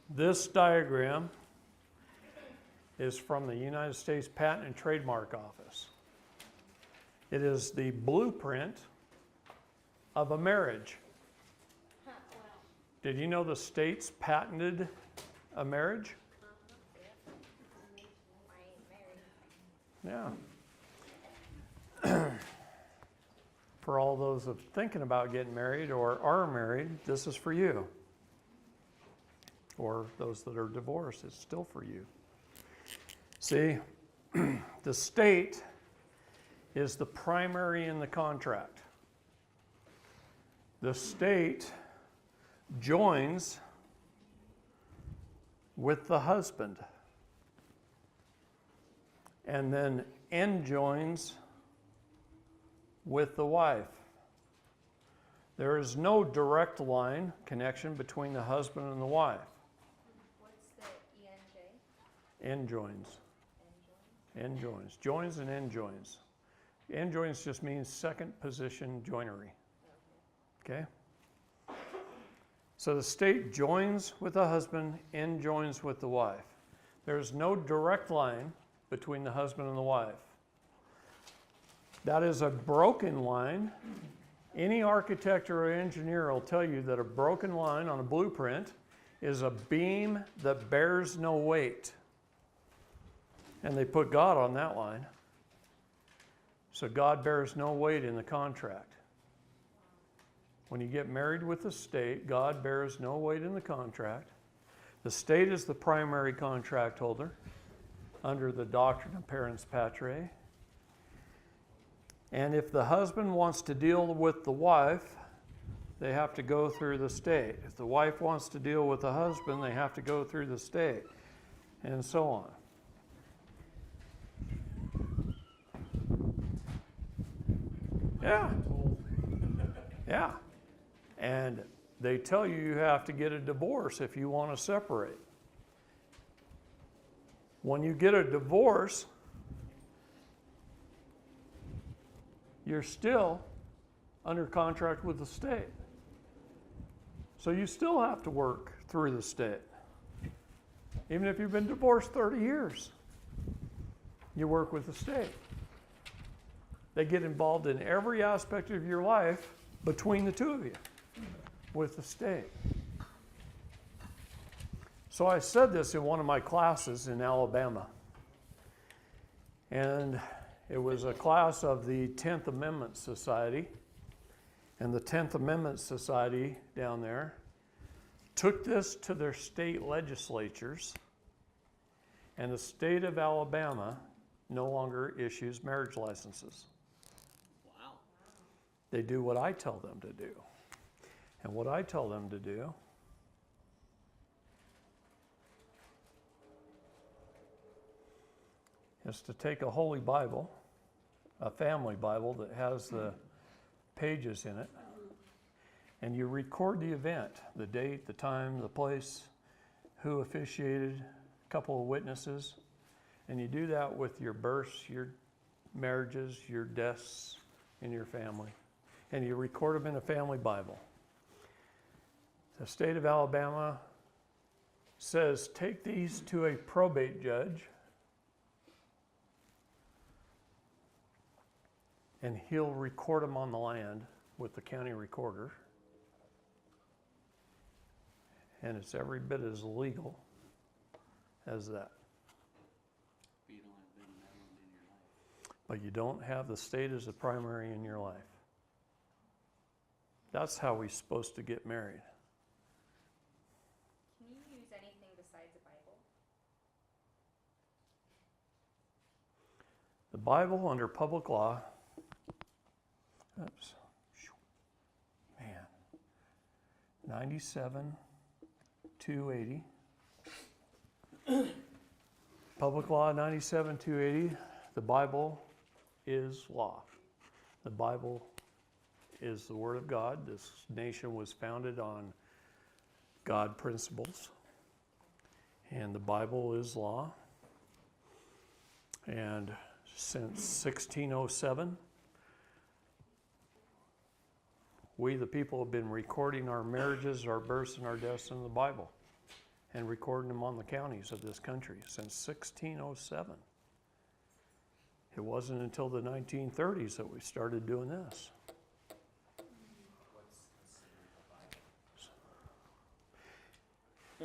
This diagram is from the United States Patent and Trademark Office. It is the blueprint of a marriage. Did you know the states patented a marriage? Yeah. For all those of thinking about getting married or are married, this is for you. Or those that are divorced, it's still for you. See, the state is the primary in the contract. The state joins with the husband and then enjoins with the wife. There is no direct line connection between the husband and the wife. What's the ENJ? Enjoins. Enjoins. Joins and enjoins. Enjoins just means second position joinery. Okay? So the state joins with the husband, enjoins with the wife. There's no direct line between the husband and the wife. That is a broken line. Any architect or engineer will tell you that a broken line on a blueprint is a beam that bears no weight. And they put God on that line. So God bears no weight in the contract. When you get married with the state, God bears no weight in the contract. The state is the primary contract holder under the doctrine of parens patriae. And if the husband wants to deal with the wife, they have to go through the state. If the wife wants to deal with the husband, they have to go through the state, and so on. Yeah. Yeah. And they tell you you have to get a divorce if you want to separate. When you get a divorce, you're still under contract with the state. So you still have to work through the state. Even if you've been divorced 30 years, you work with the state. They get involved in every aspect of your life between the two of you with the state. So I said this in one of my classes in Alabama. And it was a class of the 10th Amendment Society. And the 10th Amendment Society down there took this to their state legislatures. And the state of Alabama no longer issues marriage licenses. Wow. They do what I tell them to do. And what I tell them to do is to take a holy Bible, a family Bible that has the pages in it, and you record the event, the date, the time, the place, who officiated, a couple of witnesses, and you do that with your births, your marriages, your deaths in your family, and you record them in a family Bible. The state of Alabama says, take these to a probate judge, and he'll record them on the land with the county recorder. And it's every bit as legal as that. But you don't have them in your life. But you don't have the state as the primary in your life. That's how we're supposed to get married. Can you use anything besides a Bible? The Bible under public law, oops, man, 97-280. Public law 97-280, the Bible is law. The Bible is the Word of God. This nation was founded on God principles, and the Bible is law. And since 1607, we, the people, have been recording our marriages, our births, and our deaths in the Bible. and recording them on the counties of this country since 1607. It wasn't until the 1930s that we started doing this.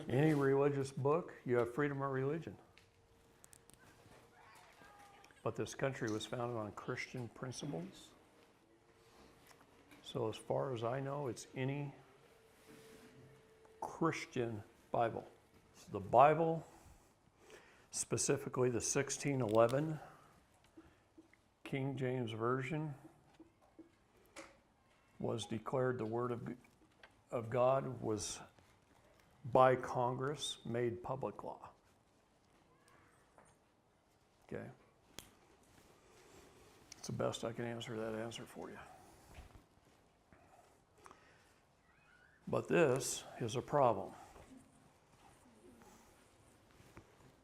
Any religious book, you have freedom of religion. But this country was founded on Christian principles. So as far as I know, it's any Christian Bible. So the Bible, specifically the 1611 King James Version, was declared the Word of God, was by Congress made public law. Okay? It's the best I can answer that answer for you. But this is a problem.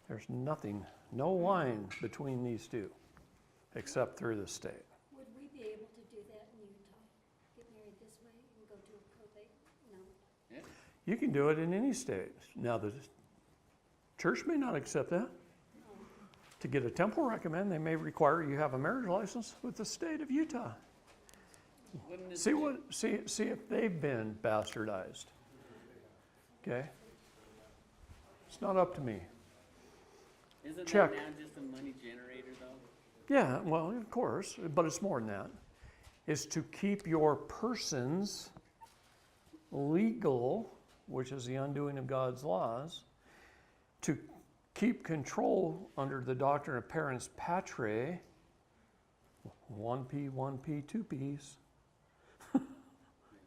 There's nothing, no line between these two, except through the state. Would we be able to do that in Utah? Get married this way and go to a probate? No. You can do it in any state. Now, the church may not accept that. To get a temple recommend, they may require you have a marriage license with the state of Utah. See if they've been bastardized. Okay? It's not up to me. Isn't Check. that now just a money generator, though? Yeah, well, of course, but it's more than that. It's to keep your persons legal, which is the undoing of God's laws, to keep control under the doctrine of parens patriae, 1P, 1P, 2Ps.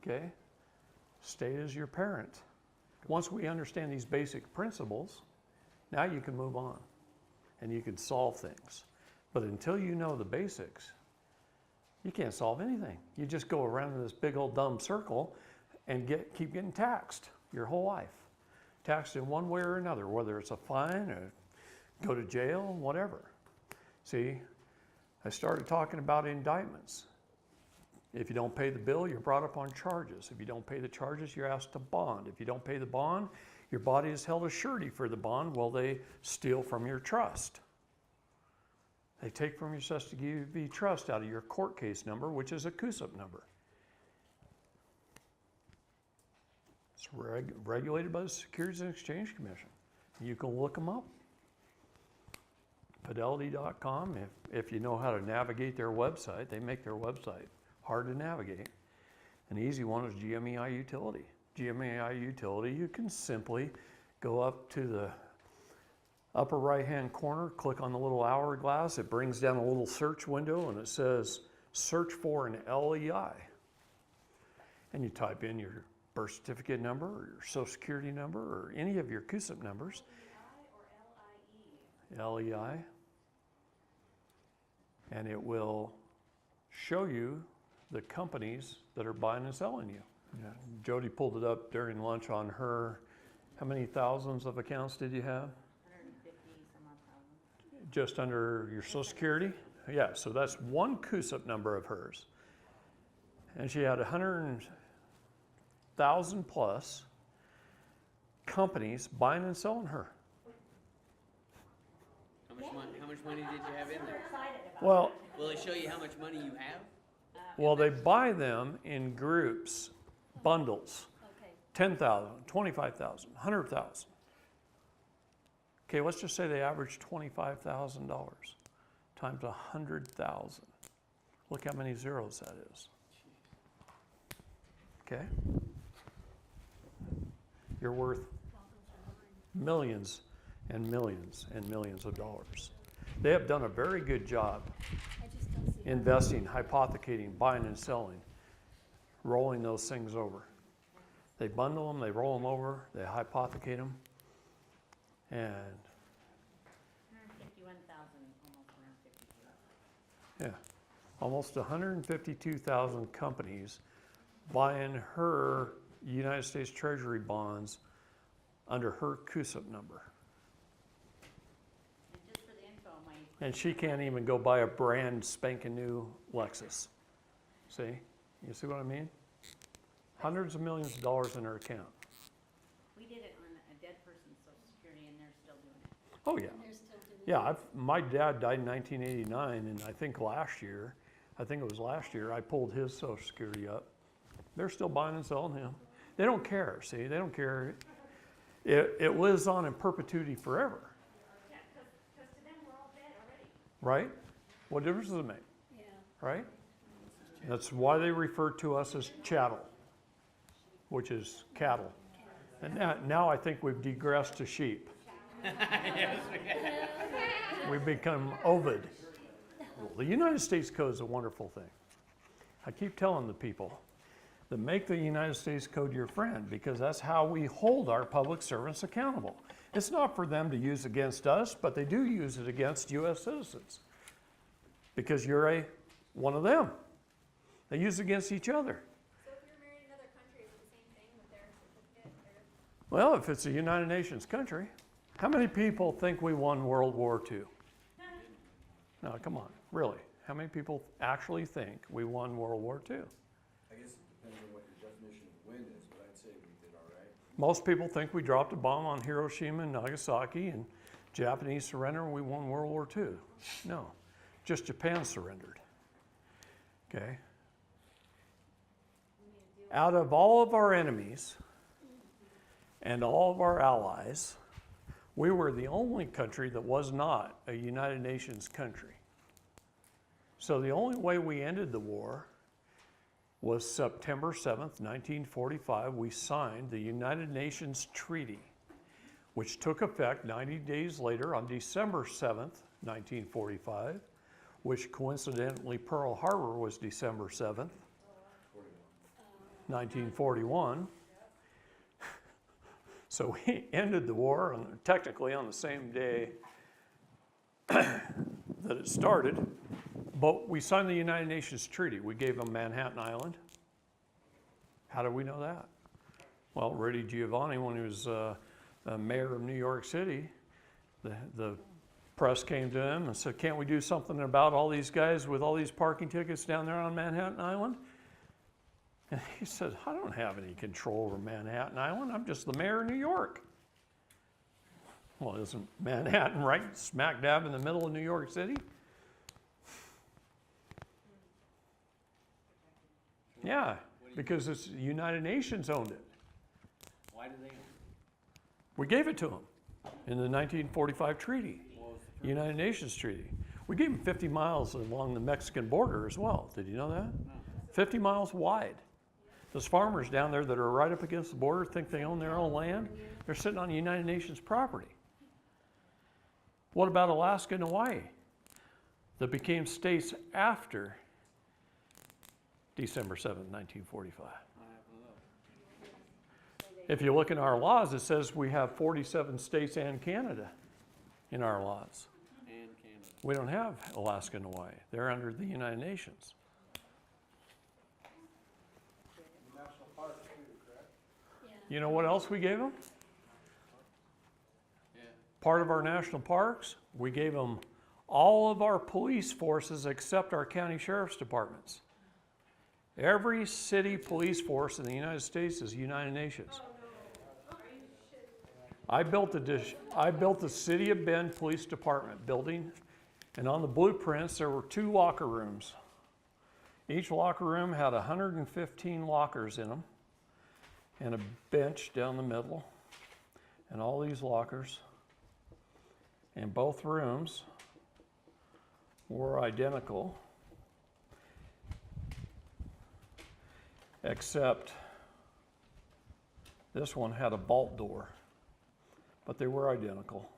Okay? State as your parent. Once we understand these basic principles, now you can move on and you can solve things. But until you know the basics, you can't solve anything. You just go around in this big old dumb circle and keep getting taxed your whole life. Taxed in one way or another, whether it's a fine or go to jail, whatever. See, I started talking about indictments. If you don't pay the bill, you're brought up on charges. If you don't pay the charges, you're asked to bond. If you don't pay the bond, your body is held as surety for the bond while they steal from your trust. They take from your custody trust out of your court case number, which is a CUSIP number. It's regulated by the Securities and Exchange Commission. You can look them up. Fidelity.com, if you know how to navigate their website, they make their website hard to navigate. An easy one is GMEI Utility. GMEI Utility, you can simply go up to the upper right-hand corner, click on the little hourglass. It brings down a little search window and it says, search for an LEI. And you type in your birth certificate number or your social security number or any of your CUSIP numbers. LEI or LIE? LEI. And it will show you the companies that are buying and selling you. Yeah. Jody pulled it up during lunch on her. How many thousands of accounts did you have? 150 some odd thousand. Just under your social security? Yeah, so that's one CUSIP number of hers. And she had 100,000 plus companies buying and selling her. How much money did you have in there? Well, Will it show you how much money you have? they buy them in groups, bundles. Okay. 10,000, 25,000, 100,000. Okay, let's just say they average $25,000 times 100,000. Look how many zeros that is. Okay? You're worth millions and millions and millions of dollars. They have done a very good job I just don't see. investing, hypothecating, buying and selling, rolling those things over. They bundle them, they roll them over, they hypothecate them, and 151,000, almost 152. yeah, almost 152,000 companies buying her United States Treasury bonds under her CUSIP number. And just for the info, my And she can't even go buy a brand spanking new Lexus. See? You see what I mean? Hundreds of millions of dollars in her account. we did it on a dead person's social security and they're still doing it. Oh, yeah. And they're still doing it. Yeah, my dad died in 1989, and I think it was last year, I pulled his social security up. They're still buying and selling him. They don't care, see, they don't care. It lives on in perpetuity forever, Yeah, because to them, we're all dead already. right? What difference does it make, Yeah. right? That's why they refer to us as chattel, which is cattle. And now I think we've digressed to sheep. We've become Ovid. The United States Code is a wonderful thing. I keep telling the people that make the United States Code your friend, because that's how we hold our public servants accountable. It's not for them to use against us, but they do use it against U.S. citizens, because you're one of them. They use it against each other. So if you're married in another country, is it the same thing with their certificate? Well, if it's a United Nations country, how many people think we won World War II? No, come on, really. How many people actually think we won World War II? I guess it depends on what your definition of win is, but I'd say we did all right. Most people think we dropped a bomb on Hiroshima and Nagasaki and Japanese surrender and we won World War II. No, just Japan surrendered. Okay? Out of all of our enemies and all of our allies, we were the only country that was not a United Nations country. So the only way we ended the war was September 7th, 1945. We signed the United Nations Treaty, which took effect 90 days later on December 7th, 1945, which coincidentally Pearl Harbor was December 7th, 1941. So we ended the war technically on the same day that it started, but we signed the United Nations Treaty. We gave them Manhattan Island. How do we know that? Well, Rudy Giovanni, when he was mayor of New York City, the press came to him and said, can't we do something about all these guys with all these parking tickets down there on Manhattan Island? And he said, I don't have any control over Manhattan Island. I'm just the mayor of New York. Well, isn't Manhattan right smack dab in the middle of New York City? Yeah, because it's the United Nations owned it. Why do they own it? We gave it to them in the 1945 treaty, What was the United Nations Treaty. We gave them 50 miles along the Mexican border as well. Did you know that? 50 miles wide. Those farmers down there that are right up against the border think they own their own land. They're sitting on United Nations property. What about Alaska and Hawaii that became states after December 7th, 1945? What happened to those? If you look in our laws, it says we have 47 states and Canada in our laws. And Canada. We don't have Alaska and Hawaii. They're under the United Nations. National parks too, correct? Yeah. You know what else we gave them? Yeah. Part of our national parks, we gave them all of our police forces except our county sheriff's departments. Every city police force in the United States is United Nations. I built the City of Bend Police Department building, and on the blueprints there were 2 locker rooms. Each locker room had 115 lockers in them, and a bench down the middle, and all these lockers. And both rooms were identical, except this one had a bolt door, but they were identical.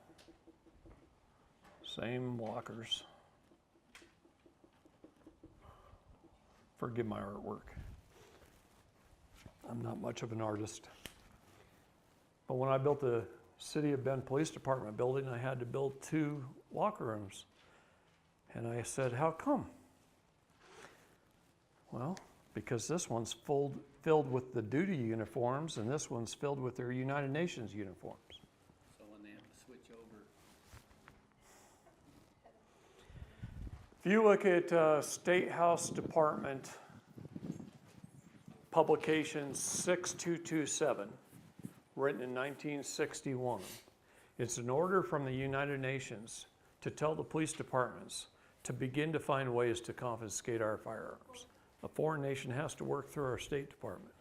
Same lockers. Forgive my artwork. I'm not much of an artist. But when I built the City of Bend Police Department building, I had to build 2 locker rooms. And I said, how come? Well, because this one's filled with the duty uniforms and this one's filled with their United Nations uniforms. So when they have to switch over, If you look at State House Department Publication 6227, written in 1961. It's an order from the United Nations to tell the police departments to begin to find ways to confiscate our firearms. A foreign nation has to work through our State Department.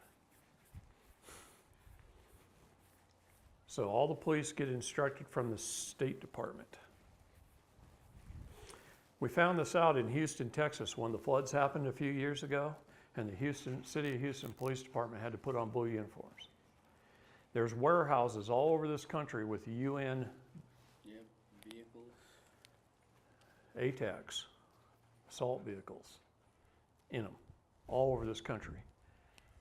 So all the police get instructed from the State Department. We found this out in Houston, Texas, when the floods happened a few years ago, and the City of Houston Police Department had to put on blue uniforms. There's warehouses all over this country with UN Yep, vehicles. ATACs, assault vehicles, in them, all over this country,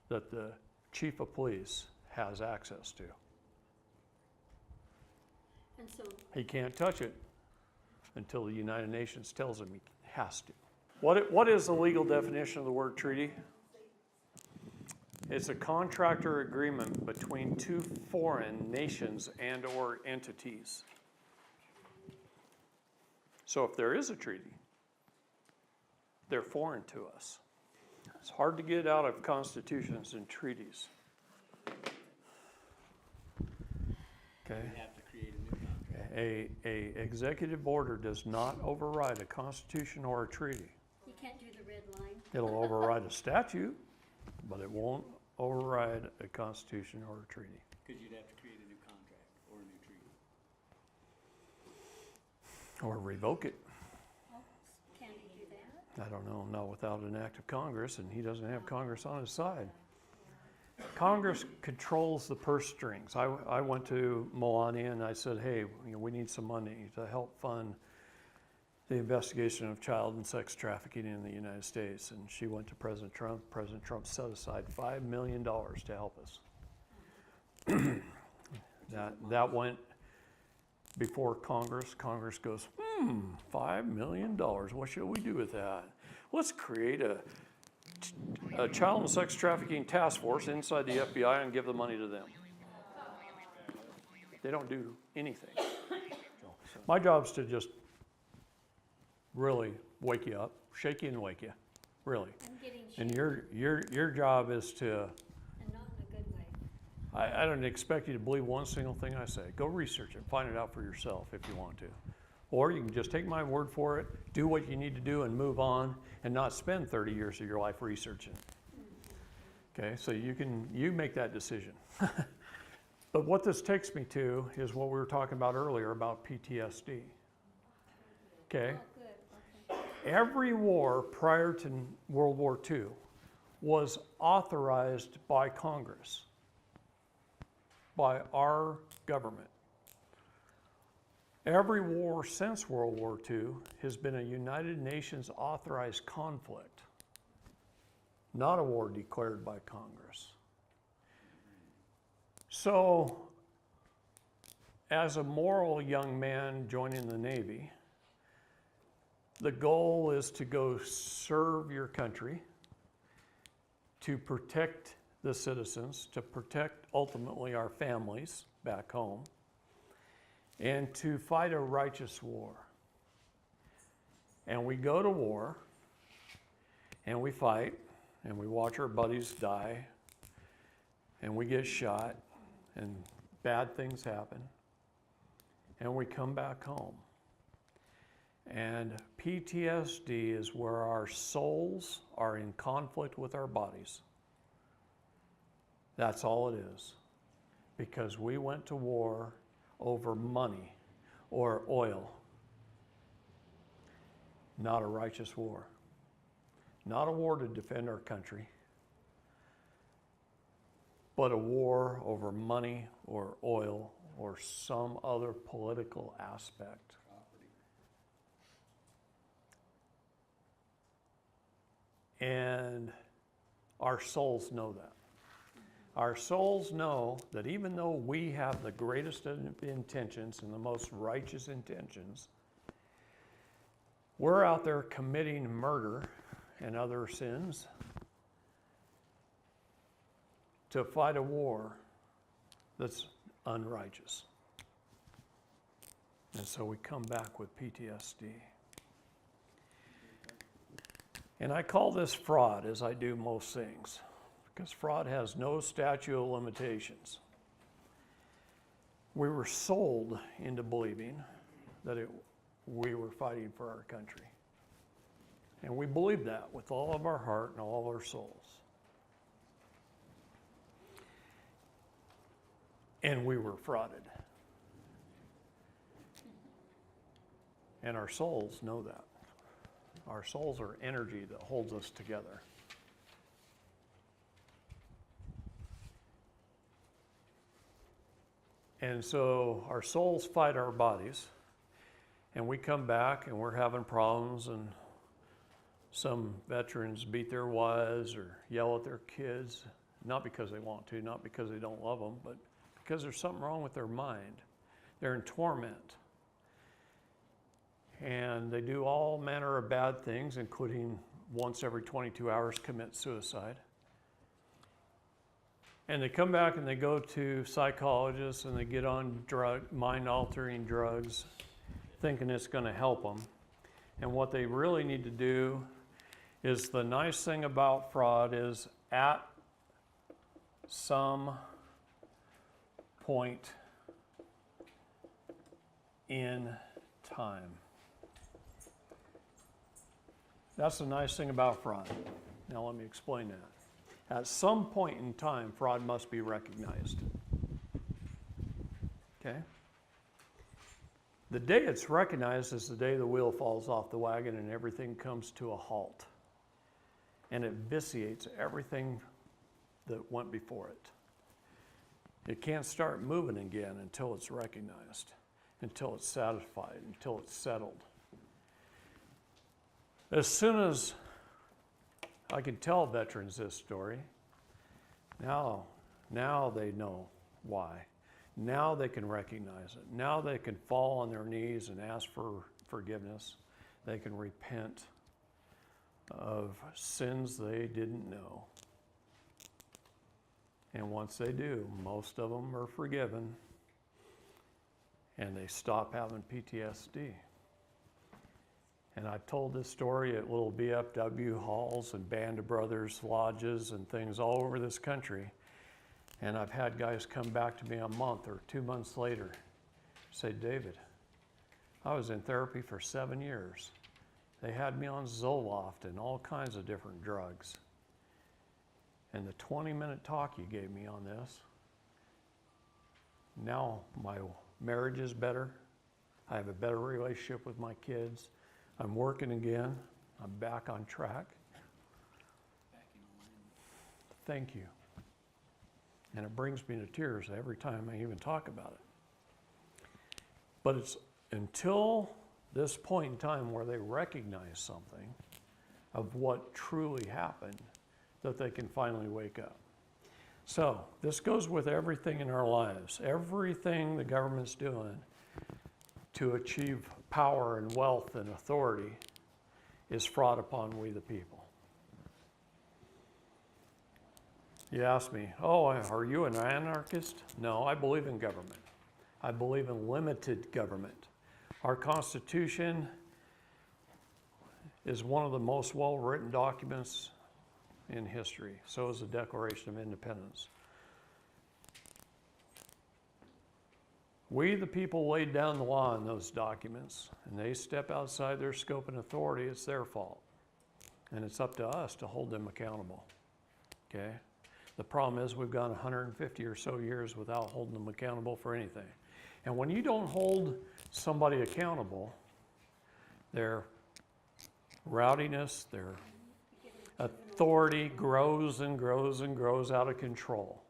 that the chief of police has access to. And so, He can't touch it until the United Nations tells him he has to. What is the legal definition of the word treaty? It's a contract or agreement between two foreign nations and or entities. So if there is a treaty, they're foreign to us. It's hard to get out of constitutions and treaties. Okay. We have to create a new contract. A executive order does not override a constitution or a treaty. you can't do the red line. It'll override a statute, but it won't override a constitution or a treaty. Because you'd have to create a new contract or a new treaty. Or revoke it. Oh, can he do that? I don't know, not without an act of Congress, and he doesn't have Congress on his side. Congress controls the purse strings. I went to Moani and I said, hey, we need some money to help fund the investigation of child and sex trafficking in the United States. And she went to President Trump. President Trump set aside $5 million to help us. That went before Congress. Congress goes, $5 million, what should we do with that? Let's create a child and sex trafficking task force inside the FBI and give the money to them. They don't do anything. My job's to just really wake you up, shake you and wake you, really. I'm getting And shit, your job is to, and not in a good way. I don't expect you to believe one single thing I say. Go research it, find it out for yourself if you want to. Or you can just take my word for it, do what you need to do and move on and not spend 30 years of your life researching. Okay, so you make that decision. But what this takes me to is what we were talking about earlier about PTSD. Okay, Oh, good, okay. every war prior to World War II was authorized by Congress, by our government. Every war since World War II has been a United Nations authorized conflict, not a war declared by Congress. So, as a moral young man joining the Navy, the goal is to go serve your country, to protect the citizens, to protect ultimately our families back home, and to fight a righteous war. And we go to war, and we fight, and we watch our buddies die, and we get shot, and bad things happen, and we come back home. And PTSD is where our souls are in conflict with our bodies. That's all it is. Because we went to war over money or oil. Not a righteous war. Not a war to defend our country, but a war over money or oil or some other political aspect. And our souls know that. Our souls know that even though we have the greatest of intentions and the most righteous intentions, we're out there committing murder and other sins to fight a war that's unrighteous. And so we come back with PTSD. And I call this fraud, as I do most things, because fraud has no statute of limitations. we were sold into believing that we were fighting for our country. And we believed that with all of our heart and all of our souls. And we were frauded. And our souls know that. Our souls are energy that holds us together. And so our souls fight our bodies, and we come back and we're having problems, and some veterans beat their wives or yell at their kids, not because they want to, not because they don't love them, but because there's something wrong with their mind. They're in torment. And they do all manner of bad things, including once every 22 hours commit suicide. And they come back and they go to psychologists and they get on mind-altering drugs, thinking it's going to help them. And what they really need to do is, the nice thing about fraud is, at some point in time. That's the nice thing about fraud. Now let me explain that. At some point in time, fraud must be recognized. Okay? The day it's recognized is the day the wheel falls off the wagon and everything comes to a halt. And it vitiates everything that went before it. It can't start moving again until it's recognized, until it's satisfied, until it's settled. As soon as I can tell veterans this story, now they know why. Now they can recognize it. Now they can fall on their knees and ask for forgiveness. They can repent of sins they didn't know. And once they do, most of them are forgiven, and they stop having PTSD. And I've told this story at little BFW halls and Band of Brothers lodges and things all over this country. And I've had guys come back to me a month or 2 months later, say, David, I was in therapy for 7 years. They had me on Zoloft and all kinds of different drugs. And the 20-minute talk you gave me on this, now my marriage is better. I have a better relationship with my kids. I'm working again. I'm back on track. Back in line. Thank you. And it brings me to tears every time I even talk about it. But it's until this point in time where they recognize something of what truly happened that they can finally wake up. So this goes with everything in our lives. Everything the government's doing to achieve power and wealth and authority is fraud upon we the people. You ask me, oh, are you an anarchist? No, I believe in government. I believe in limited government. Our Constitution is one of the most well-written documents in history. So is the Declaration of Independence. We, the people, laid down the law in those documents, and they step outside their scope and authority, it's their fault. And it's up to us to hold them accountable. Okay? The problem is we've gone 150 or so years without holding them accountable for anything. And when you don't hold somebody accountable, their rowdiness, their authority grows and grows and grows out of control.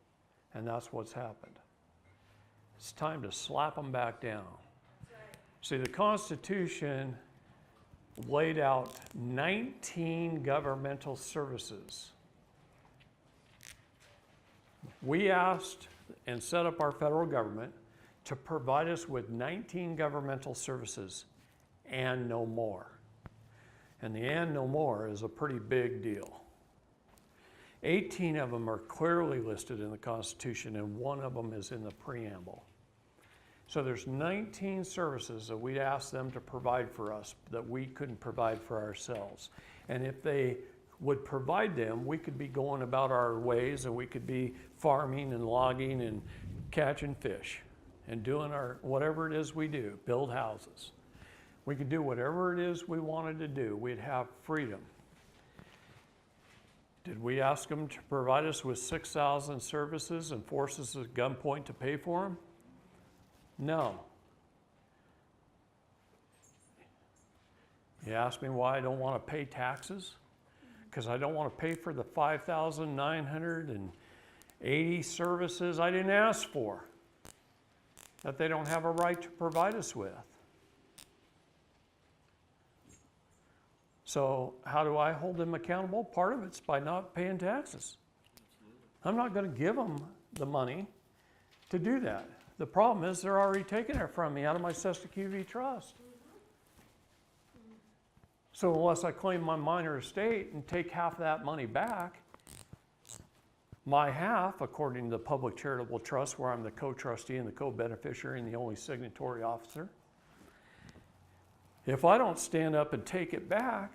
And that's what's happened. It's time to slap them back down. See, the Constitution laid out 19 governmental services. We asked and set up our federal government to provide us with 19 governmental services and no more. And the and no more is a pretty big deal. 18 of them are clearly listed in the Constitution, and one of them is in the preamble. So there's 19 services that we asked them to provide for us that we couldn't provide for ourselves. And if they would provide them, we could be going about our ways, and we could be farming and logging and catching fish and doing whatever it is we do, build houses. We could do whatever it is we wanted to do. We'd have freedom. Did we ask them to provide us with 6,000 services and force us at gunpoint to pay for them? No. You ask me why I don't want to pay taxes? Because I don't want to pay for the 5,980 services I didn't ask for, that they don't have a right to provide us with. So how do I hold them accountable? Part of it's by not paying taxes. I'm not going to give them the money to do that. The problem is they're already taking it from me out of my Cesta QV trust. So unless I claim my minor estate and take half of that money back, my half, according to the Public Charitable Trust, where I'm the co-trustee and the co-beneficiary and the only signatory officer, if I don't stand up and take it back,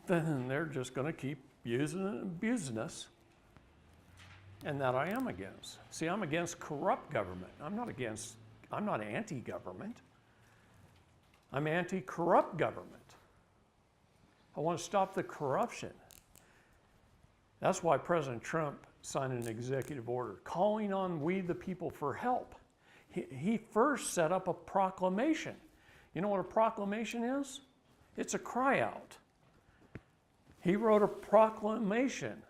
then they're just going to keep using and abusing us. And that I am against. See, I'm against corrupt government. I'm not anti-government. I'm anti-corrupt government. I want to stop the corruption. That's why President Trump signed an executive order calling on we the people for help. He first set up a proclamation. You know what a proclamation is? It's a cry out. He wrote a proclamation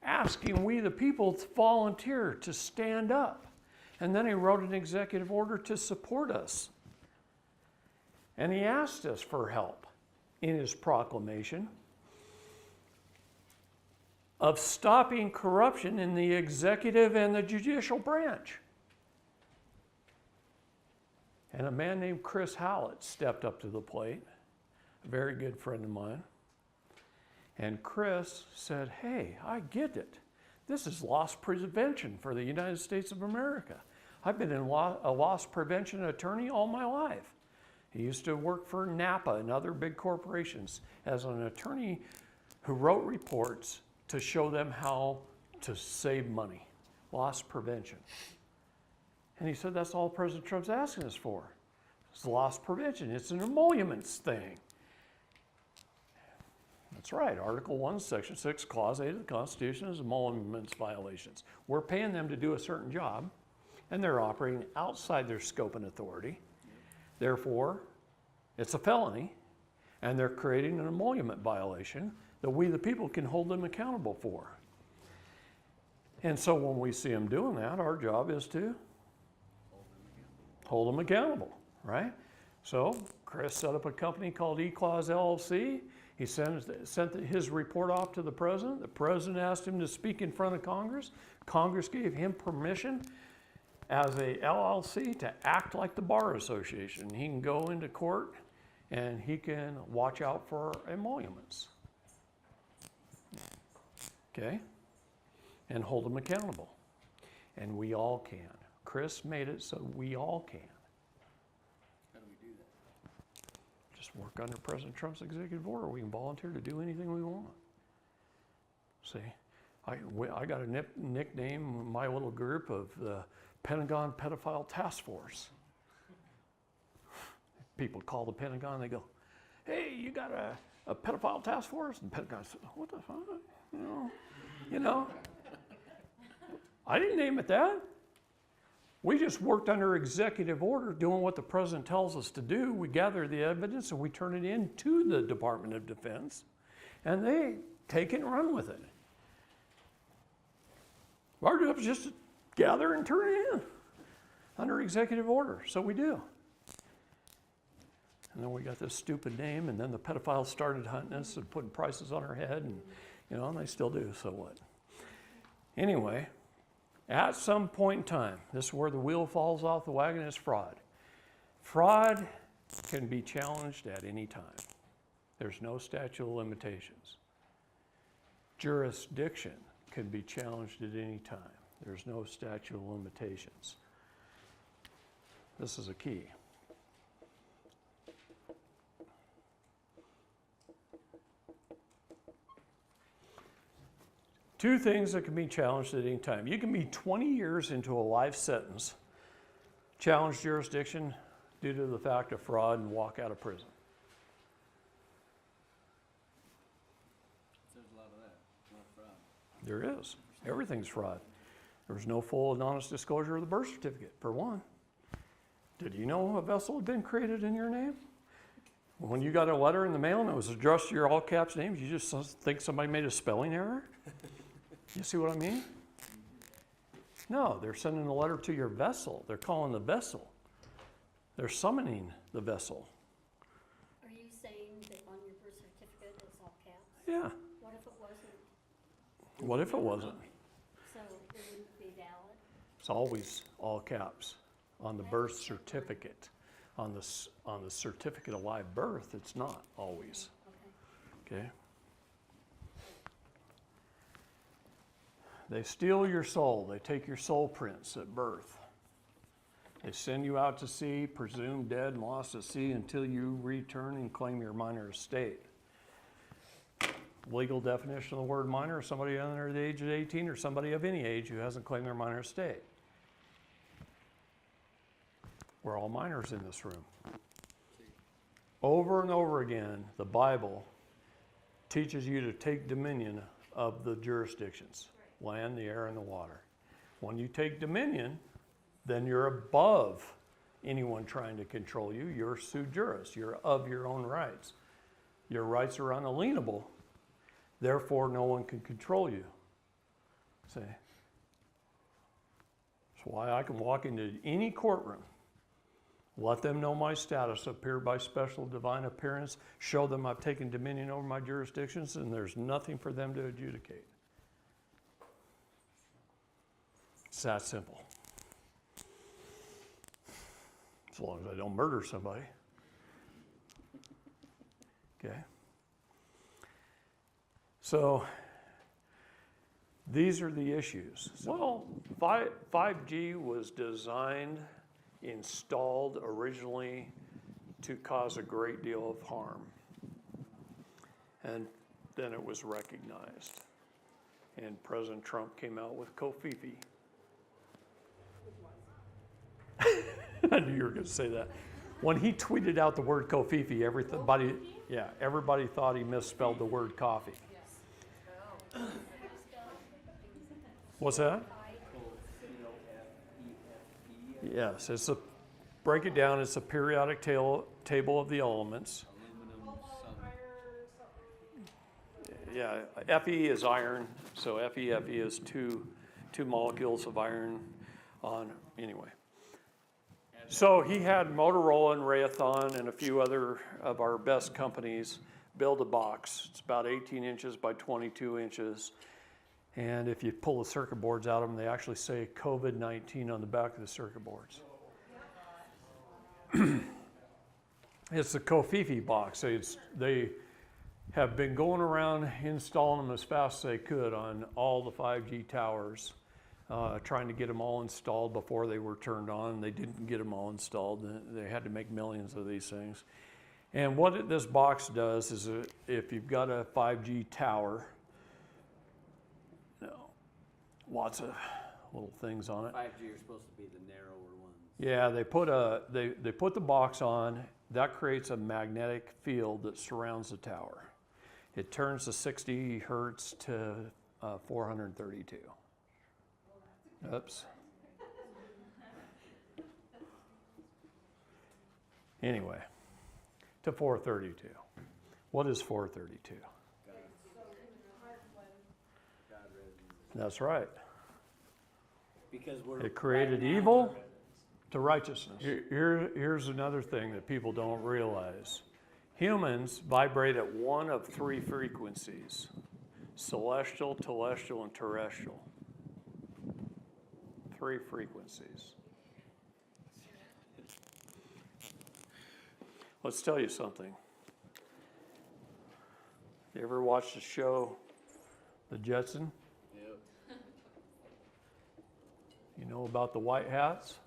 asking we the people to volunteer, to stand up. And then he wrote an executive order to support us. And he asked us for help in his proclamation of stopping corruption in the executive and the judicial branch. And a man named Chris Howlett stepped up to the plate, a very good friend of mine. And Chris said, hey, I get it. This is loss prevention for the United States of America. I've been a loss prevention attorney all my life. He used to work for Napa and other big corporations as an attorney who wrote reports to show them how to save money, loss prevention. And he said, that's all President Trump's asking us for. It's loss prevention. It's an emoluments thing. That's right. Article 1, Section 6, Clause 8 of the Constitution is emoluments violations. We're paying them to do a certain job, and they're operating outside their scope and authority. Therefore, it's a felony, and they're creating an emolument violation that we, the people, can hold them accountable for. And so when we see them doing that, our job is to hold them accountable, right? So Chris set up a company called E-Clause LLC. He sent his report off to the president. The president asked him to speak in front of Congress. Congress gave him permission as a LLC to act like the Bar Association. He can go into court and he can watch out for emoluments. Okay? And hold them accountable. And we all can. Chris made it so we all can. How do we do that? Just work under President Trump's executive order. We can volunteer to do anything we want. See, I got a nickname in my little group of the Pentagon Pedophile Task Force. People call the Pentagon, they go, hey, you got a pedophile task force? And the Pentagon says, what the fuck? You know, I didn't name it that. We just worked under executive order doing what the president tells us to do. We gather the evidence and we turn it in to the Department of Defense, and they take it and run with it. Our job is just to gather and turn it in under executive order, so we do. And then we got this stupid name, and then the pedophiles started hunting us and putting prices on our head, and and they still do, so what? Anyway, at some point in time, this is where the wheel falls off the wagon, is fraud. Fraud can be challenged at any time. There's no statute of limitations. Jurisdiction can be challenged at any time. There's no statute of limitations. This is a key. Two things that can be challenged at any time. You can be 20 years into a life sentence challenge jurisdiction due to the fact of fraud and walk out of prison. There's a lot of that, a lot of fraud. There is. Everything's fraud. There was no full and honest disclosure of the birth certificate, for one. Did you know a vessel had been created in your name? When you got a letter in the mail and it was addressed to your all caps names, you just think somebody made a spelling error? You see what I mean? No, they're sending a letter to your vessel. They're calling the vessel. They're summoning the vessel. Are you saying that on your birth certificate it's all caps? Yeah. What if it wasn't? What if it wasn't? So it wouldn't be valid? It's always all caps on the birth certificate. On the certificate of live birth, it's not always. Okay. Okay? They steal your soul. They take your soul prints at birth. They send you out to sea, presumed dead and lost at sea until you return and claim your minor estate. Legal definition of the word minor is somebody under the age of 18 or somebody of any age who hasn't claimed their minor estate. We're all minors in this room. Over and over again, the Bible teaches you to take dominion of the jurisdictions, land, the air, and the water. When you take dominion, then you're above anyone trying to control you. You're sui juris. You're of your own rights. Your rights are unalienable. Therefore, no one can control you. See? That's why I can walk into any courtroom, let them know my status, appear by special divine appearance, show them I've taken dominion over my jurisdictions, and there's nothing for them to adjudicate. It's that simple. As long as I don't murder somebody. Okay? So, these are the issues. Well, 5G was designed, installed originally to cause a great deal of harm. And then it was recognized. And President Trump came out with Kofifi. I knew you were going to say that. When he tweeted out the word Kofifi, everybody thought he misspelled the word coffee. What's that? Yes, break it down, it's a periodic table of the elements. Yeah, Fe is iron, so Fe is two molecules of iron on, anyway. So he had Motorola and Raytheon and a few other of our best companies build a box. It's about 18 inches by 22 inches. And if you pull the circuit boards out of them, they actually say COVID-19 on the back of the circuit boards. It's the Kofifi box. They have been going around installing them as fast as they could on all the 5G towers, trying to get them all installed before they were turned on. They didn't get them all installed. They had to make millions of these things. And what this box does is if you've got a 5G tower, lots of little things on it. 5G are supposed to be the narrower ones. Yeah, they put the box on. That creates a magnetic field that surrounds the tower. It turns the 60 hertz to 432. Oops. Anyway, to 432. What is 432? That's right. Because we're It created evil to righteousness. Here's another thing that people don't realize. Humans vibrate at one of three frequencies: celestial, telestial, and terrestrial. 3 frequencies. Let's tell you something. You ever watched the show, The Jetson? Yep. You know about the white hats?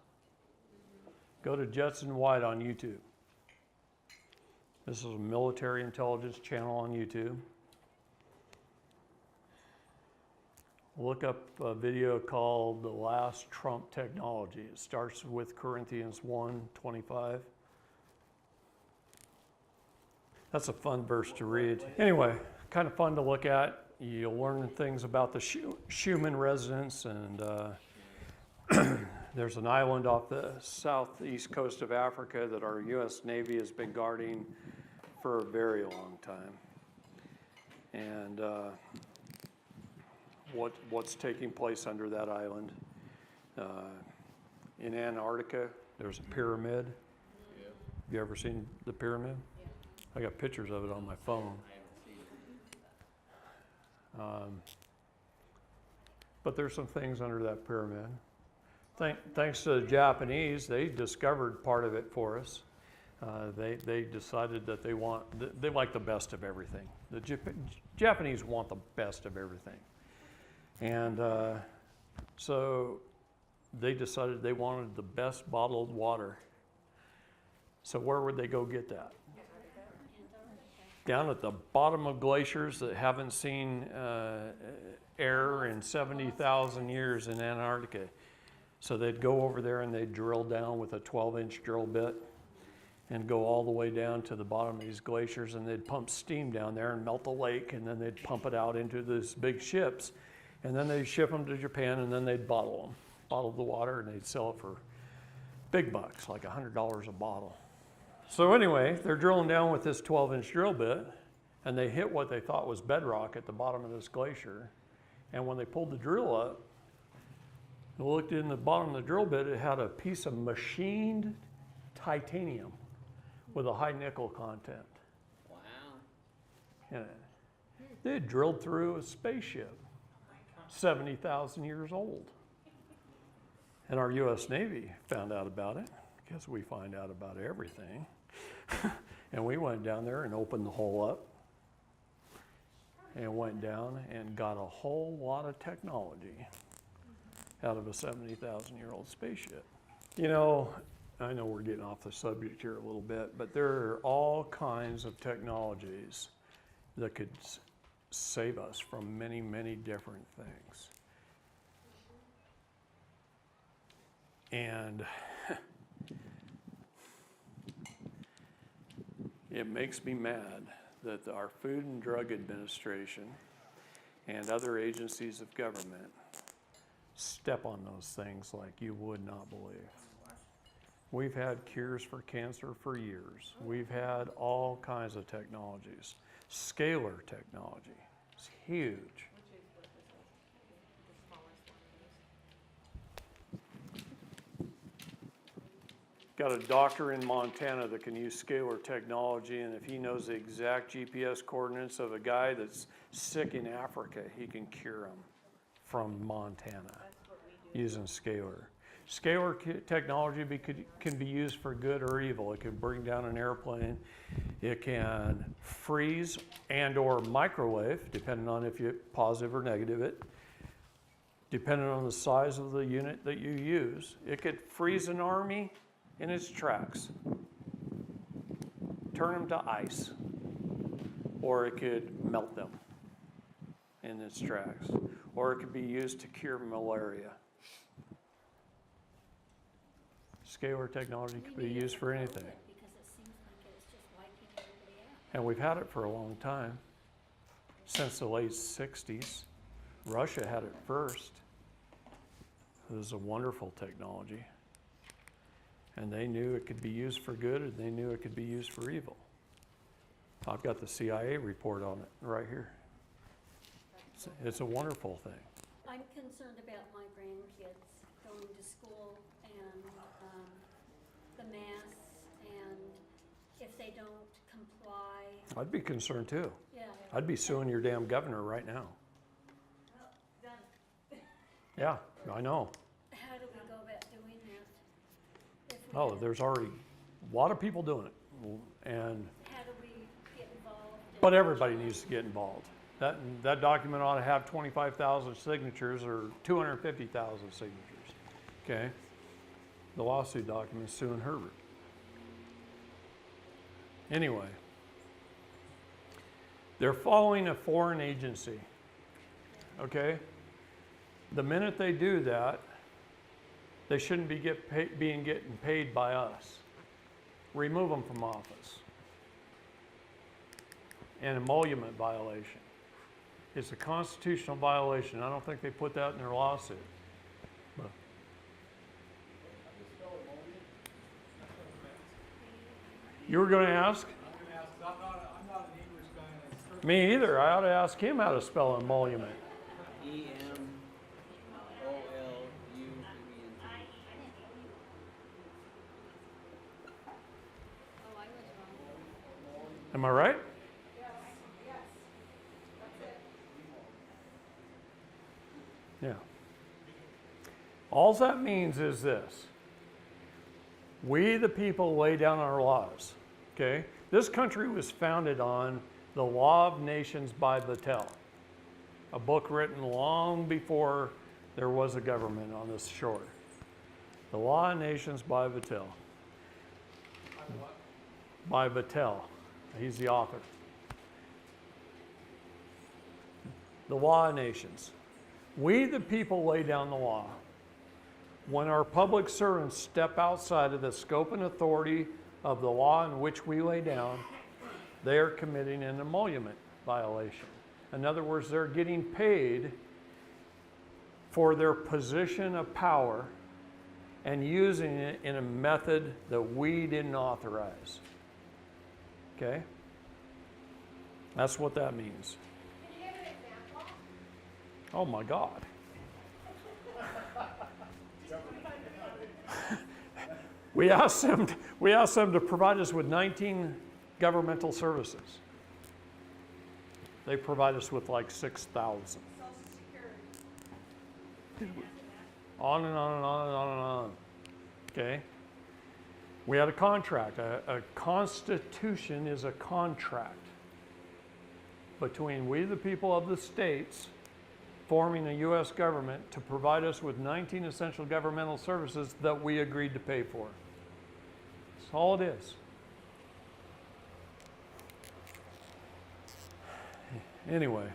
Go to Jetson White on YouTube. This is a military intelligence channel on YouTube. Look up a video called The Last Trump Technology. It starts with Corinthians 1:25. That's a fun verse to read. Anyway, kind of fun to look at. You'll learn things about the Schumann resonance, and there's an island off the southeast coast of Africa that our U.S. Navy has been guarding for a very long time. And what's taking place under that island. In Antarctica, there's a pyramid. Yep. Have you ever seen the pyramid? I got pictures of it on my phone. I haven't seen it. But there's some things under that pyramid. Thanks to the Japanese, they discovered part of it for us. They decided that they like the best of everything. The Japanese want the best of everything. And so they decided they wanted the best bottled water. So where would they go get that? Down at the bottom of glaciers that haven't seen air in 70,000 years in Antarctica. So they'd go over there and they'd drill down with a 12-inch drill bit and go all the way down to the bottom of these glaciers, and they'd pump steam down there and melt the lake, and then they'd pump it out into these big ships, and then they'd ship them to Japan, and then they'd bottle the water, and they'd sell it for big bucks, like $100 a bottle. So anyway, they're drilling down with this 12-inch drill bit, and they hit what they thought was bedrock at the bottom of this glacier, and when they pulled the drill up, they looked in the bottom of the drill bit, it had a piece of machined titanium with a high nickel content Wow. in it. They had drilled through a spaceship, 70,000 years old. And our U.S. Navy found out about it, because we find out about everything. And we went down there and opened the hole up and went down and got a whole lot of technology out of a 70,000-year-old spaceship. You know, I know we're getting off the subject here a little bit, but there are all kinds of technologies that could save us from many, many different things. And it makes me mad that our Food and Drug Administration and other agencies of government step on those things like you would not believe. We've had cures for cancer for years. We've had all kinds of technologies. Scalar technology is huge. Got a doctor in Montana that can use scalar technology, and if he knows the exact GPS coordinates of a guy that's sick in Africa, he can cure him from Montana using scalar. Scalar technology can be used for good or evil. It can bring down an airplane. It can freeze and or microwave, depending on if you positive or negative it. Depending on the size of the unit that you use. It could freeze an army in its tracks, turn them to ice, or it could melt them in its tracks, or it could be used to cure malaria. Scalar technology could be used for anything. Because it seems like it's just wiping everybody out. And we've had it for a long time, since the late 60s. Russia had it first. It was a wonderful technology. And they knew it could be used for good, and they knew it could be used for evil. I've got the CIA report on it right here. It's a wonderful thing. I'm concerned about my grandkids going to school and the masks, and if they don't comply, I'd be concerned too. yeah. I'd be suing your damn governor right now. Yeah, I know. How do we go about doing that? If we Oh, had- there's already a lot of people doing it. And How do we get involved? but everybody needs to get involved. That document ought to have 25,000 signatures or 250,000 signatures. Okay? The lawsuit document is suing Herbert. Anyway, they're following a foreign agency. Okay? The minute they do that, they shouldn't be getting paid by us. Remove them from office. An emolument violation. It's a constitutional violation. I don't think they put that in their lawsuit. But you were going to ask? I'm gonna ask, 'cause I'm not an English guy, and I certainly Me either. I ought to ask him how to spell emolument. EMOLUMENT. Oh, I was wrong. Am I right? Yeah. All that means is this. We, the people, lay down our laws. Okay? This country was founded on the Law of Nations by Vattel, a book written long before there was a government on this shore. The Law of Nations by Vattel. By Vattel. He's the author. The Law of Nations. We, the people, lay down the law. When our public servants step outside of the scope and authority of the law in which we lay down, they are committing an emolument violation. In other words, they're getting paid for their position of power and using it in a method that we didn't authorize. Okay? That's what that means. Can you give an example? Oh my God. We asked them to provide us with 19 governmental services. They provide us with like 6,000. Social Security. On and on and on and on and on. Okay? We had a contract. A constitution is a contract between we, the people of the states, forming a U.S. government to provide us with 19 essential governmental services that we agreed to pay for. That's all it is. Anyway,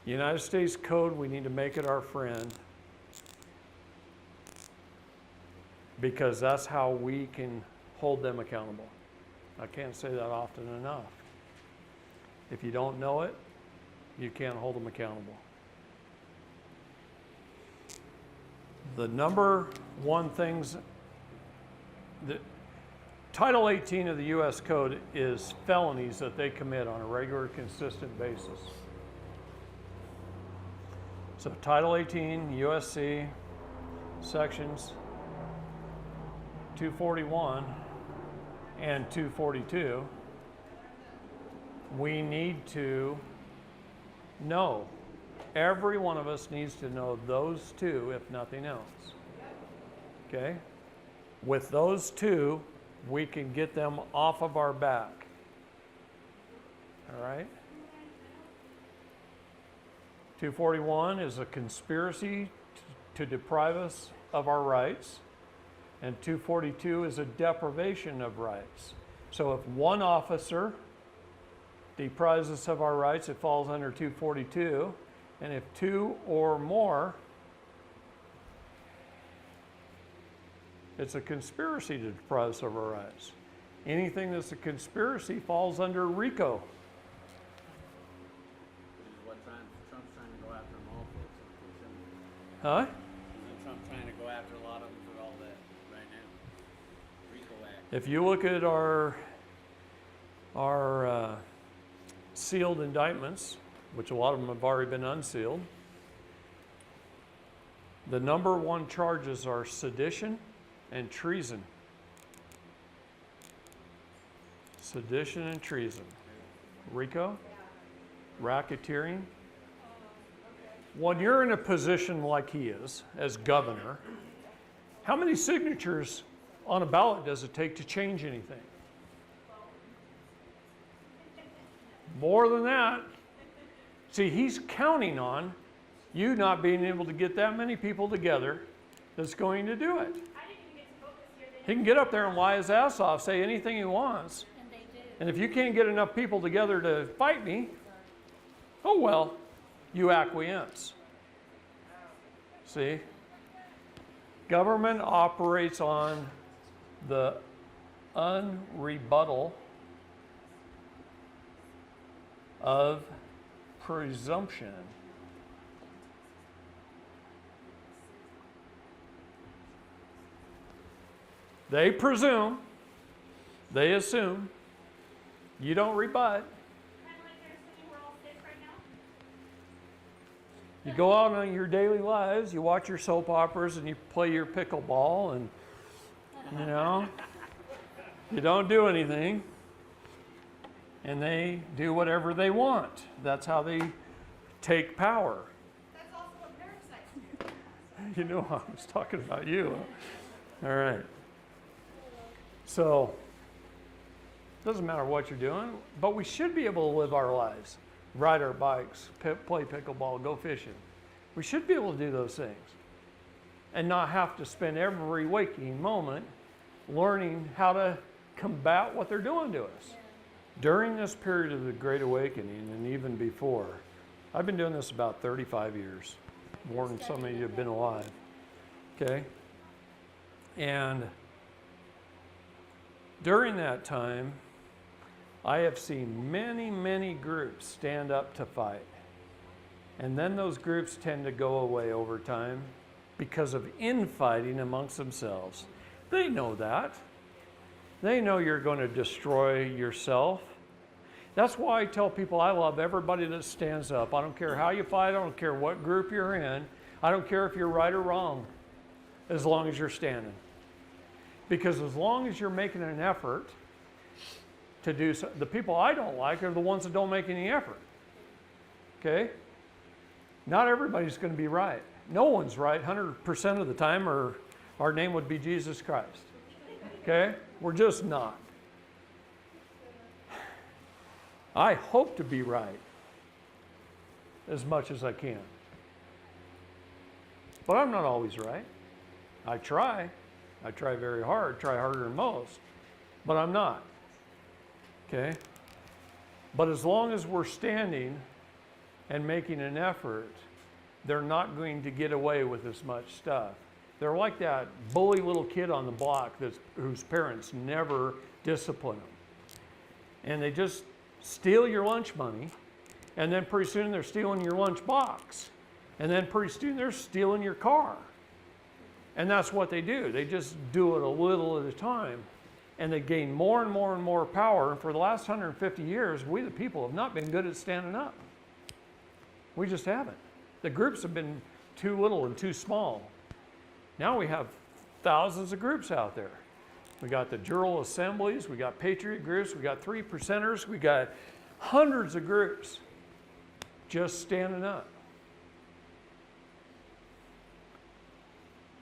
United States Code, we need to make it our friend because that's how we can hold them accountable. I can't say that often enough. If you don't know it, you can't hold them accountable. The number one things that Title 18 of the U.S. Code is felonies that they commit on a regular, consistent basis. So Title 18, USC, sections 241 and 242, we need to know. Every one of us needs to know those two, if nothing else. Okay? With those two, we can get them off of our back. All right? 241 is a conspiracy to deprive us of our rights, and 242 is a deprivation of rights. So if one officer deprives us of our rights, it falls under 242, and if two or more, it's a conspiracy to deprive us of our rights. Anything that's a conspiracy falls under RICO. Which is what Trump's trying to go after them all for. Huh? Isn't Trump trying to go after a lot of them for all that right now? RICO Act. If you look at our sealed indictments, which a lot of them have already been unsealed, the number one charges are sedition and treason. Sedition and treason. RICO, racketeering. When you're in a position like he is, as governor, how many signatures on a ballot does it take to change anything? More than that. See, he's counting on you not being able to get that many people together that's going to do it. I didn't even get to vote this year. He can get up there and lie his ass off, say anything he wants. And they do. And if you can't get enough people together to fight me, oh well, you acquiesce. See? Government operates on the unrebuttal of presumption. They presume, they assume, you don't rebut. Kind of like they're assuming we're all sick right now. You go out on your daily lives, you watch your soap operas, and you play your pickleball, and you know, you don't do anything, and they do whatever they want. That's how they take power. That's also what parasites do. You know, I was talking about you. All right. So, doesn't matter what you're doing, but we should be able to live our lives, ride our bikes, play pickleball, go fishing. We should be able to do those things and not have to spend every waking moment learning how to combat what they're doing to us. During this period of the Great Awakening and even before, I've been doing this about 35 years, more than some of you have been alive, okay? And during that time, I have seen many, many groups stand up to fight. And then those groups tend to go away over time because of infighting amongst themselves. They know that. They know you're going to destroy yourself. That's why I tell people I love everybody that stands up. I don't care how you fight. I don't care what group you're in. I don't care if you're right or wrong, as long as you're standing. Because as long as you're making an effort to do so, the people I don't like are the ones that don't make any effort. Okay? Not everybody's going to be right. No one's right 100% of the time, or our name would be Jesus Christ. Okay? We're just not. I hope to be right as much as I can. But I'm not always right. I try. I try very hard, try harder than most, but I'm not. Okay? But as long as we're standing and making an effort, they're not going to get away with as much stuff. They're like that bully little kid on the block whose parents never discipline them. And they just steal your lunch money, and then pretty soon they're stealing your lunch box. And then pretty soon they're stealing your car. And that's what they do. They just do it a little at a time. And they gain more and more and more power. And for the last 150 years, we the people have not been good at standing up. We just haven't. The groups have been too little and too small. Now we have thousands of groups out there. We got the DeJure assemblies, we got patriot groups, we got 3%ers, we got hundreds of groups just standing up.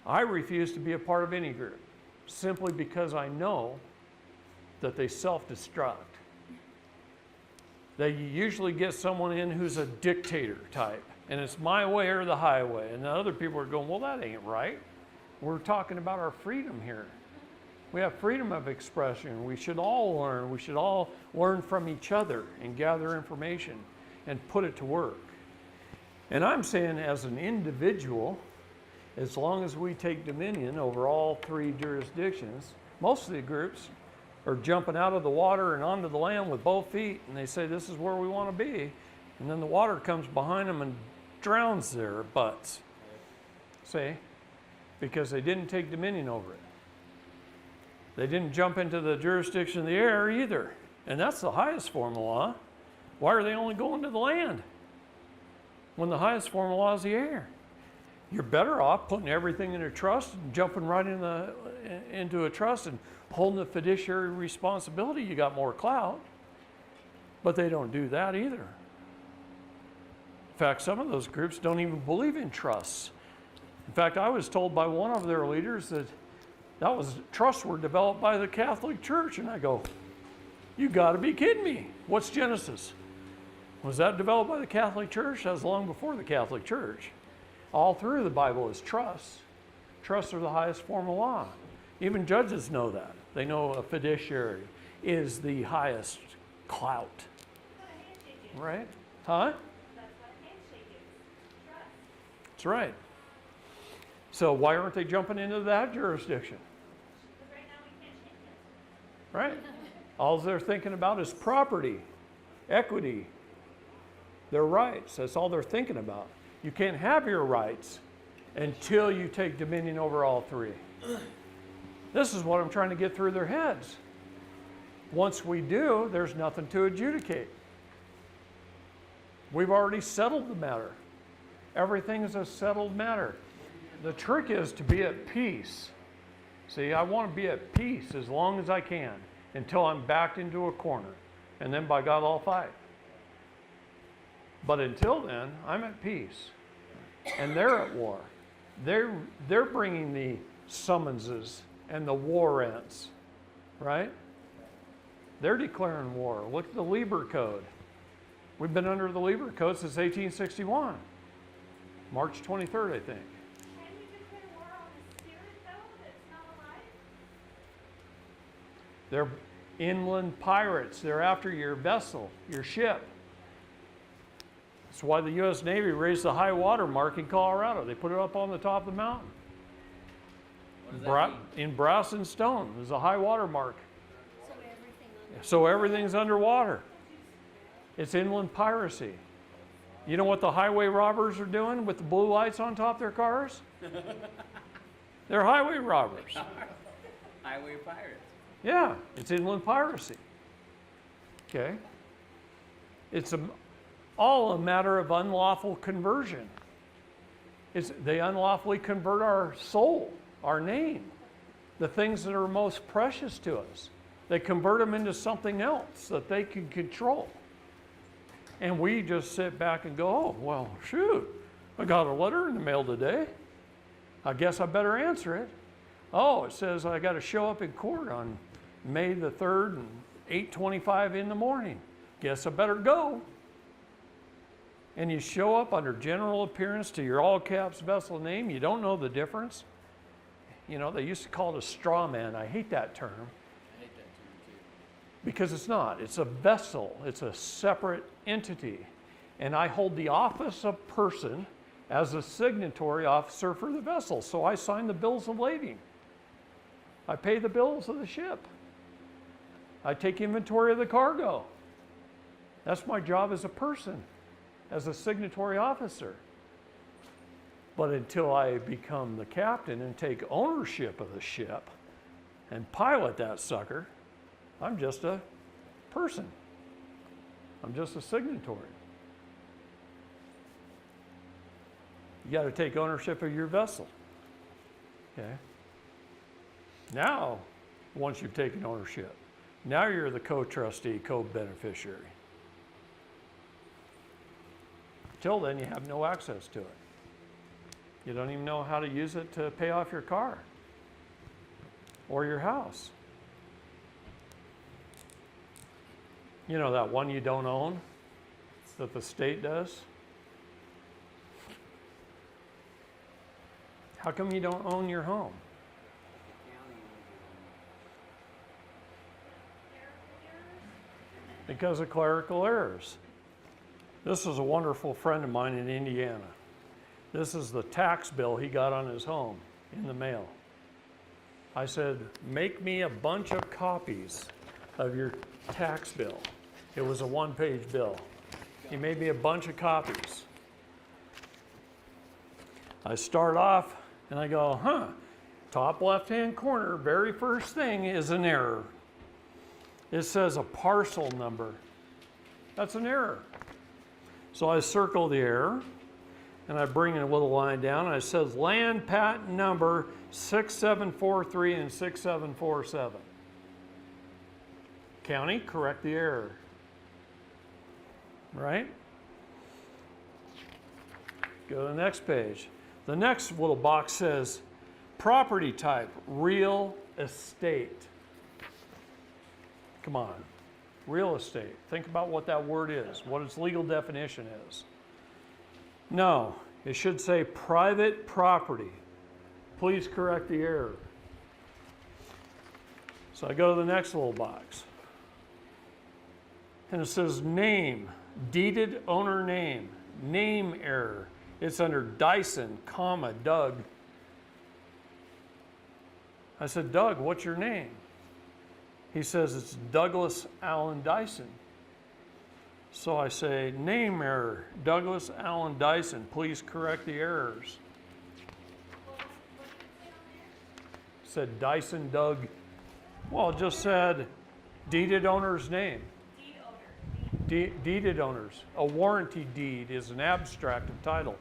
I refuse to be a part of any group simply because I know that they self-destruct. They usually get someone in who's a dictator type, and it's my way or the highway. And the other people are going, well, that ain't right. We're talking about our freedom here. We have freedom of expression. We should all learn. We should all learn from each other and gather information and put it to work. And I'm saying as an individual, as long as we take dominion over all three jurisdictions, most of the groups are jumping out of the water and onto the land with both feet, and they say this is where we want to be. And then the water comes behind them and drowns their butts. See? Because they didn't take dominion over it. They didn't jump into the jurisdiction of the air either. And that's the highest form of law. Why are they only going to the land when the highest form of law is the air? You're better off putting everything in a trust and jumping right into a trust and holding the fiduciary responsibility. You got more clout. But they don't do that either. In fact, some of those groups don't even believe in trusts. In fact, I was told by one of their leaders that trusts were developed by the Catholic Church. And I go, you got to be kidding me. What's Genesis? Was that developed by the Catholic Church? That was long before the Catholic Church. All through the Bible is trusts. Trusts are the highest form of law. Even judges know that. They know a fiduciary is the highest clout. Right? Huh? That's what a handshake is. Trust. That's right. So why aren't they jumping into that jurisdiction? Because right now we can't change it. Right? All they're thinking about is property, equity, their rights. That's all they're thinking about. You can't have your rights until you take dominion over all three. This is what I'm trying to get through their heads. Once we do, there's nothing to adjudicate. We've already settled the matter. Everything is a settled matter. The trick is to be at peace. See, I want to be at peace as long as I can until I'm backed into a corner. And then by God, I'll fight. But until then, I'm at peace. And they're at war. They're bringing the summonses and the warrants, right? They're declaring war. Look at the Lieber Code. We've been under the Lieber Code since 1861, March 23rd, I think. Can you declare war on a spirit, though, that's not alive? They're inland pirates. They're after your vessel, your ship. That's why the U.S. Navy raised the high water mark in Colorado. They put it up on the top of the mountain. What does that mean? In brass and stone, there's a high water mark. So everything under. So everything's underwater. It's inland piracy. You know what the highway robbers are doing with the blue lights on top of their cars? They're highway robbers. Highway pirates. Yeah, it's inland piracy. Okay? It's all a matter of unlawful conversion. They unlawfully convert our soul, our name, the things that are most precious to us. They convert them into something else that they can control. And we just sit back and go, oh, well, shoot, I got a letter in the mail today. I guess I better answer it. Oh, it says I got to show up in court on May the 3rd and 8:25 in the morning. Guess I better go. And you show up under general appearance to your all caps vessel name. You don't know the difference. You know, they used to call it a straw man. I hate that term. I hate that term too. Because it's not. It's a vessel. It's a separate entity. And I hold the office of person as a signatory officer for the vessel. So I sign the bills of lading. I pay the bills of the ship. I take inventory of the cargo. That's my job as a person, as a signatory officer. But until I become the captain and take ownership of the ship and pilot that sucker, I'm just a person. I'm just a signatory. You got to take ownership of your vessel. Okay? Now, once you've taken ownership, now you're the co-trustee, co-beneficiary. Till then, you have no access to it. You don't even know how to use it to pay off your car or your house. You know that one you don't own that the state does? How come you don't own your home? Because of clerical errors. This is a wonderful friend of mine in Indiana. This is the tax bill he got on his home in the mail. I said, make me a bunch of copies of your tax bill. It was a one-page bill. He made me a bunch of copies. I start off and I go, top left-hand corner, very first thing is an error. It says a parcel number. That's an error. So I circle the error and I bring a little line down and it says land patent number 6743 and 6747. County, correct the error. Right? Go to the next page. The next little box says property type, real estate. Come on, real estate. Think about what that word is, what its legal definition is. No, it should say private property. Please correct the error. So I go to the next little box. And it says name, deeded owner name, name error. It's under Dyson, comma, Doug. I said, Doug, what's your name? He says, it's Douglas Allen Dyson. So I say, name error, Douglas Allen Dyson. Please correct the errors. What did it say on there? Said Dyson Doug. Well, it just said deeded owner's name. Deed owner. Deeded owners. A warranty deed is an abstract of title.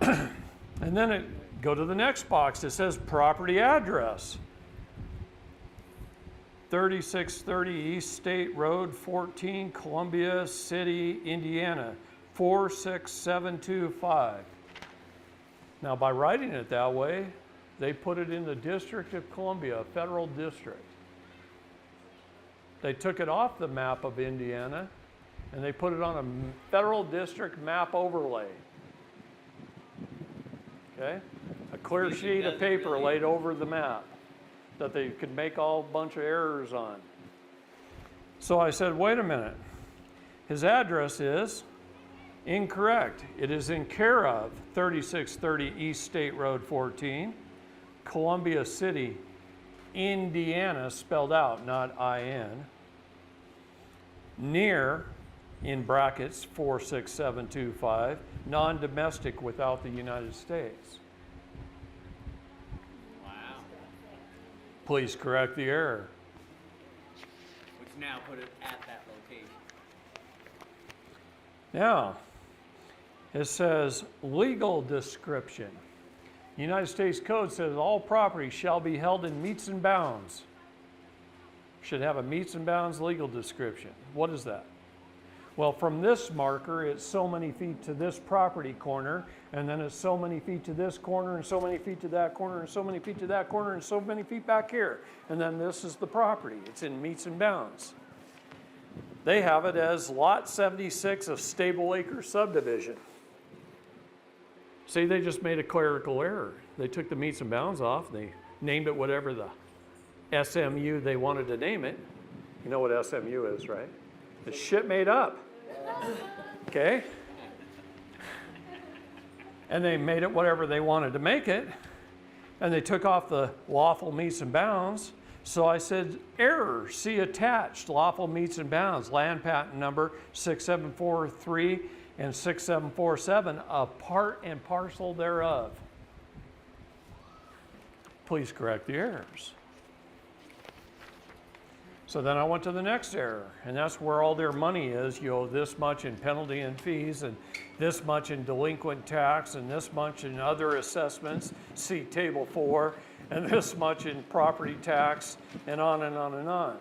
And then go to the next box. It says property address. 3630 East State Road 14, Columbia City, Indiana, 46725. Now, by writing it that way, they put it in the District of Columbia, a federal district. They took it off the map of Indiana, and they put it on a federal district map overlay. Okay? A clear sheet of paper laid over the map that they could make all bunch of errors on. So I said, wait a minute. His address is incorrect. It is in care of 3630 East State Road 14, Columbia City, Indiana, spelled out, not I-N. Near, in brackets, 46725, non-domestic without the United States. Wow. Please correct the error. Which now put it at that location. Now, it says legal description. United States Code says all property shall be held in metes and bounds. Should have a metes and bounds legal description. What is that? Well, from this marker, it's so many feet to this property corner, and then it's so many feet to this corner, and so many feet to that corner, and so many feet to that corner, and so many feet back here. And then this is the property. It's in metes and bounds. They have it as Lot 76 of Stable Acre subdivision. See, they just made a clerical error. They took the metes and bounds off. They named it whatever the SMU they wanted to name it. You know what SMU is, right? It's shit made up. Okay? And they made it whatever they wanted to make it. And they took off the lawful metes and bounds. So I said, error, see attached, lawful metes and bounds, land patent number 6743 and 6747, a part and parcel thereof. Please correct the errors. So then I went to the next error, and that's where all their money is. You owe this much in penalty and fees, and this much in delinquent tax, and this much in other assessments, see table 4, and this much in property tax, and on and on and on.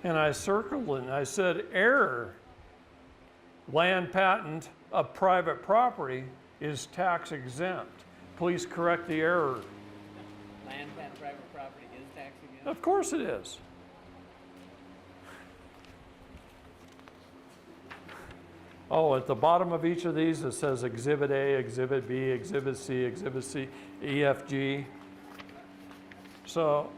And I circled it, and I said, error, land patent of private property is tax exempt. Please correct the error. Land patent private property is tax exempt? Of course it is. Oh, at the bottom of each of these, it says Exhibit A, Exhibit B, Exhibit C, EFG. So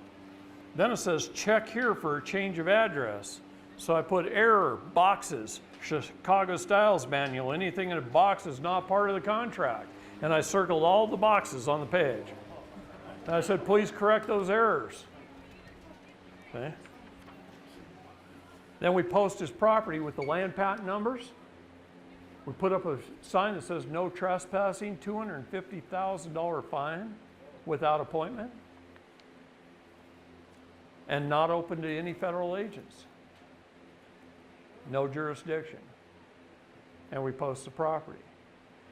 then it says check here for a change of address. So I put error, boxes, Chicago Styles Manual, anything in a box is not part of the contract. And I circled all the boxes on the page. And I said, please correct those errors. Okay. Then we post his property with the land patent numbers. We put up a sign that says no trespassing, $250,000 fine without appointment, and not open to any federal agents. No jurisdiction. And we post the property.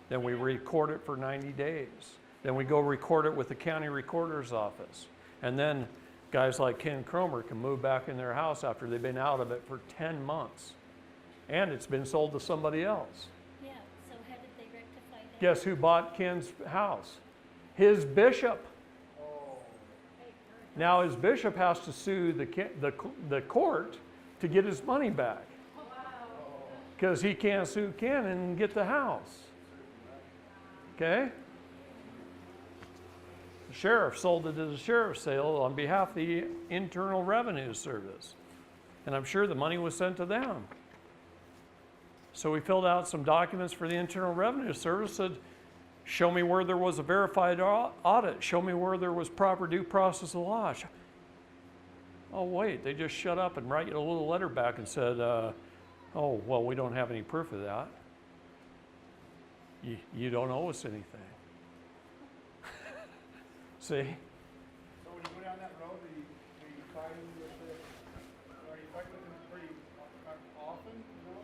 Then we record it for 90 days. Then we go record it with the county recorder's office. And then guys like Ken Cromer can move back in their house after they've been out of it for 10 months. And it's been sold to somebody else. Yeah, so how did they rectify that? Guess who bought Ken's house? His bishop. Now his bishop has to sue the court to get his money back. Because he can't sue Ken and get the house. Okay? The sheriff sold it as a sheriff's sale on behalf of the Internal Revenue Service. And I'm sure the money was sent to them. So we filled out some documents for the Internal Revenue Service, said, Show me where there was a verified audit. Show me where there was proper due process of law. Oh, wait, they just shut up and write you a little letter back and said, oh, well, we don't have any proof of that. You don't owe us anything. See? So when you go down that road, are you fighting with them pretty often, you know?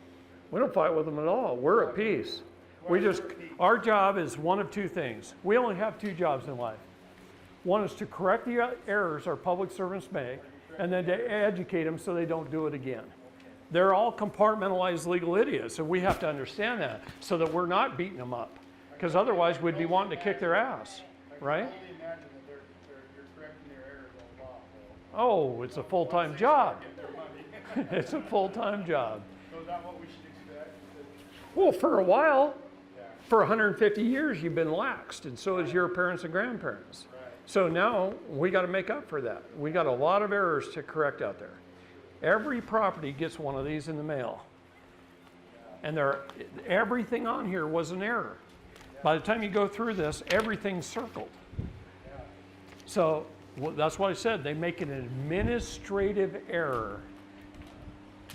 We don't fight with them at all. We're at peace. Our job is one of two things. We only have two jobs in life. One is to correct the errors our public servants make, and then to educate them so they don't do it again. They're all compartmentalized legal idiots, and we have to understand that so that we're not beating them up, because otherwise we'd be wanting to kick their ass, right? I can only imagine that you're correcting their errors a lot. Oh, it's a full-time job. Get their money. It's a full-time job. So is that what we should expect? Well, for a while, Yeah. for 150 years, you've been laxed, and so is your parents and grandparents. Right. So now we got to make up for that. We got a lot of errors to correct out there. Every property gets one of these in the mail. And everything on here was an error. By the time you go through this, everything's circled. So that's what I said. They make an administrative error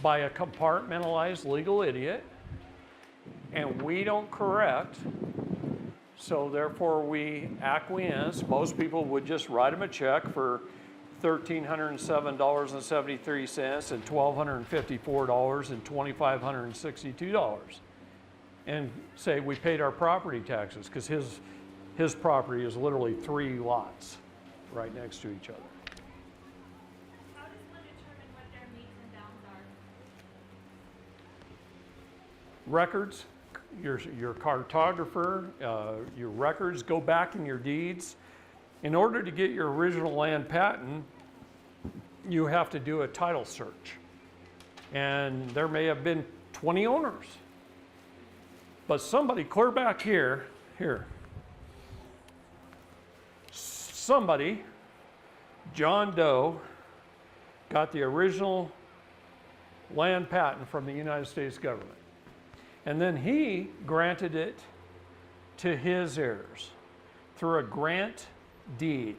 by a compartmentalized legal idiot, and we don't correct. So therefore we acquiesce. Most people would just write them a check for $1,307.73 and $1,254 and $2,562 and say we paid our property taxes, because his property is literally 3 lots right next to each other. How does one determine what their meets and bounds are? Records, your cartographer, your records, go back in your deeds. In order to get your original land patent, you have to do a title search. And there may have been 20 owners. But somebody clear back here, somebody, John Doe, got the original land patent from the United States government. And then he granted it to his heirs through a grant deed.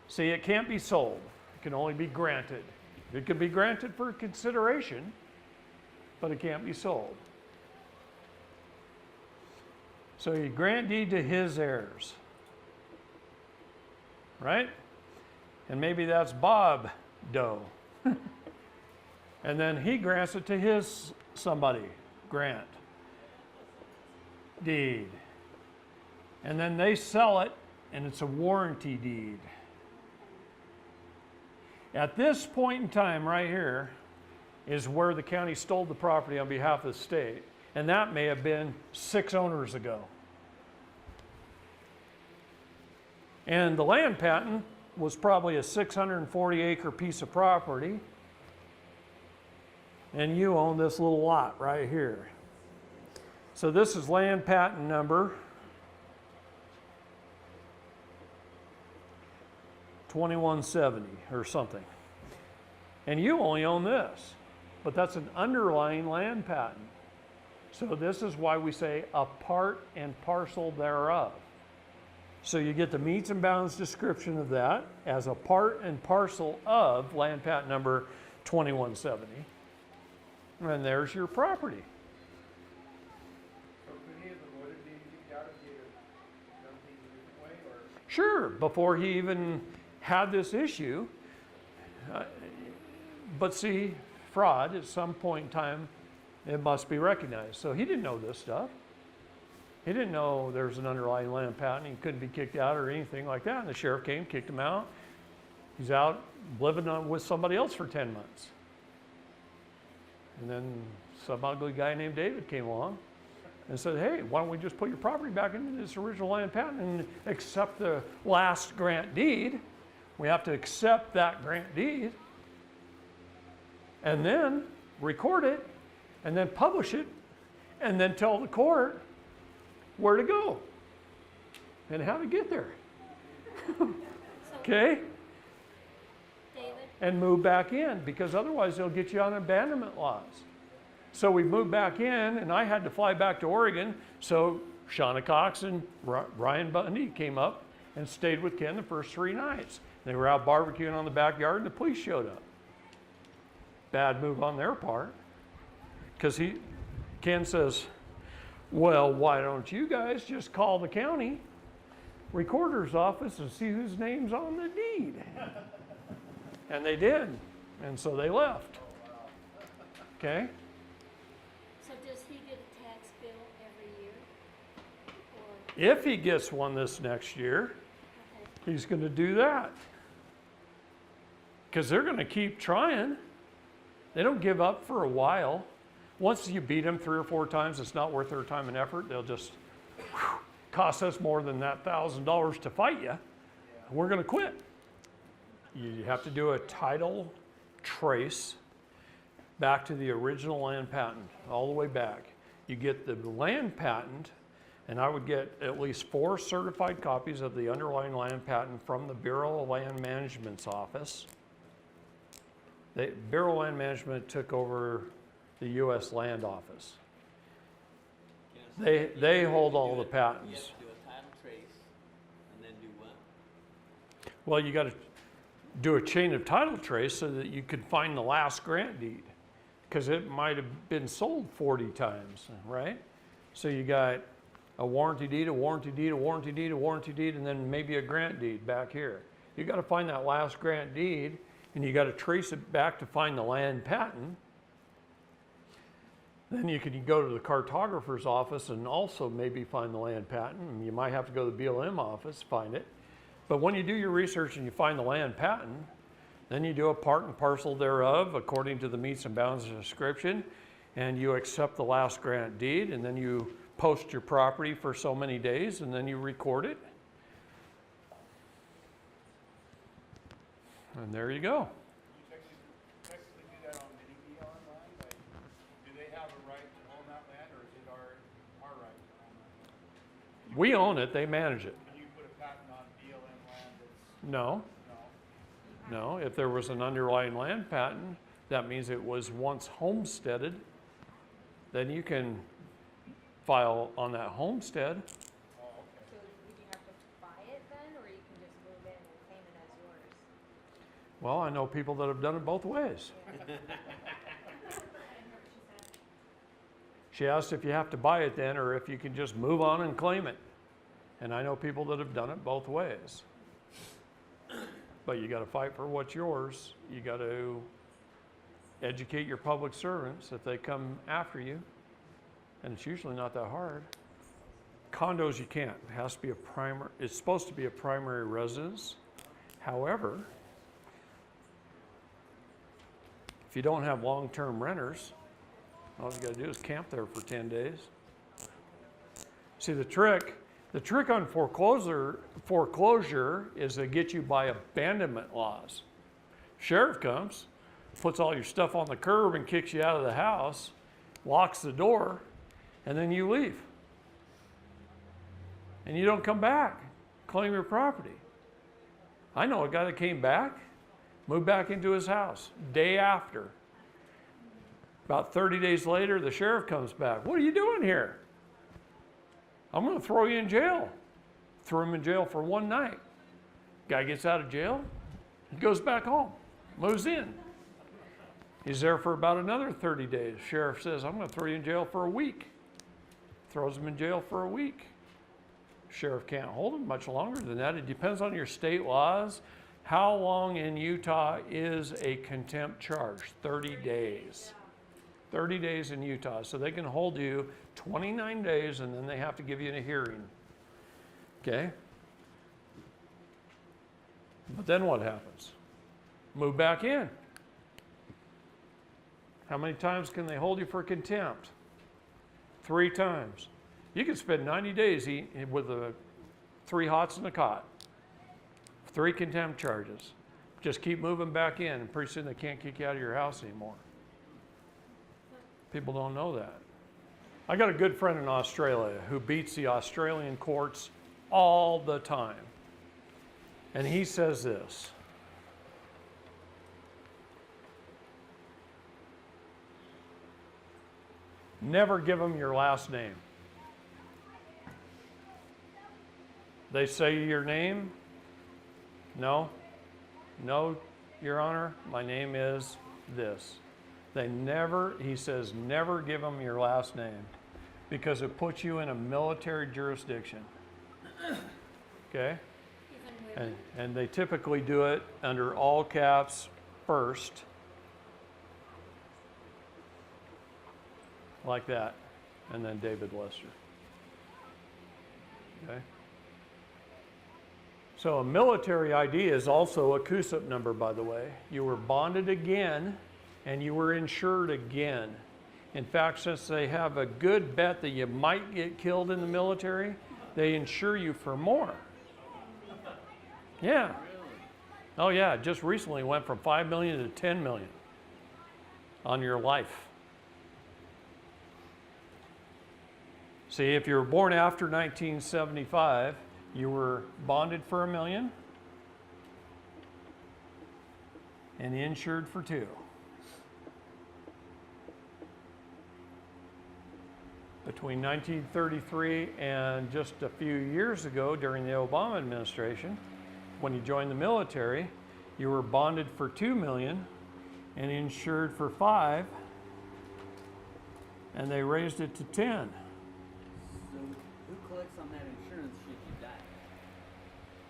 See, it can't be sold. It can only be granted. It could be granted for consideration, but it can't be sold. So you grant deed to his heirs, right? And maybe that's Bob Doe. And then he grants it to his somebody, grant deed. And then they sell it, and it's a warranty deed. At this point in time right here is where the county stole the property on behalf of the state. And that may have been 6 owners ago. And the land patent was probably a 640-acre piece of property. And you own this little lot right here. So this is land patent number 2170 or something. And you only own this, but that's an underlying land patent. So this is why we say a part and parcel thereof. So you get the meets and bounds description of that as a part and parcel of land patent number 2170. And there's your property. So could he have avoided being kicked out if he had done things a different way, or? Sure, before he even had this issue. But see, fraud at some point in time, it must be recognized. So he didn't know this stuff. He didn't know there's an underlying land patent. He couldn't be kicked out or anything like that. And the sheriff came, kicked him out. He's out living with somebody else for 10 months. And then some ugly guy named David came along and said, hey, why don't we just put your property back into this original land patent and accept the last grant deed. We have to accept that grant deed and then record it and then publish it and then tell the court where to go and how to get there. Okay? David, And move back in, because otherwise they'll get you on abandonment laws. So we moved back in, and I had to fly back to Oregon. So Shauna Cox and Ryan Bundy came up and stayed with Ken the first 3 nights. They were out barbecuing on the backyard and the police showed up. Bad move on their part. Because Ken says, well, why don't you guys just call the county recorder's office and see whose name's on the deed? And they did. And so they left. Okay? So does he get a tax bill every year? Or, If he gets one this next year, okay, he's going to do that. Because they're going to keep trying. They don't give up for a while. Once you beat them 3 or 4 times, it's not worth their time and effort. They'll just cost us more than that $1,000 to fight you. We're going to quit. You have to do a title trace back to the original land patent, all the way back. You get the land patent, and I would get at least 4 certified copies of the underlying land patent from the Bureau of Land Management's office. The Bureau of Land Management took over the U.S. Land Office. They hold all the You patents. have to do a title trace and then do what? Well, you got to do a chain of title trace so that you could find the last grant deed, because it might have been sold 40 times, right? So you got a warranty deed, a warranty deed, a warranty deed, a warranty deed, and then maybe a grant deed back here. You got to find that last grant deed, and you got to trace it back to find the land patent. Then you can go to the cartographer's office and also maybe find the land patent. And you might have to go to the BLM office to find it. But when you do your research and you find the land patent, then you do a part and parcel thereof according to the metes and bounds description, and you accept the last grant deed, and then you post your property for so many days, and then you record it. And there you go. You technically do that on any BLM land? Like, do they have a right to own that land, or is it our right to own that land? We own it, they manage it. Can you put a patent on BLM land that's, No, no? no. If there was an underlying land patent, that means it was once homesteaded, then you can file on that homestead. Oh, okay. So would you have to buy it then, or you can just move in and claim it as yours? Well, I know people that have done it both ways. She asked if you have to buy it then, or if you can just move on and claim it. And I know people that have done it both ways. But you got to fight for what's yours. You got to educate your public servants if they come after you. And it's usually not that hard. Condos you can't. It has to be a primary, it's supposed to be a primary residence. However, if you don't have long-term renters, all you got to do is camp there for 10 days. See, the trick on foreclosure is to get you by abandonment laws. Sheriff comes, puts all your stuff on the curb and kicks you out of the house, locks the door, and then you leave. And you don't come back, claim your property. I know a guy that came back, moved back into his house, day after. About 30 days later, the sheriff comes back. What are you doing here? I'm going to throw you in jail. Threw him in jail for 1 night. Guy gets out of jail, he goes back home, moves in. He's there for about another 30 days. Sheriff says, I'm going to throw you in jail for a week. Throws him in jail for a week. Sheriff can't hold him much longer than that. It depends on your state laws. How long in Utah is a contempt charge? 30 days. 30 days in Utah. So they can hold you 29 days and then they have to give you a hearing. Okay? But then what happens? Move back in. How many times can they hold you for contempt? 3 times. You can spend 90 days with 3 hots and a cot. 3 contempt charges. Just keep moving back in, and pretty soon they can't kick you out of your house anymore. People don't know that. I got a good friend in Australia who beats the Australian courts all the time. And he says this: never give them your last name. They say your name? No? No, Your Honor, my name is this. They never, he says, never give them your last name because it puts you in a military jurisdiction. Okay? Even women? And they typically do it under all caps first. Like that. And then David Lester. Okay? So a military ID is also a CUSIP number, by the way. You were bonded again, and you were insured again. In fact, since they have a good bet that you might get killed in the military, they insure you for more. Yeah. Oh yeah, just recently went from 5 million to 10 million on your life. See, if you were born after 1975, you were bonded for $1 million and insured for $2 million. Between 1933 and just a few years ago during the Obama administration, when you joined the military, you were bonded for $2 million and insured for $5 million, and they raised it to $10 million. So who collects on that insurance should you die?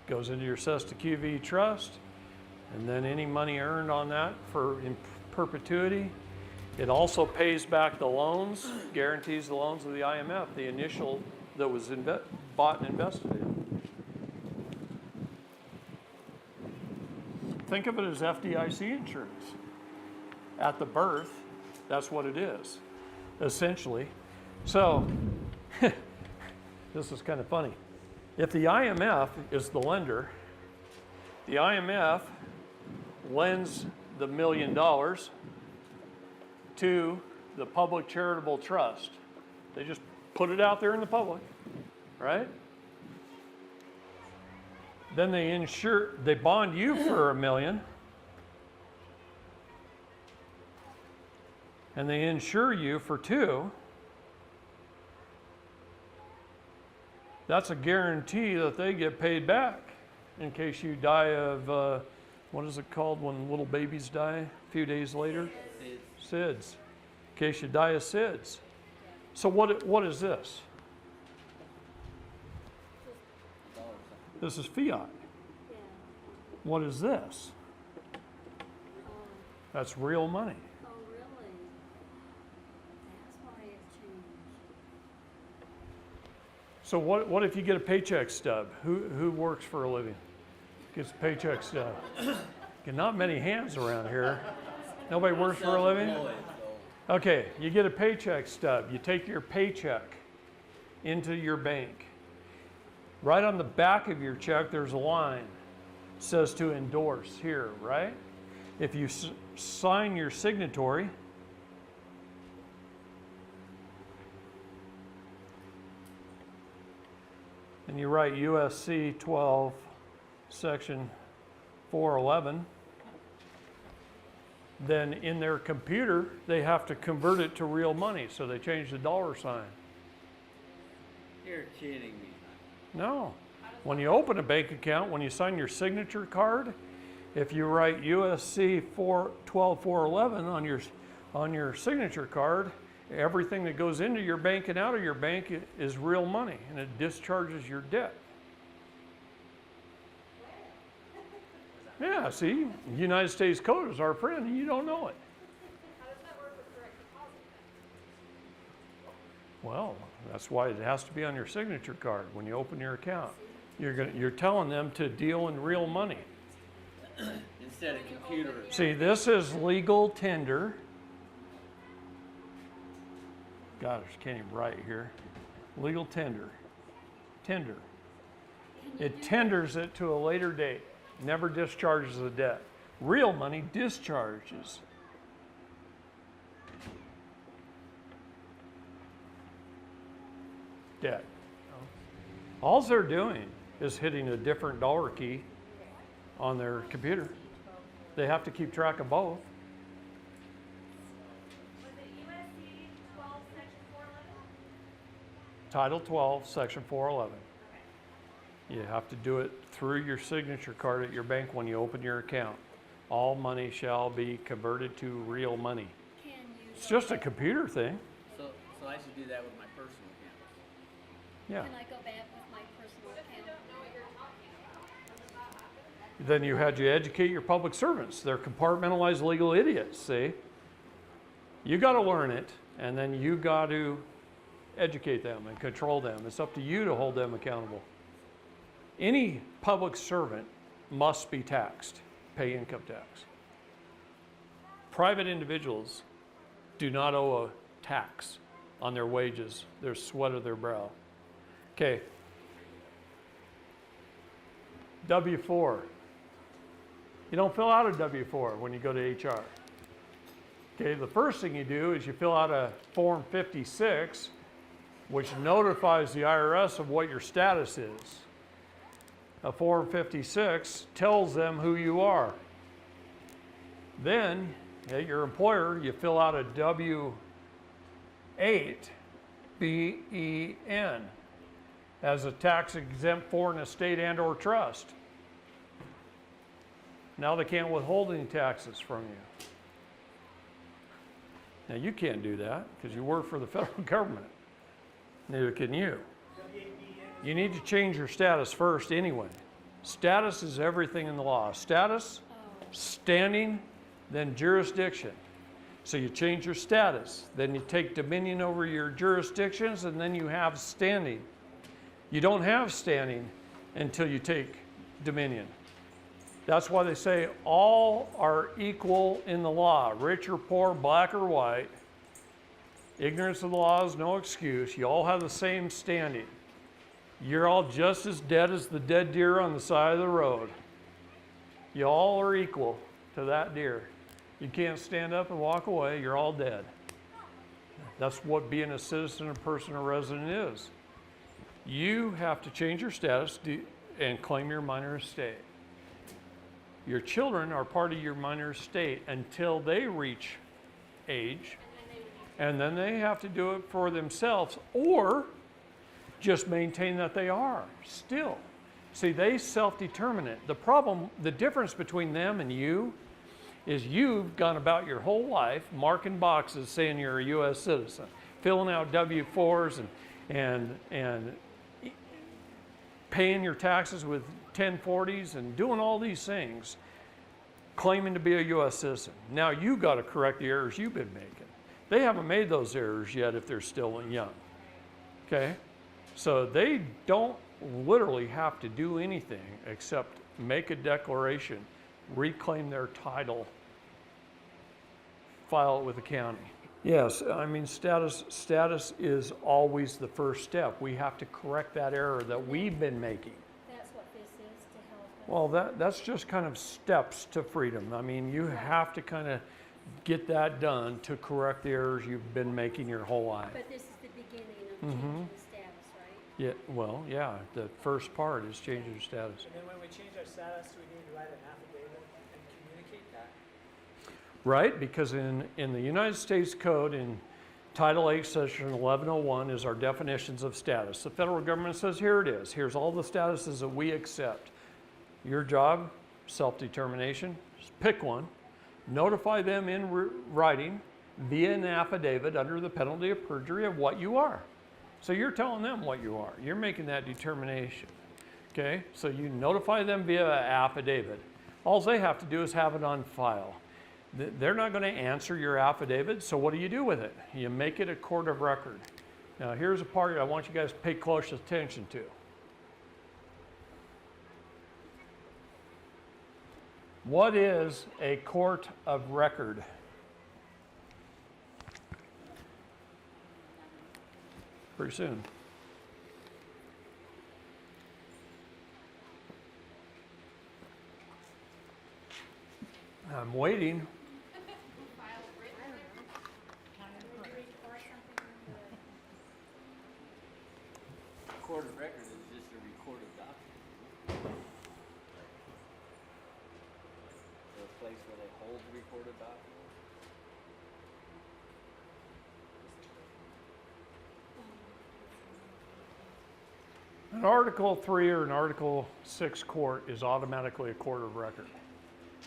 Goes into your Cesta QV trust, and then any money earned on that for in perpetuity. It also pays back the loans, guarantees the loans of the IMF, the initial that was bought and invested in. Think of it as FDIC insurance. At the birth, that's what it is, essentially. So, this is kind of funny. If the IMF is the lender, the IMF lends the $1 million to the public charitable trust. They just put it out there in the public, right? Then they bond you for $1 million, and they insure you for $2 million. That's a guarantee that they get paid back in case you die of, what is it called when little babies die a few days later? SIDS. In case you die of SIDS. So what is this? This is fiat. Yeah. What is this? That's real money. Oh, really? That's why it changed. So what if you get a paycheck stub? Who works for a living? Gets a paycheck stub. Get not many hands around here. Nobody works for a living? Self-employed, Okay, you get a paycheck stub. You take your paycheck into your bank. Right on the back of your check, there's a line. It says to endorse here, right? If you sign your signatory, and you write USC 12, section 411, then in their computer, they have to convert it to real money, so they change the dollar sign. You're kidding me. No. When you open a bank account, when you sign your signature card, if you write USC 12411 on your signature card, everything that goes into your bank and out of your bank is real money, and it discharges your debt. Yeah, see, United States Code is our friend, and you don't know it. How does that work with direct deposit then? Well, that's why it has to be on your signature card when you open your account. You're telling them to deal in real money. Instead of computer. See, this is legal tender. God, I can't even write here. Legal tender. Tender. It tenders it to a later date. Never discharges the debt. Real money discharges. Debt. All they're doing is hitting a different dollar key on their computer. They have to keep track of both. Was it USC 12, section 411? Title 12, Section 411. You have to do it through your signature card at your bank when you open your account. All money shall be converted to real money. Can you? It's just a computer thing. So I should do that with my personal accounts. Yeah. Can I go back with my personal account? Then you had to educate your public servants. They're compartmentalized legal idiots, see? You got to learn it, and then you got to educate them and control them. It's up to you to hold them accountable. Any public servant must be taxed, pay income tax. Private individuals do not owe a tax on their wages, their sweat of their brow. Okay. W-4. You don't fill out a W-4 when you go to HR. Okay, the first thing you do is you fill out a Form 56, which notifies the IRS of what your status is. A Form 56 tells them who you are. Then, at your employer, you fill out a W-8, B-E-N, as a tax-exempt foreign estate and or trust. Now they can't withhold any taxes from you. Now you can't do that because you work for the federal government. Neither can you. You need to change your status first anyway. Status is everything in the law. Status, standing, then jurisdiction. So you change your status, then you take dominion over your jurisdictions, and then you have standing. You don't have standing until you take dominion. That's why they say all are equal in the law, rich or poor, black or white. Ignorance of the law is no excuse. You all have the same standing. You're all just as dead as the dead deer on the side of the road. You all are equal to that deer. You can't stand up and walk away. You're all dead. That's what being a citizen, a person, a resident is. You have to change your status and claim your minor estate. Your children are part of your minor estate until they reach age, and then they have to do it for themselves or just maintain that they are still. See, they self-determine it. The problem, the difference between them and you is you've gone about your whole life marking boxes saying you're a U.S. citizen, filling out W-4s and paying your taxes with 1040s and doing all these things, claiming to be a U.S. citizen. Now you got to correct the errors you've been making. They haven't made those errors yet if they're still young. Okay? So they don't literally have to do anything except make a declaration, reclaim their title, file it with the county. Yes, I mean status is always the first step. We have to correct that error that we've been making. That's what this is to help us. Well, that's just kind of steps to freedom. I mean, you have to kind of get that done to correct the errors you've been making your whole life. But this is the beginning of changing the status, right? Yeah, well, yeah, the first part is changing your status. And then when we change our status, do we need to write an affidavit and communicate that? Right, because in the United States Code, in Title 8, Section 1101 is our definitions of status. The federal government says, here it is. Here's all the statuses that we accept. Your job, self-determination, just pick one. Notify them in writing via an affidavit under the penalty of perjury of what you are. So you're telling them what you are. You're making that determination. Okay? So you notify them via affidavit. All they have to do is have it on file. They're not going to answer your affidavit, so what do you do with it? You make it a court of record. Now here's a part I want you guys to pay close attention to. What is a court of record? Pretty soon. I'm waiting. Court of record is just a recorded document. A place where they hold the recorded document. An Article 3 or an Article 6 court is automatically a court of record.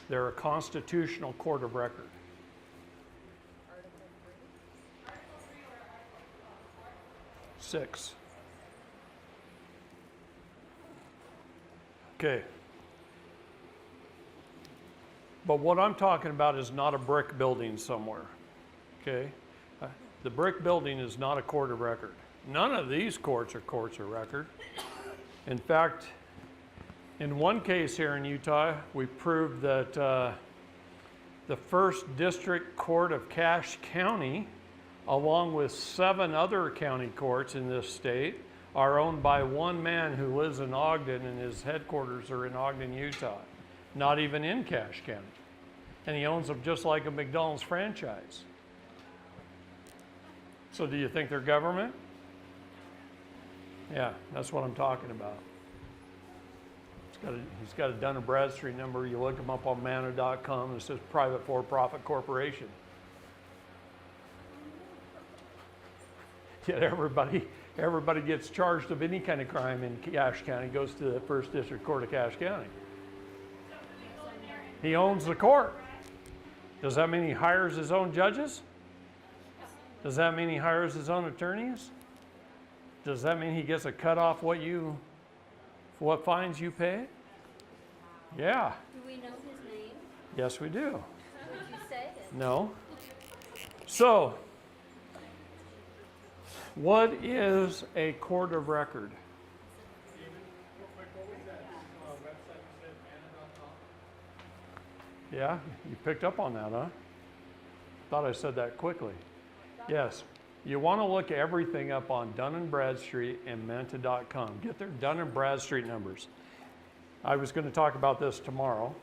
They're a constitutional court of record. Article 6. Okay. But what I'm talking about is not a brick building somewhere. Okay? The brick building is not a court of record. None of these courts are courts of record. In fact, in one case here in Utah, we proved that the First District Court of Cache County, along with 7 other county courts in this state, are owned by one man who lives in Ogden, and his headquarters are in Ogden, Utah, not even in Cache County. And he owns them just like a McDonald's franchise. So do you think they're government? Yeah, that's what I'm talking about. He's got a Dun & Bradstreet number. You look him up on manna.com, and it says private for-profit corporation. Yet everybody gets charged of any kind of crime in Cache County, goes to the First District Court of Cache County. He owns the court. Does that mean he hires his own judges? Does that mean he hires his own attorneys? Does that mean he gets a cut off what fines you pay? Yeah. Do we know his name? Yes, we do. Would you say it? No. So, what is a court of record? David, real quick, what was that website you said, manna.com? Yeah, you picked up on that, huh? Thought I said that quickly. Yes. You want to look everything up on Dun & Bradstreet and Manta.com. Get their Dun & Bradstreet numbers. I was going to talk about this tomorrow.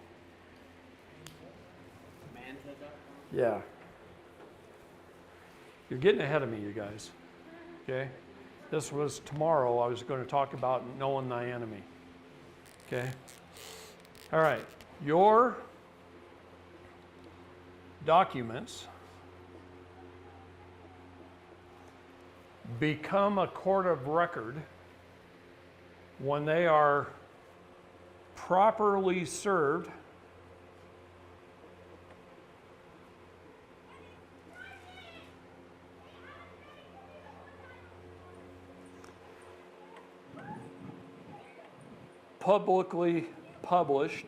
Manta.com? Yeah. You're getting ahead of me, you guys. Okay? This was tomorrow. I was going to talk about knowing thy enemy. Okay? All right. Your documents become a court of record when they are properly served publicly published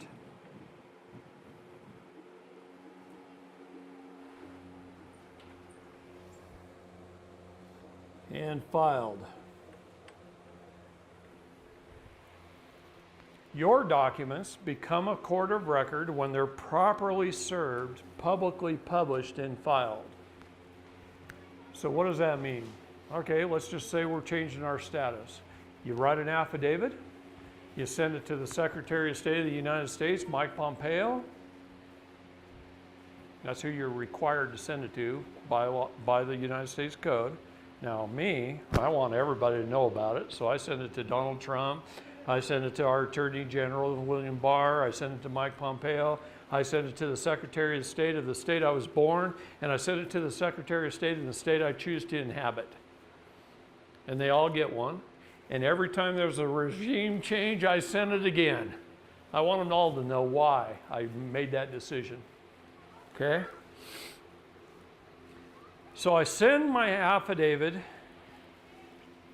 and filed. Your documents become a court of record when they're properly served, publicly published, and filed. So what does that mean? Okay, let's just say we're changing our status. You write an affidavit, you send it to the Secretary of State of the United States, Mike Pompeo. That's who you're required to send it to by the United States Code. Now me, I want everybody to know about it, so I send it to Donald Trump, I send it to our Attorney General, William Barr, I send it to Mike Pompeo, I send it to the Secretary of State of the state I was born, and I send it to the Secretary of State in the state I choose to inhabit. And they all get one. And every time there's a regime change, I send it again. I want them all to know why I made that decision. Okay? So I send my affidavit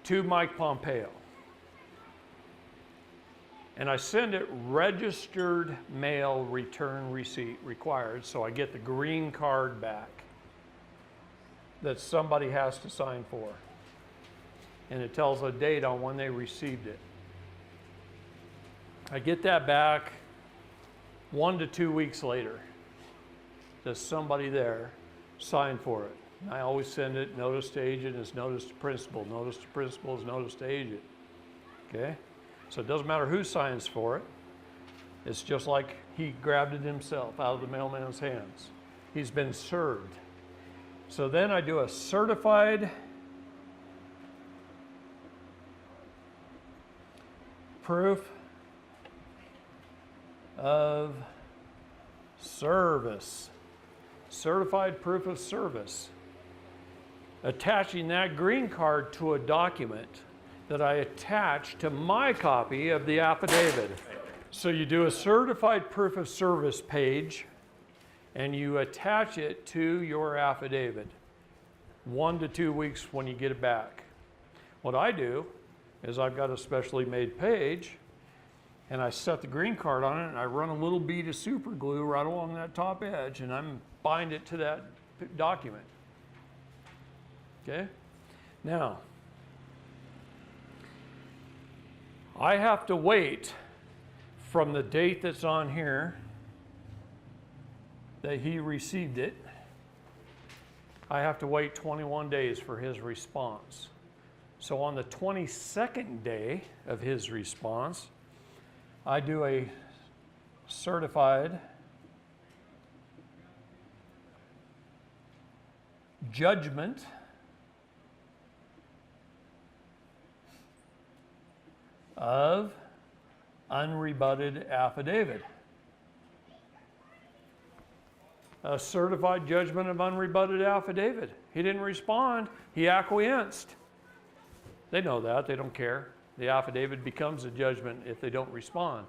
to Mike Pompeo. And I send it registered mail return receipt required, so I get the green card back that somebody has to sign for. And it tells a date on when they received it. I get that back 1 to 2 weeks later. There's somebody there sign for it. I always send it, notice to agent is notice to principal. Notice to principal is notice to agent. Okay? So it doesn't matter who signs for it. It's just like he grabbed it himself out of the mailman's hands. He's been served. So then I do a certified proof of service. Certified proof of service. Attaching that green card to a document that I attach to my copy of the affidavit. So you do a certified proof of service page and you attach it to your affidavit 1 to 2 weeks when you get it back. What I do is I've got a specially made page and I set the green card on it and I run a little bead of super glue right along that top edge and I'm bind it to that document. Okay? Now, I have to wait from the date that's on here that he received it. I have to wait 21 days for his response. So on the 22nd day of his response, I do a certified judgment of unrebutted affidavit. A certified judgment of unrebutted affidavit. He didn't respond, he acquiesced. They know that, they don't care. The affidavit becomes a judgment if they don't respond.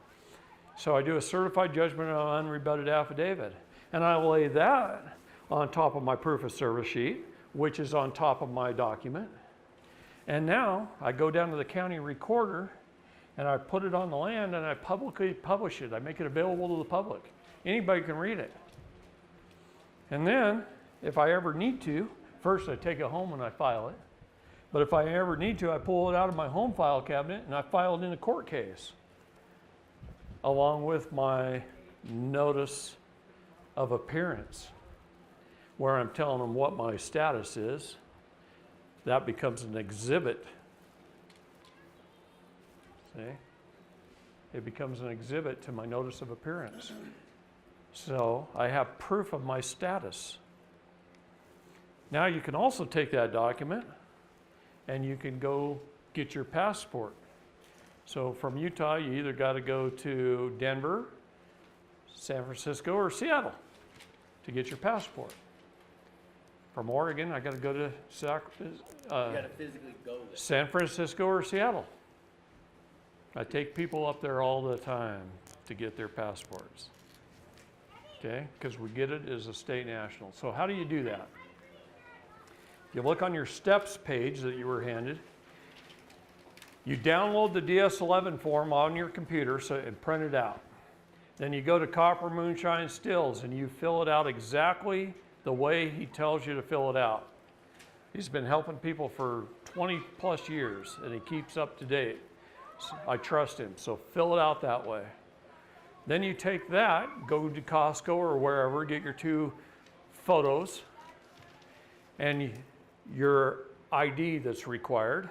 So I do a certified judgment of unrebutted affidavit. And I lay that on top of my proof of service sheet, which is on top of my document. And now I go down to the county recorder and I put it on the land and I publicly publish it. I make it available to the public. Anybody can read it. And then, if I ever need to, first I take it home and I file it. But if I ever need to, I pull it out of my home file cabinet and I file it in a court case, along with my notice of appearance, where I'm telling them what my status is. That becomes an exhibit. See? It becomes an exhibit to my notice of appearance. So I have proof of my status. Now you can also take that document and you can go get your passport. So from Utah, you either got to go to Denver, San Francisco, or Seattle to get your passport. From Oregon, I got to go to You gotta physically go there. San Francisco or Seattle. I take people up there all the time to get their passports. Okay, because we get it as a state national. So how do you do that? You look on your steps page that you were handed. You download the DS11 form on your computer and print it out. Then you go to Copper Moonshine Stills and you fill it out exactly the way he tells you to fill it out. He's been helping people for 20 plus years and he keeps up to date. So I trust him, so fill it out that way. Then you take that, go to Costco or wherever, get your 2 photos and your ID that's required,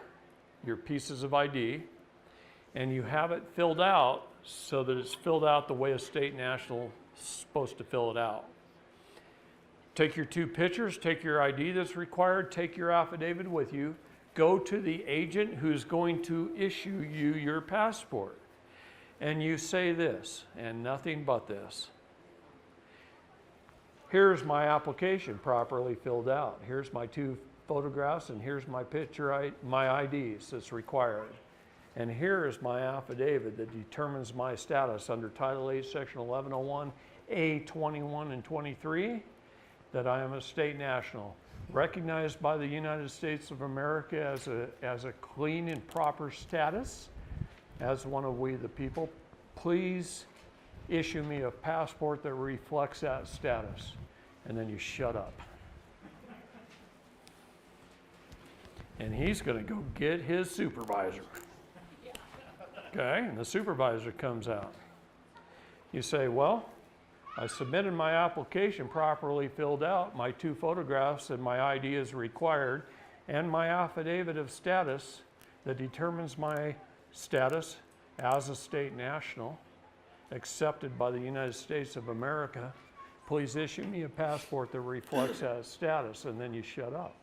your pieces of ID, and you have it filled out so that it's filled out the way a state national is supposed to fill it out. Take your 2 pictures, take your ID that's required, take your affidavit with you, go to the agent who's going to issue you your passport. And you say this, and nothing but this. Here's my application properly filled out. Here's my 2 photographs, and here's my picture, my IDs that's required. And here is my affidavit that determines my status under Title 8, Section 1101, A21 and 23, that I am a state national, recognized by the United States of America as a clean and proper status, as one of we the people. Please issue me a passport that reflects that status. And then you shut up. And he's going to go get his supervisor. Okay, and the supervisor comes out. You say, well, I submitted my application properly filled out, my 2 photographs and my ID is required, and my affidavit of status that determines my status as a state national, accepted by the United States of America. Please issue me a passport that reflects that status, and then you shut up.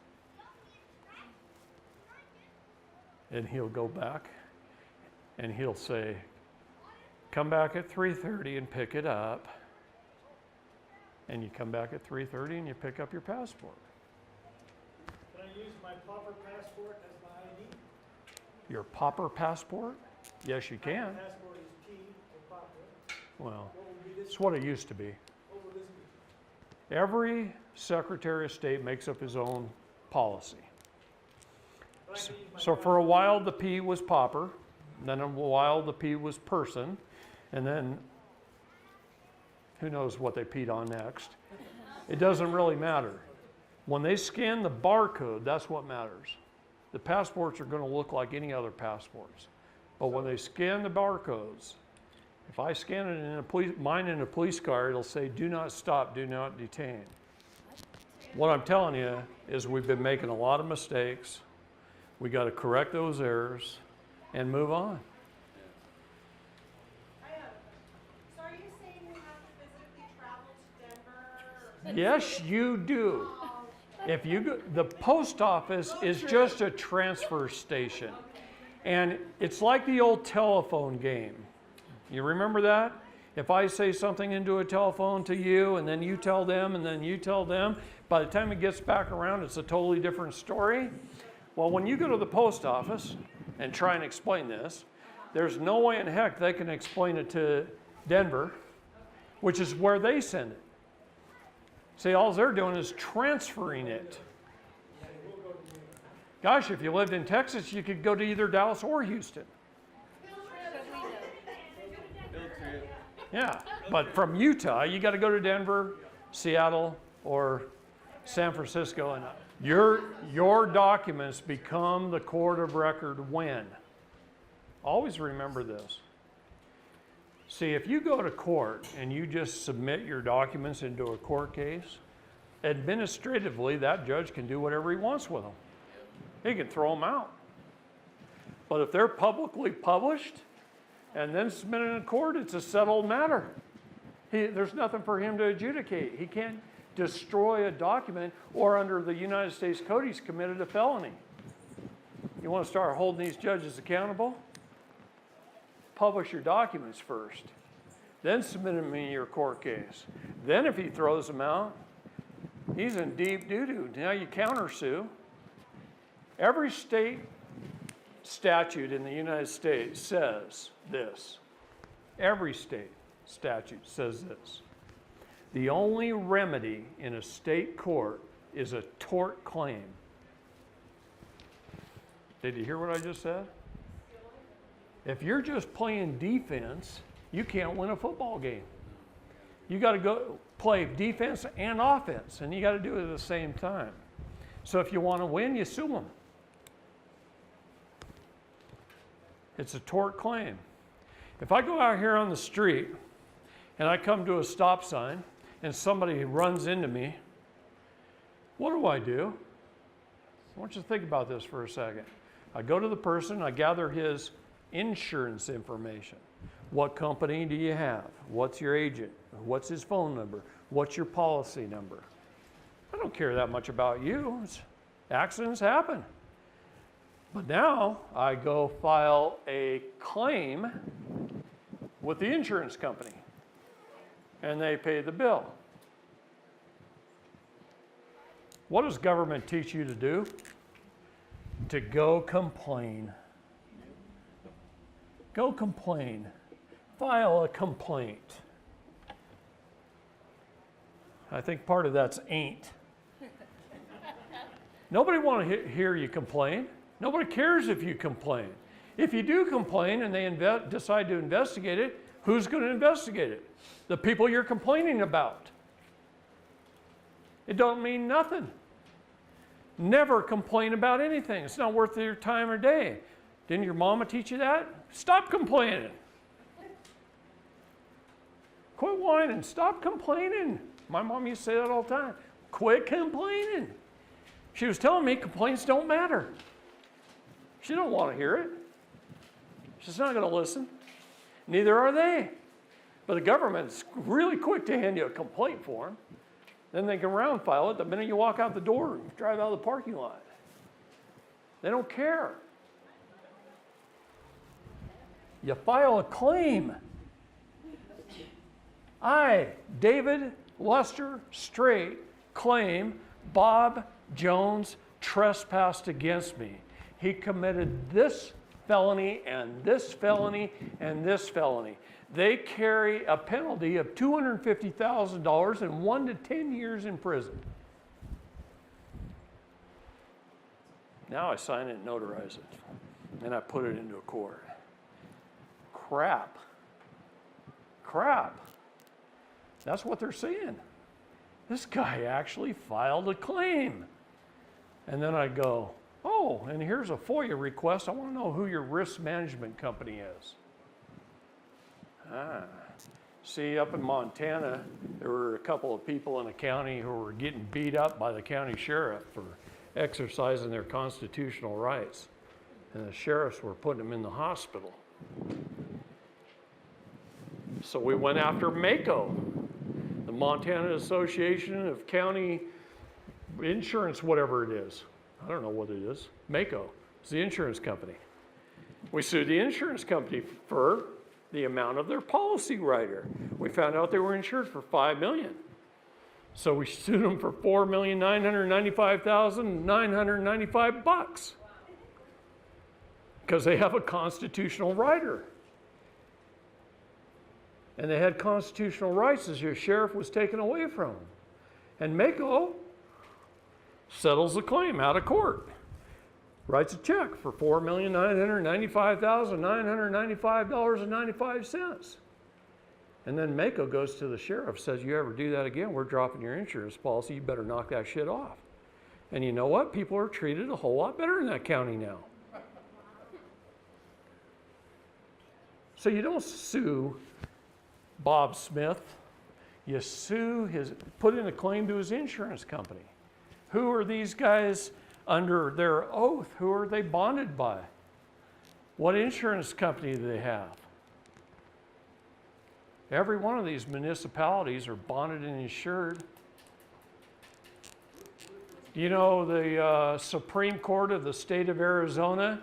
And he'll go back and he'll say, come back at 3:30 and pick it up. And you come back at 3:30 and you pick up your passport. Can I use my proper passport as my ID? Your pauper passport? Yes, you can. Passport is P or proper. Well, What would be this? it's what it used to be. What would this be? Every Secretary of State makes up his own policy. But I can use my So for a while, the P was pauper, then a while the P was person, and then who knows what they peed on next. It doesn't really matter. When they scan the barcode, that's what matters. The passports are going to look like any other passports. But when they scan the barcodes, if I scan it in mine in a police car, it'll say, do not stop, do not detain. What I'm telling you is we've been making a lot of mistakes. We got to correct those errors and move on. So are you saying we have to physically travel to Denver? Yes, you do. If you go, the post office is just a transfer station. And it's like the old telephone game. You remember that? If I say something into a telephone to you, and then you tell them, and then you tell them, by the time it gets back around, it's a totally different story. Well, when you go to the post office and try and explain this, there's no way in heck they can explain it to Denver, which is where they send it. See, all they're doing is transferring it. Gosh, if you lived in Texas, you could go to either Dallas or Houston. Yeah, but from Utah, you got to go to Denver, Seattle, or San Francisco, and your documents become the court of record when. Always remember this. See, if you go to court and you just submit your documents into a court case, administratively, that judge can do whatever he wants with them. He can throw them out. But if they're publicly published and then submitted in court, it's a settled matter. There's nothing for him to adjudicate. He can't destroy a document, or under the United States Code, he's committed a felony. You want to start holding these judges accountable? Publish your documents first. Then submit them in your court case. Then if he throws them out, he's in deep doo-doo. Now you countersue. Every state statute in the United States says this. Every state statute says this. The only remedy in a state court is a tort claim. Did you hear what I just said? If you're just playing defense, you can't win a football game. You got to go play defense and offense, and you got to do it at the same time. So if you want to win, you sue them. It's a tort claim. If I go out here on the street and I come to a stop sign and somebody runs into me, what do? I want you to think about this for a second. I go to the person, I gather his insurance information. What company do you have? What's your agent? What's his phone number? What's your policy number? I don't care that much about you. Accidents happen. But now I go file a claim with the insurance company, and they pay the bill. What does government teach you to do? To go complain. Go complain. File a complaint. I think part of that's ain't. Nobody want to hear you complain. Nobody cares if you complain. If you do complain and they decide to investigate it, who's going to investigate it? The people you're complaining about. It don't mean nothing. Never complain about anything. It's not worth your time or day. Didn't your mama teach you that? Stop complaining. Quit whining. Stop complaining. My mom used to say that all the time. Quit complaining. She was telling me complaints don't matter. She don't want to hear it. She's not going to listen. Neither are they. But the government's really quick to hand you a complaint form. Then they can round file it the minute you walk out the door and drive out of the parking lot. They don't care. You file a claim. I, David Lester Straight, claim Bob Jones trespassed against me. He committed this felony and this felony and this felony. They carry a penalty of $250,000 and 1 to 10 years in prison. Now I sign it and notarize it, and I put it into a court. Crap. That's what they're saying. This guy actually filed a claim. And then I go, oh, and here's a FOIA request. I want to know who your risk management company is. See, up in Montana, there were a couple of people in the county who were getting beat up by the county sheriff for exercising their constitutional rights. And the sheriffs were putting them in the hospital. So we went after MACO, the Montana Association of County Insurance, whatever it is. I don't know what it is. MACO. It's the insurance company. We sued the insurance company for the amount of their policy rider. We found out they were insured for $5 million. So we sued them for $4,995,995 because they have a constitutional rider. And they had constitutional rights as your sheriff was taken away from them. And MACO settles the claim out of court. Writes a check for $4,995,995.95. And then MACO goes to the sheriff, says, you ever do that again, we're dropping your insurance policy, you better knock that shit off. And you know what? People are treated a whole lot better in that county now. So you don't sue Bob Smith, you put in a claim to his insurance company. Who are these guys under their oath? Who are they bonded by? What insurance company do they have? Every one of these municipalities are bonded and insured. You know, the Supreme Court of the state of Arizona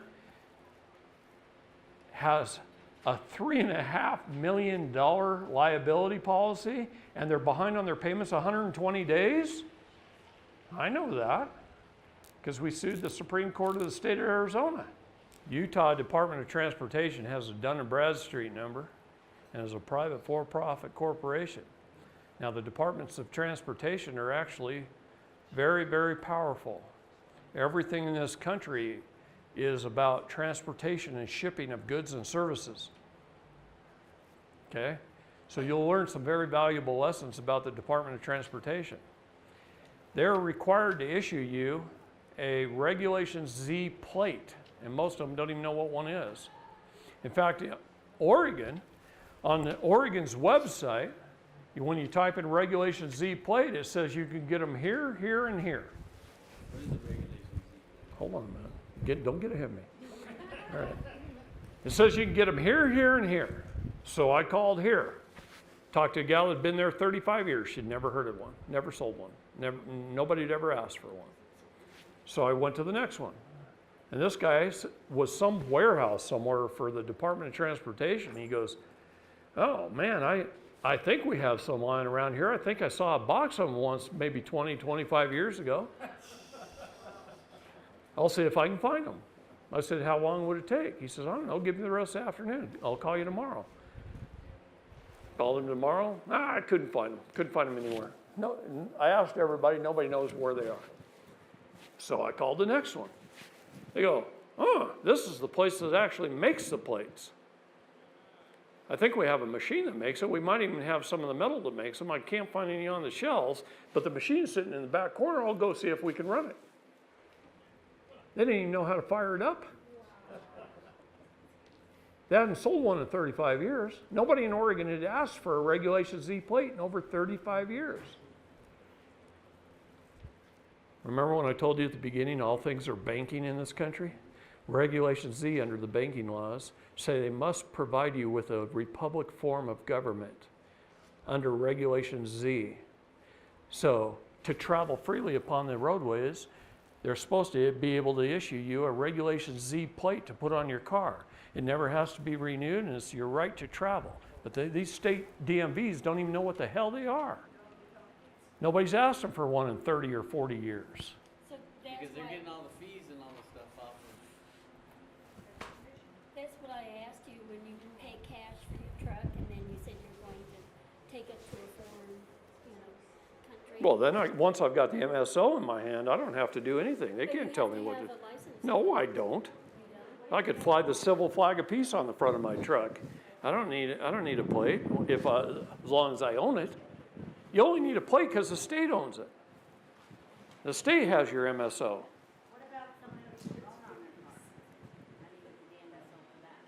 has a $3.5 million liability policy, and they're behind on their payments 120 days? I know that, because we sued the Supreme Court of the state of Arizona. Utah Department of Transportation has a Dun & Bradstreet number and is a private for-profit corporation. Now, the departments of transportation are actually very, very powerful. Everything in this country is about transportation and shipping of goods and services. Okay? So you'll learn some very valuable lessons about the Department of Transportation. They're required to issue you a Regulation Z plate, and most of them don't even know what one is. In fact, Oregon, on Oregon's website, when you type in Regulation Z plate, it says you can get them here, here, and here. What is the Regulation Z? Hold on a minute. Don't get ahead of me. All right. It says you can get them here, here, and here. So I called here. Talked to a gal that had been there 35 years. She'd never heard of one, never sold one. Nobody had ever asked for one. So I went to the next one. And this guy was some warehouse somewhere for the Department of Transportation. He goes, oh man, I think we have some lying around here. I think I saw a box of them once, maybe 20, 25 years ago. I'll see if I can find them. I said, how long would it take? He says, I don't know, give me the rest of the afternoon. I'll call you tomorrow. Called him tomorrow. I couldn't find them. Couldn't find them anywhere. No, I asked everybody. Nobody knows where they are. So I called the next one. They go, oh, this is the place that actually makes the plates. I think we have a machine that makes it. We might even have some of the metal that makes them. I can't find any on the shelves, but the machine's sitting in the back corner. I'll go see if we can run it. They didn't even know how to fire it up. They hadn't sold one in 35 years. Nobody in Oregon had asked for a Regulation Z plate in over 35 years. Remember when I told you at the beginning all things are banking in this country? Regulation Z under the banking laws say they must provide you with a republic form of government under Regulation Z. So to travel freely upon the roadways, they're supposed to be able to issue you a Regulation Z plate to put on your car. It never has to be renewed, and it's your right to travel. But these state DMVs don't even know what the hell they are. Nobody's asked them for one in 30 or 40 years. So that's Because they're why, getting all the fees and all the stuff off Well, then once I've got the MSO in my hand, I don't have to do anything. They can't tell me what to. No, I don't. I could fly the civil flag of peace on the front of my truck. I don't need a plate as long as I own it. You only need a plate because the state owns it. The state has your MSO. What about someone who's on our cars? How do you get the DMSO for that?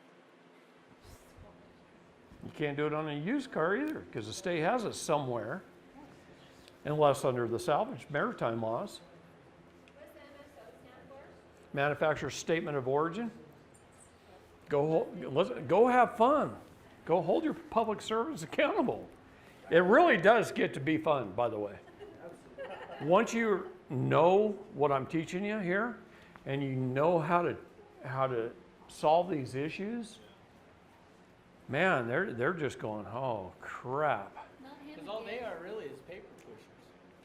You can't do it on a used car either because the state has it somewhere, unless under the salvage maritime laws. What does the MSO stand for? Manufacturer's statement of origin. Go have fun. Go hold your public servants accountable. It really does get to be fun, by the way. Once you know what I'm teaching you here, and you know how to solve these issues, man, they're just going, oh crap. Because all they are really is paper pushers.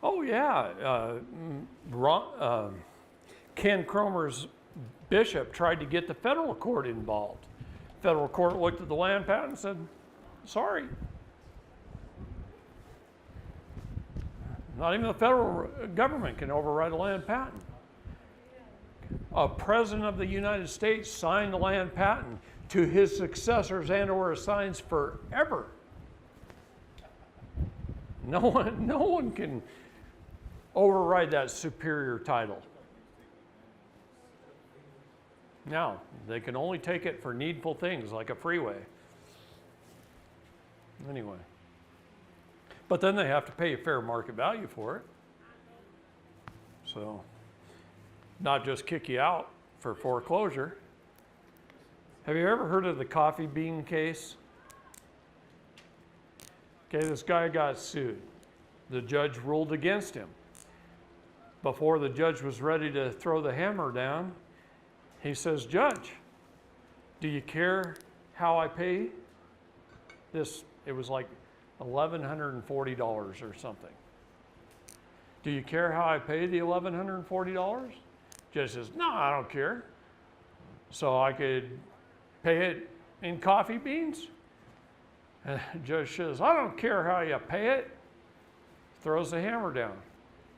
Oh yeah, Ken Cromer's bishop tried to get the federal court involved. Federal court looked at the land patent and said, sorry. Not even the federal government can override a land patent. A president of the United States signed the land patent to his successors and or assigns forever. No one can override that superior title. Now, they can only take it for needful things like a freeway. Anyway. But then they have to pay a fair market value for it. So, not just kick you out for foreclosure. Have you ever heard of the coffee bean case? Okay, this guy got sued. The judge ruled against him. Before the judge was ready to throw the hammer down, he says, Judge, do you care how I pay this? It was like $1,140 or something. Do you care how I pay the $1,140? Judge says, no, I don't care. So I could pay it in coffee beans? And the judge says, I don't care how you pay it. Throws the hammer down.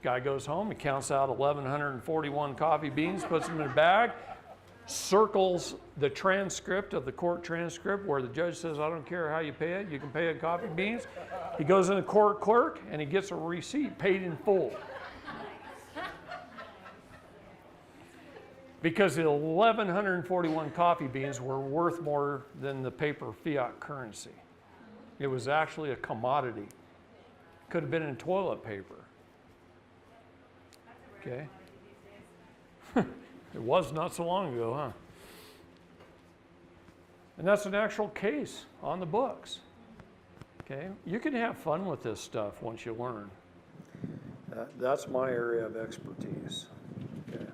Guy goes home, he counts out 1,141 coffee beans, puts them in a bag, circles the transcript of the court transcript where the judge says, I don't care how you pay it, you can pay it in coffee beans. He goes in the court clerk and he gets a receipt paid in full. Because the 1,141 coffee beans were worth more than the paper fiat currency. It was actually a commodity. Could have been in toilet paper. Okay? It was not so long ago, huh? And that's an actual case on the books. Okay? You can have fun with this stuff once you learn. That's my area of expertise. Okay?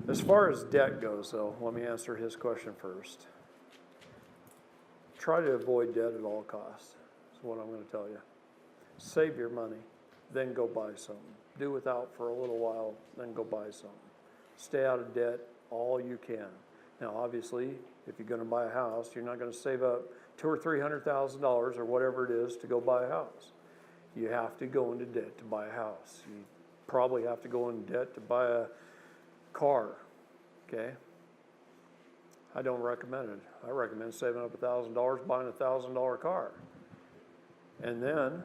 As far as debt goes, though, let me answer his question first. Try to avoid debt at all costs. That's what I'm going to tell you. Save your money, then go buy something. Do without for a little while, then go buy something. Stay out of debt all you can. Now, obviously, if you're going to buy a house, you're not going to save up $200,000 or $300,000 or whatever it is to go buy a house. You have to go into debt to buy a house. You probably have to go into debt to buy a car. Okay? I don't recommend it. I recommend saving up $1,000, buying a $1,000 car. And then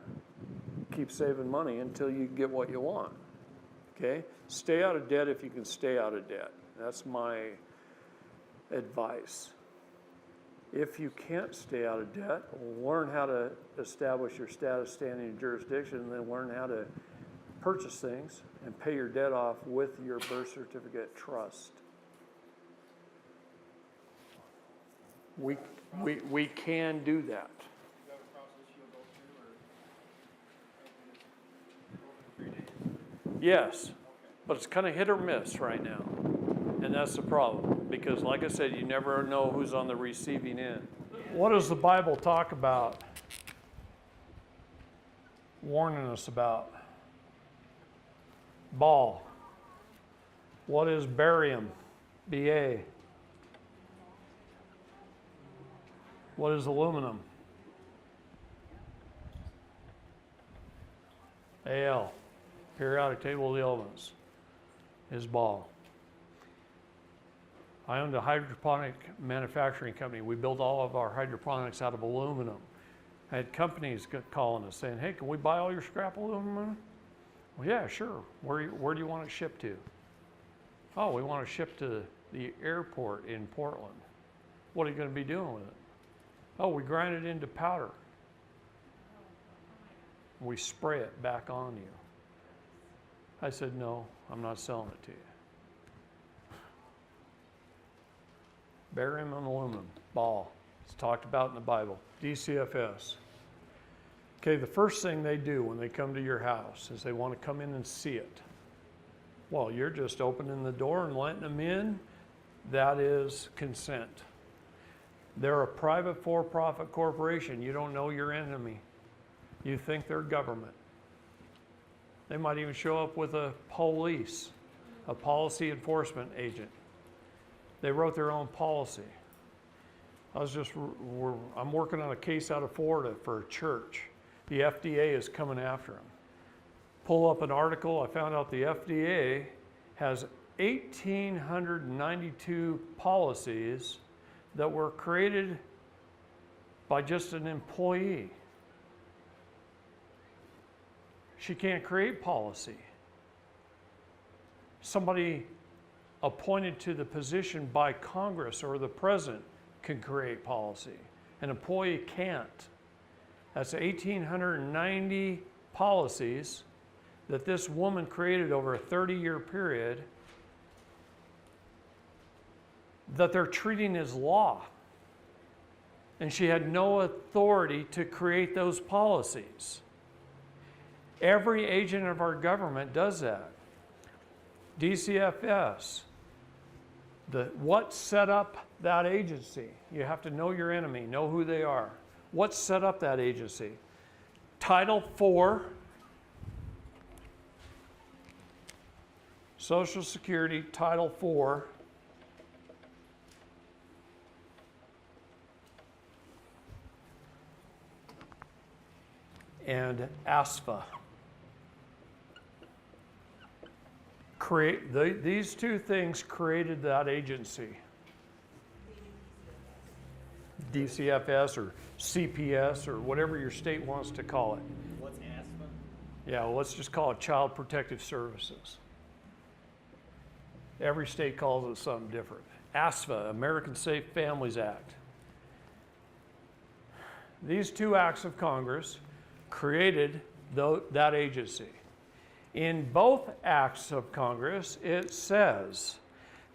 keep saving money until you get what you want. Okay? Stay out of debt if you can stay out of debt. That's my advice. If you can't stay out of debt, learn how to establish your status, standing, and jurisdiction, and then learn how to purchase things and pay your debt off with your birth certificate trust. We can do that. Yes, but it's kind of hit or miss right now. And that's the problem, because like I said, you never know who's on the receiving end. What does the Bible talk about? Warning us about ball. What is barium? Ba. What is aluminum? AL, periodic table of the elements, is ball. I owned a hydroponic manufacturing company. We built all of our hydroponics out of aluminum. I had companies calling us saying, hey, can we buy all your scrap aluminum? Well, yeah, sure. Where do you want it shipped to? Oh, we want to ship to the airport in Portland. What are you going to be doing with it? Oh, we grind it into powder. We spray it back on you. I said, no, I'm not selling it to you. Barium and aluminum, ball. It's talked about in the Bible. DCFS. Okay, the first thing they do when they come to your house is they want to come in and see it. Well, you're just opening the door and letting them in. That is consent. They're a private for-profit corporation. You don't know your enemy. You think they're government. They might even show up with a police, a policy enforcement agent. They wrote their own policy. I'm working on a case out of Florida for a church. The FDA is coming after them. Pull up an article, I found out the FDA has 1,892 policies that were created by just an employee. She can't create policy. Somebody appointed to the position by Congress or the president can create policy. An employee can't. That's 1,890 policies that this woman created over a 30-year period that they're treating as law. And she had no authority to create those policies. Every agent of our government does that. DCFS, what set up that agency? You have to know your enemy, know who they are. What set up that agency? Title IV, Social Security, Title IV, and ASFA. These two things created that agency. DCFS or CPS or whatever your state wants to call it. What's ASPA? Yeah, well, let's just call it Child Protective Services. Every state calls it something different. ASFA, American Safe Families Act. These two acts of Congress created that agency. In both acts of Congress, it says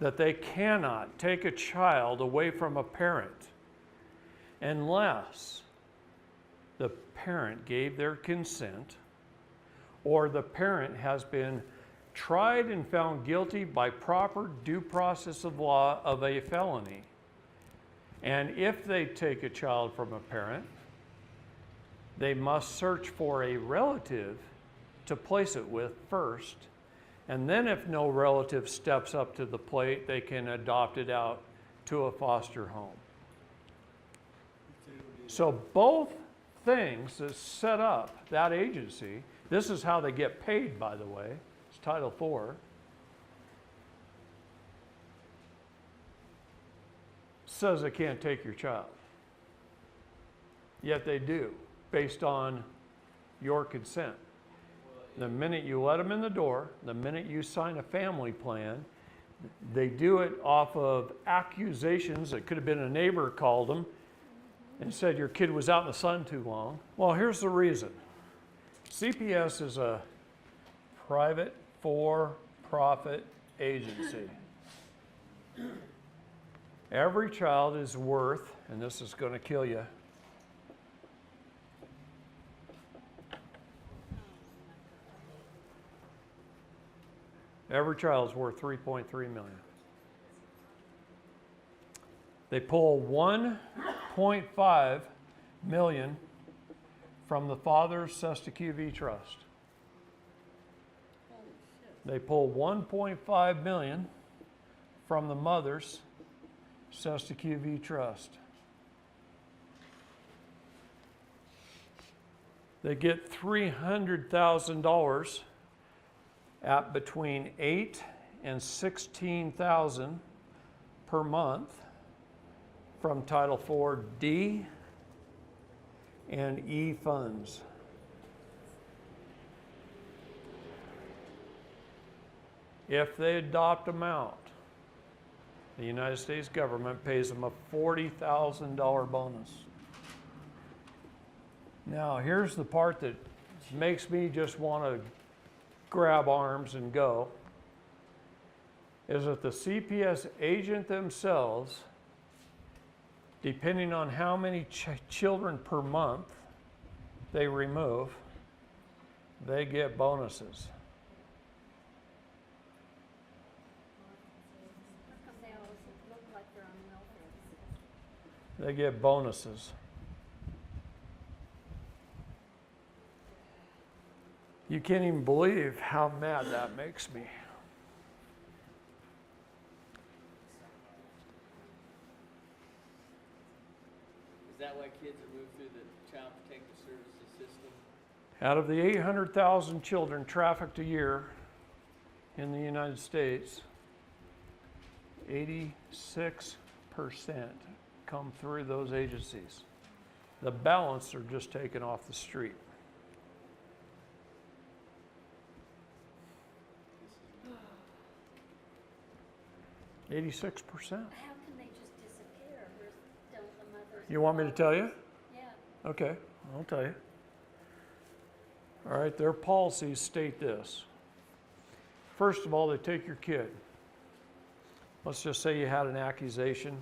that they cannot take a child away from a parent unless the parent gave their consent or the parent has been tried and found guilty by proper due process of law of a felony. And if they take a child from a parent, they must search for a relative to place it with first, and then if no relative steps up to the plate, they can adopt it out to a foster home. So both things that set up that agency, this is how they get paid, by the way, it's Title IV, says they can't take your child. Yet they do, based on your consent. The minute you let them in the door, the minute you sign a family plan, they do it off of accusations. It could have been a neighbor called them and said your kid was out in the sun too long. Well, here's the reason. CPS is a private for-profit agency. Every child is worth, and this is going to kill you, every child is worth $3.3 million. They pull $1.5 million from the father's Sesta trust. They pull $1.5 million from the mother's Sesta trust. They get $300,000 at between $8,000 and $16,000 per month from Title IV D and E funds. If they adopt them out, the United States government pays them a $40,000 bonus. Now, here's the part that makes me just want to grab arms and go, is that the CPS agent themselves, depending on how many children per month they remove, they get bonuses. How come they always look like they're on welfare? They get bonuses. You can't even believe how mad that makes me. Is that why kids are moved through the Child Protective Services system? Out of the 800,000 children trafficked a year in the United States, 86% come through those agencies. The balance are just taken off the street. 86%. How can they just disappear? Don't the mothers? You want me to tell you? Yeah. Okay, I'll tell you. All right, their policies state this. First of all, they take your kid. Let's just say you had an accusation.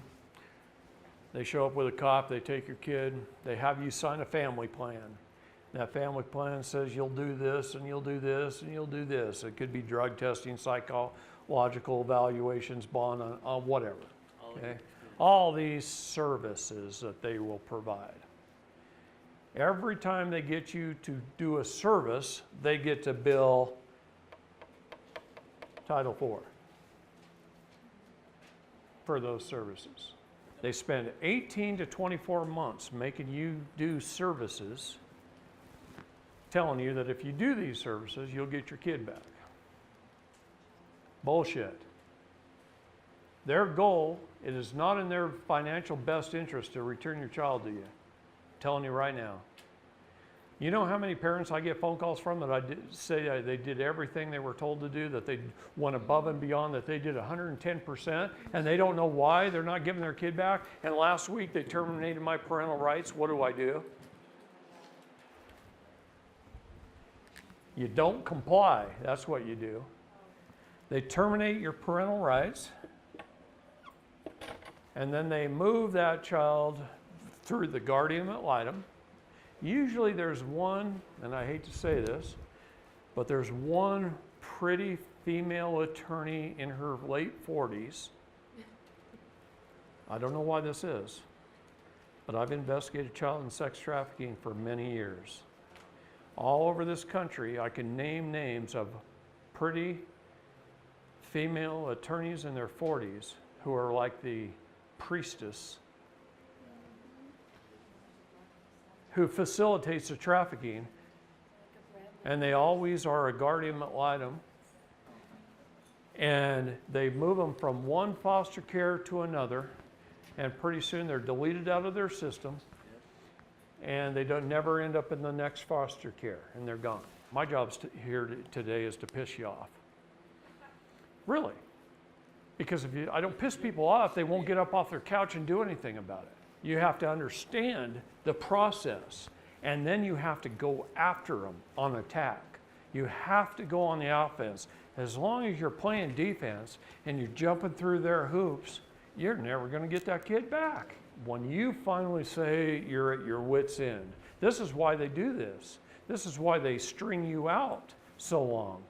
They show up with a cop, they take your kid, they have you sign a family plan. That family plan says you'll do this and you'll do this and you'll do this. It could be drug testing, psychological evaluations, bond, whatever. Okay? All these services that they will provide. Every time they get you to do a service, they get to bill Title IV for those services. They spend 18 to 24 months making you do services, telling you that if you do these services, you'll get your kid back. Bullshit. Their goal, it is not in their financial best interest to return your child to you. I'm telling you right now. You know how many parents I get phone calls from that say they did everything they were told to do, that they went above and beyond, that they did 110%, and they don't know why they're not giving their kid back, and last week they terminated my parental rights. What do? You don't comply. That's what you do. They terminate your parental rights, and then they move that child through the guardian ad litem. Usually there's one, and I hate to say this, but there's one pretty female attorney in her late 40s. I don't know why this is, but I've investigated child and sex trafficking for many years. All over this country, I can name names of pretty female attorneys in their 40s who are like the priestess who facilitates the trafficking, and they always are a guardian ad litem, and they move them from one foster care to another, and pretty soon they're deleted out of their system, and they don't never end up in the next foster care, and they're gone. My job here today is to piss you off. Really. Because if I don't piss people off, they won't get up off their couch and do anything about it. You have to understand the process, and then you have to go after them on attack. You have to go on the offense. As long as you're playing defense and you're jumping through their hoops, you're never going to get that kid back. When you finally say you're at your wit's end, this is why they do this. This is why they string you out so long,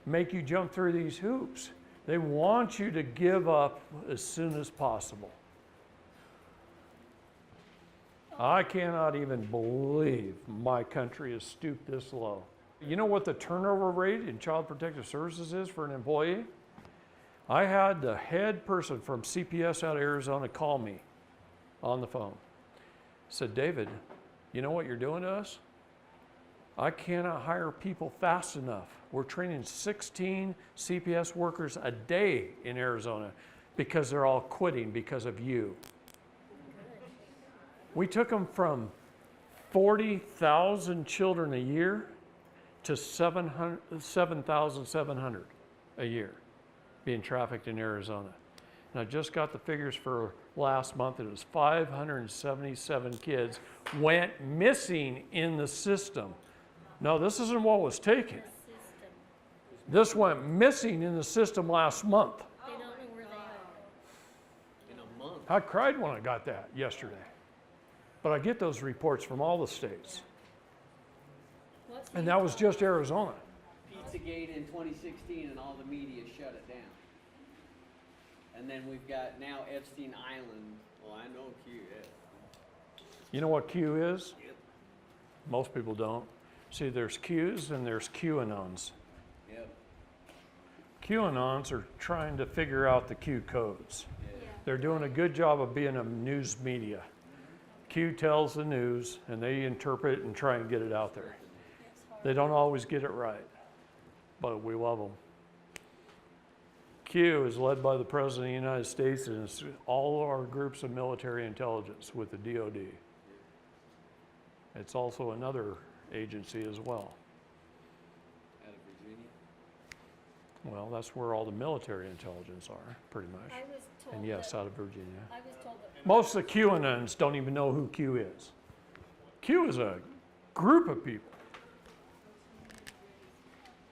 make you jump through these hoops. They want you to give up as soon as possible. I cannot even believe my country has stooped this low. You know what the turnover rate in Child Protective Services is for an employee? I had the head person from CPS out of Arizona call me on the phone. Said, David, you know what you're doing to us? I cannot hire people fast enough. We're training 16 CPS workers a day in Arizona because they're all quitting because of you. We took them from 40,000 children a year to 7,700 a year being trafficked in Arizona. And I just got the figures for last month. It was 577 kids went missing in the system. No, this isn't what was taken. This went missing in the system last month. They don't know where they are. In a month. I cried when I got that yesterday. But I get those reports from all the states. What's And the- that was just Arizona. Pizzagate in 2016 and all the media shut it down. And then we've got now Epstein Island. Well, I know Q is. You know what Q is? Yep. Most people don't. See, there's Qs and there's QAnons. Yep. QAnons are trying to figure out the Q codes. Yeah. They're doing a good job of being a news media. Q tells the news and they interpret it and try and get it out there. They don't always get it right, but we love them. Q is led by the President of the United States and it's all our groups of military intelligence with the DOD. It's also another agency as well. Out of Virginia. Well, that's where all the military intelligence are, pretty much. I was told And yes, that, out of Virginia. I was told that Most of the QAnons don't even know who Q is. Q is a group of people.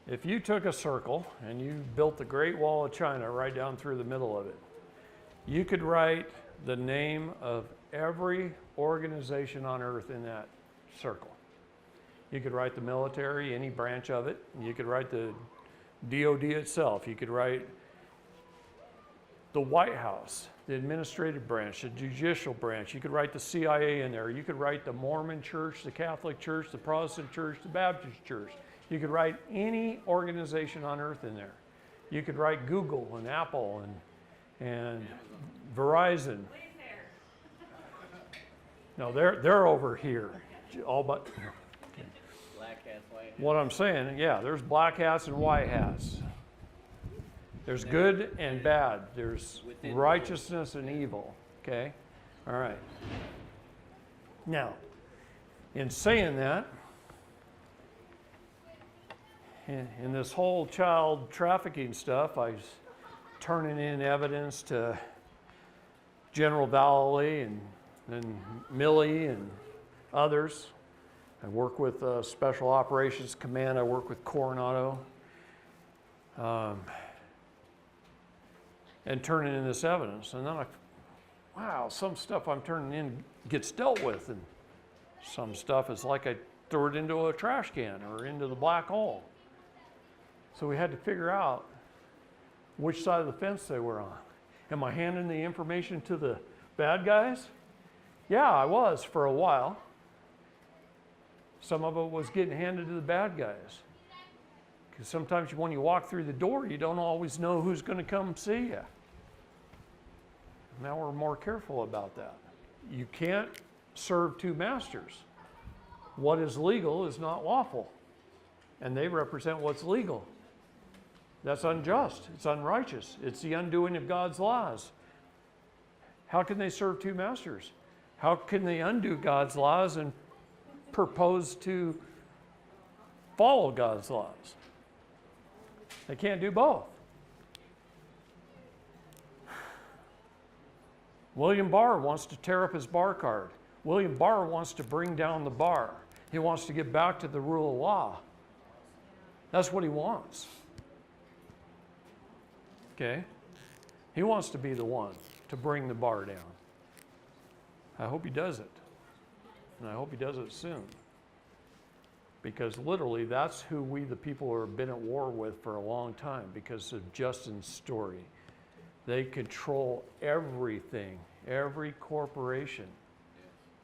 If you took a circle and you built the Great Wall of China right down through the middle of it, you could write the name of every organization on earth in that circle. You could write the military, any branch of it. You could write the DOD itself. You could write the White House, the administrative branch, the judicial branch. You could write the CIA in there. You could write the Mormon church, the Catholic church, the Protestant church, the Baptist church. You could write any organization on earth in there. You could write Google and Apple and Verizon. No, they're over here. All but Black hats, white hats. what I'm saying, yeah, there's black hats and white hats. There's good and bad. There's Within righteousness and evil. Okay? All right. Now, in saying that, in this whole child trafficking stuff, I was turning in evidence to General Valley and Milley and others. I work with Special Operations Command. I work with Coronado. And turning in this evidence. And then wow, some stuff I'm turning in gets dealt with. And some stuff is like I threw it into a trash can or into the black hole. So we had to figure out which side of the fence they were on. Am I handing the information to the bad guys? Yeah, I was for a while. Some of it was getting handed to the bad guys. Because sometimes when you walk through the door, you don't always know who's going to come see you. Now we're more careful about that. You can't serve two masters. What is legal is not lawful. And they represent what's legal. That's unjust. It's unrighteous. It's the undoing of God's laws. How can they serve two masters? How can they undo God's laws and propose to follow God's laws? They can't do both. William Barr wants to tear up his bar card. William Barr wants to bring down the bar. He wants to get back to the rule of law. That's what he wants. Okay? He wants to be the one to bring the bar down. I hope he does it. And I hope he does it soon. Because literally that's who we the people have been at war with for a long time because of Justin's story. They control everything, every corporation.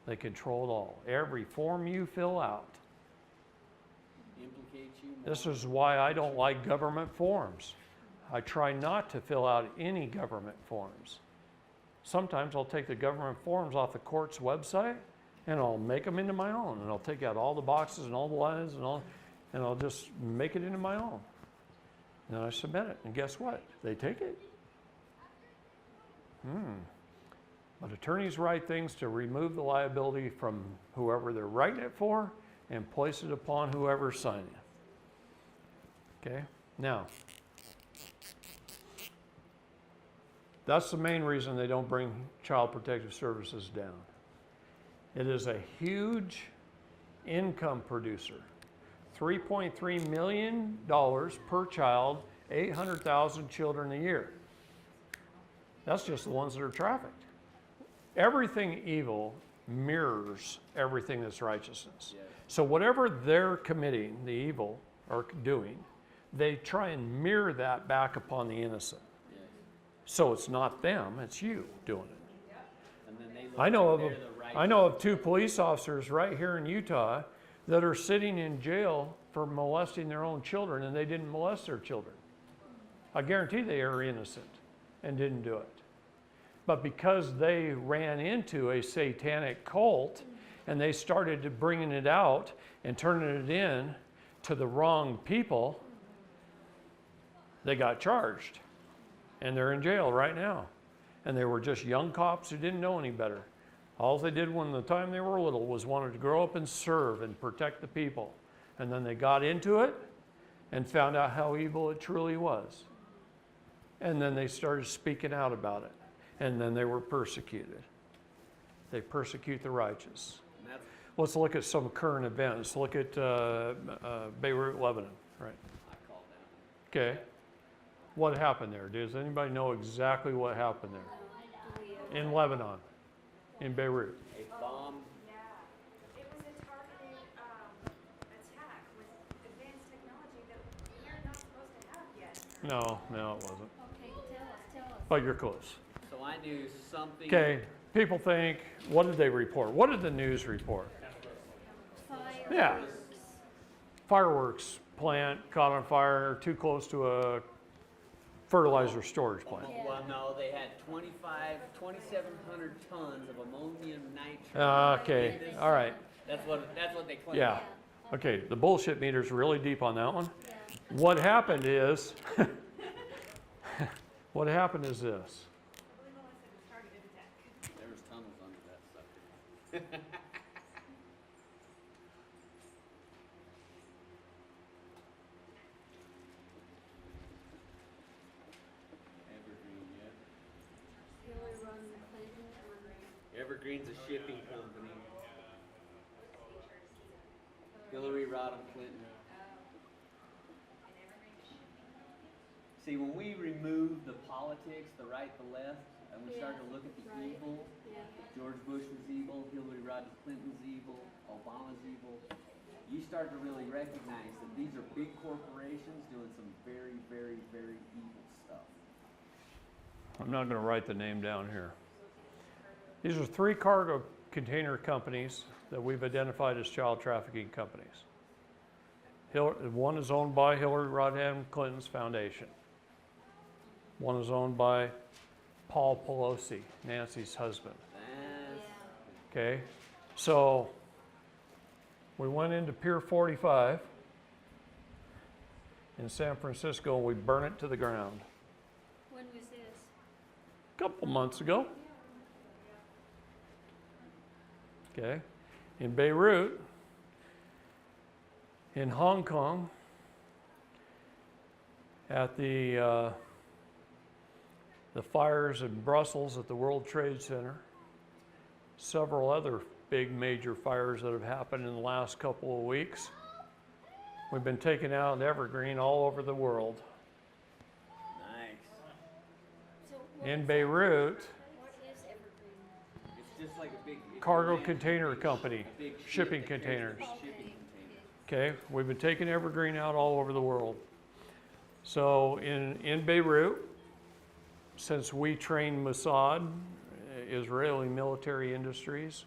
They control it all. Every form you fill out. Implicates you more. This is why I don't like government forms. I try not to fill out any government forms. Sometimes I'll take the government forms off the court's website and I'll make them into my own, and I'll take out all the boxes and all the lines and I'll just make it into my own. And I submit it, and guess what? They take it. But attorneys write things to remove the liability from whoever they're writing it for and place it upon whoever's signing it. Okay? Now, that's the main reason they don't bring Child Protective Services down. It is a huge income producer. $3.3 million per child, 800,000 children a year. That's just the ones that are trafficked. Everything evil mirrors everything that's righteousness. Yes. So whatever they're committing, the evil, or doing, they try and mirror that back upon the innocent. Yes. So it's not them, it's you doing it. And then they look I know like of they're the right. I know of 2 police officers right here in Utah that are sitting in jail for molesting their own children, and they didn't molest their children. I guarantee they are innocent and didn't do it. But because they ran into a satanic cult and they started to bringing it out and turning it in to the wrong people, they got charged. And they're in jail right now. And they were just young cops who didn't know any better. All they did when the time they were little was wanted to grow up and serve and protect the people. And then they got into it and found out how evil it truly was. And then they started speaking out about it. And then they were persecuted. They persecute the righteous. And that's, Let's look at some current events. Look at Beirut, Lebanon. Right. I call that. Okay. What happened there? Does anybody know exactly what happened there? In Lebanon, in Beirut. A bomb. Yeah, it was a targeted attack with advanced technology that we're not supposed to have yet. No, it wasn't. Okay, tell us. But you're close. So I knew something. Okay. People think, what did they report? What did the news report? Fireworks. Yeah. Fireworks plant caught on fire too close to a fertilizer storage plant. Yeah. Well, no, they had 2,700 tons of ammonium nitrate. Okay. All right. That's what they claim. Yeah. Okay. The bullshit meter's really deep on that one. Yeah. What happened is, what happened is this. I believe Melissa said it was targeted attack. There was tunnels under that sucker. Evergreen, yeah. Hillary Rodham Clinton. Evergreen's a shipping company. Hillary Rodham Clinton. See, when we remove the politics, the right, the left, and we start to look at the Right. evil, Yeah. George Bush was evil, Hillary Rodham Clinton's evil, Obama's evil, you start to really recognize that these are big corporations doing some very, very, very evil stuff. I'm not going to write the name down here. These are 3 cargo container companies that we've identified as child trafficking companies. One is owned by Hillary Rodham Clinton's foundation. One is owned by Paul Pelosi, Nancy's husband. That's, Okay, so we went into Pier 45 in San Francisco and we burned it to the ground When was this? a couple months ago. Okay, in Beirut, in Hong Kong, at the fires in Brussels at the World Trade Center, several other big major fires that have happened in the last couple of weeks. We've been taking out evergreen all over the world. nice. So what In is Beirut, What is Evergreen? It's just like a big cargo big- container big- company, big ship shipping that carries containers. big Okay. shipping containers. Okay, we've been taking evergreen out all over the world. So in Beirut, since we train Mossad, Israeli military industries,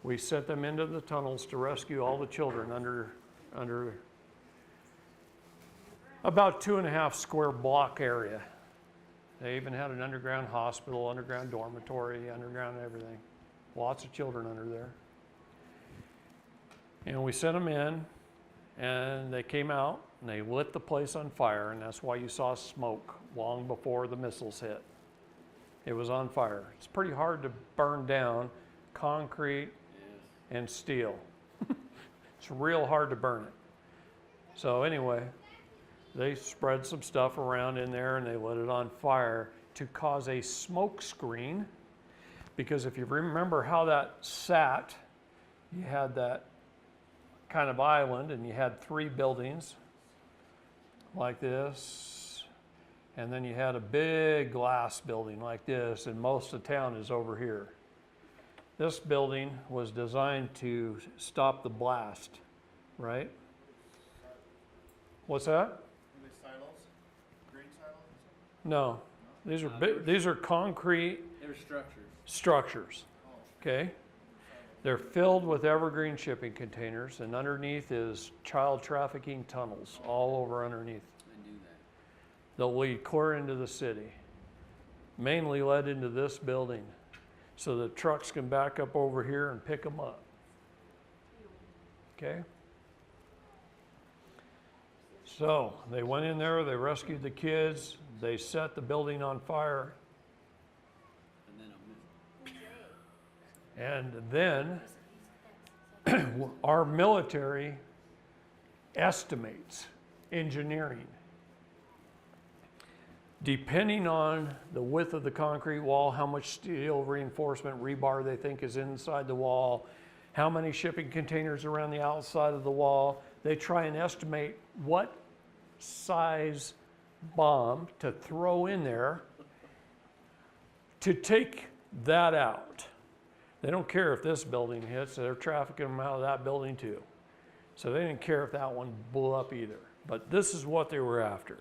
we sent them into the tunnels to rescue all the children under about 2.5 square block area. They even had an underground hospital, underground dormitory, underground everything. Lots of children under there. And we sent them in, and they came out, and they lit the place on fire, and that's why you saw smoke long before the missiles hit. It was on fire. It's pretty hard to burn down concrete and steel. It's real hard to burn it. So anyway, they spread some stuff around in there and they lit it on fire to cause a smoke screen. Because if you remember how that sat, you had that kind of island and you had 3 buildings like this. And then you had a big glass building like this, and most of town is over here. This building was designed to stop the blast, right? What's that? Are they silos? Green silos? No, these are concrete They're structures. structures, okay? They're filled with evergreen shipping containers, and underneath is child trafficking tunnels all over underneath. I knew that. They'll lead clear into the city, mainly led into this building, so the trucks can back up over here and pick them up. Okay? So they went in there, they rescued the kids, they set the building on fire, And then and then our military estimates engineering. Depending on the width of the concrete wall, how much steel reinforcement rebar they think is inside the wall, how many shipping containers around the outside of the wall, they try and estimate what size bomb to throw in there to take that out. They don't care if this building hits, they're trafficking them out of that building too. So they didn't care if that one blew up either. But this is what they were after.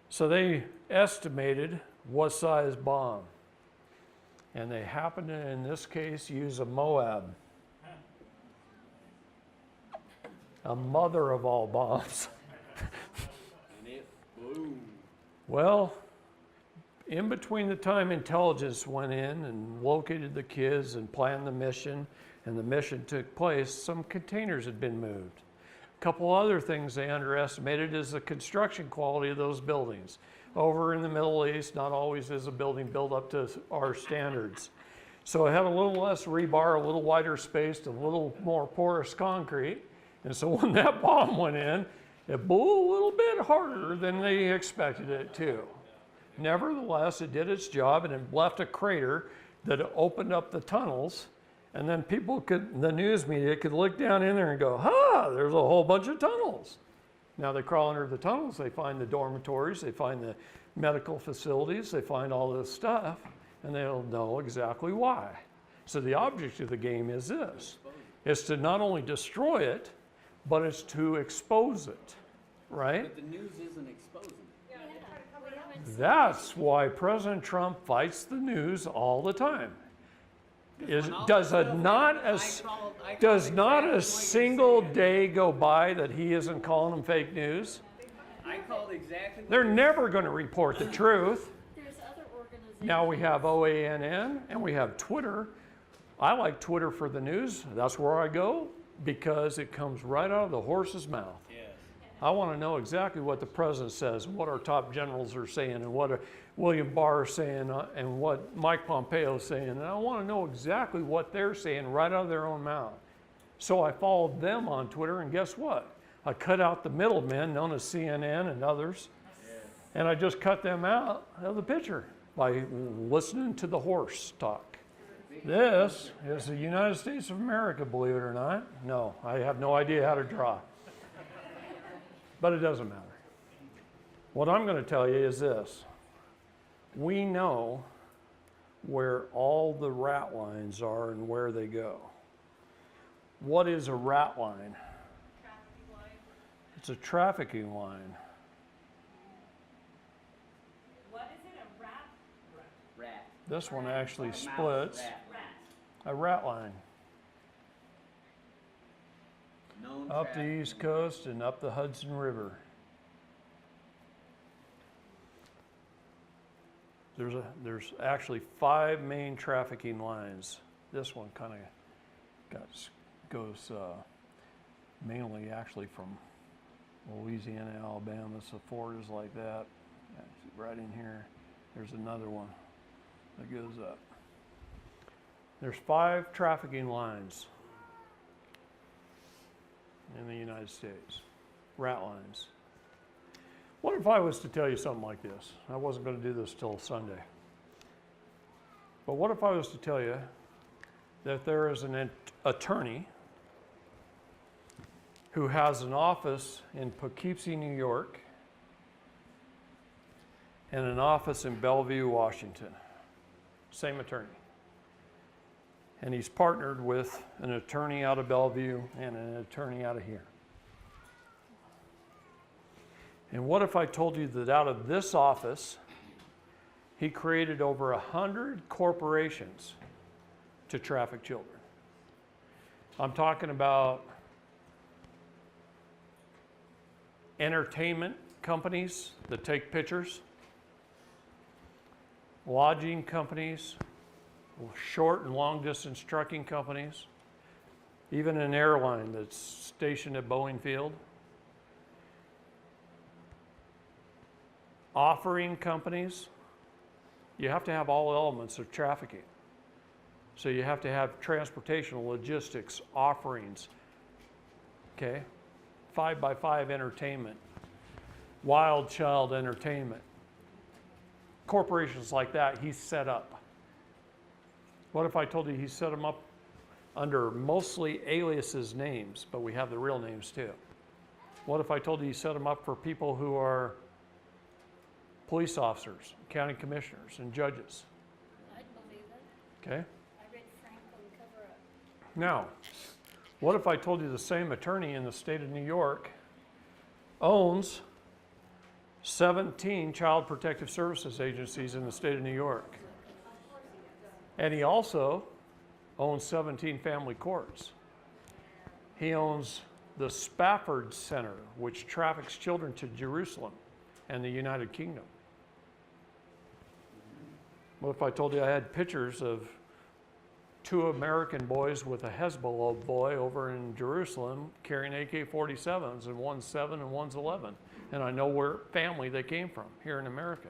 So they estimated what size bomb. And they happened to, in this case, use a Moab. A mother of all bombs. and it boom. Well, in between the time intelligence went in and located the kids and planned the mission, and the mission took place, some containers had been moved. A couple other things they underestimated is the construction quality of those buildings. Over in the Middle East, not always is a building built up to our standards. So it had a little less rebar, a little wider spaced, a little more porous concrete. And so when that bomb went in, it blew a little bit harder than they expected it to. Nevertheless, it did its job and it left a crater that opened up the tunnels, and then people could, the news media could look down in there and go, ha, there's a whole bunch of tunnels. Now they crawl under the tunnels, they find the dormitories, they find the medical facilities, they find all this stuff, and they'll know exactly why. So the object of the game is this, is to not only destroy it, but it's to expose it, right? But the news isn't exposing it. Yeah, they try to cover it up. That's why President Trump fights the news all the time. Does not a single day go by that he isn't calling them fake news? I called exactly. They're never going to report the truth. There's other organizations. Now we have OANN and we have Twitter. I like Twitter for the news. That's where I go because it comes right out of the horse's mouth. Yes. I want to know exactly what the president says, what our top generals are saying, and what William Barr is saying, and what Mike Pompeo is saying. And I want to know exactly what they're saying right out of their own mouth. So I followed them on Twitter, and guess what? I cut out the middlemen, known as CNN and others, and I just cut them out of the picture by listening to the horse talk. This is the United States of America, believe it or not. No, I have no idea how to draw. But it doesn't matter. What I'm going to tell you is this. We know where all the rat lines are and where they go. What is a rat line? Traffic line. It's a trafficking line. What is it, a rat? Rat. This one actually Mouse, splits. rat. A rat line. Known Up the trafficking East Coast and up the Hudson River. There's actually 5 main trafficking lines. This one kind of got goes mainly actually from Louisiana, Alabama, so Ford is like that. Yeah, see right in here, there's another one that goes up. There's 5 trafficking lines in the United States, rat lines. What if I was to tell you something like this? I wasn't going to do this till Sunday. But what if I was to tell you that there is an attorney who has an office in Poughkeepsie, New York, and an office in Bellevue, Washington. Same attorney. And he's partnered with an attorney out of Bellevue and an attorney out of here. And what if I told you that out of this office, he created over 100 corporations to traffic children? I'm talking about entertainment companies that take pictures, lodging companies, short and long distance trucking companies, even an airline that's stationed at Boeing Field, offering companies. You have to have all elements of trafficking. So you have to have transportation, logistics, offerings, okay? 5x5 entertainment, Wild Child Entertainment. Corporations like that, he's set up. What if I told you he set them up under mostly aliases names, but we have the real names too? What if I told you he set them up for people who are police officers, county commissioners, and judges? I'd believe it. Okay? I read Franklin Cover Up. Now, what if I told you the same attorney in the state of New York owns 17 child protective services agencies in the state of New York? And he also owns 17 family courts. He owns the Spafford Center, which traffics children to Jerusalem and the United Kingdom. What if I told you I had pictures of 2 American boys with a Hezbollah boy over in Jerusalem carrying AK-47s, and one's 7 and one's 11. And I know where family they came from here in America.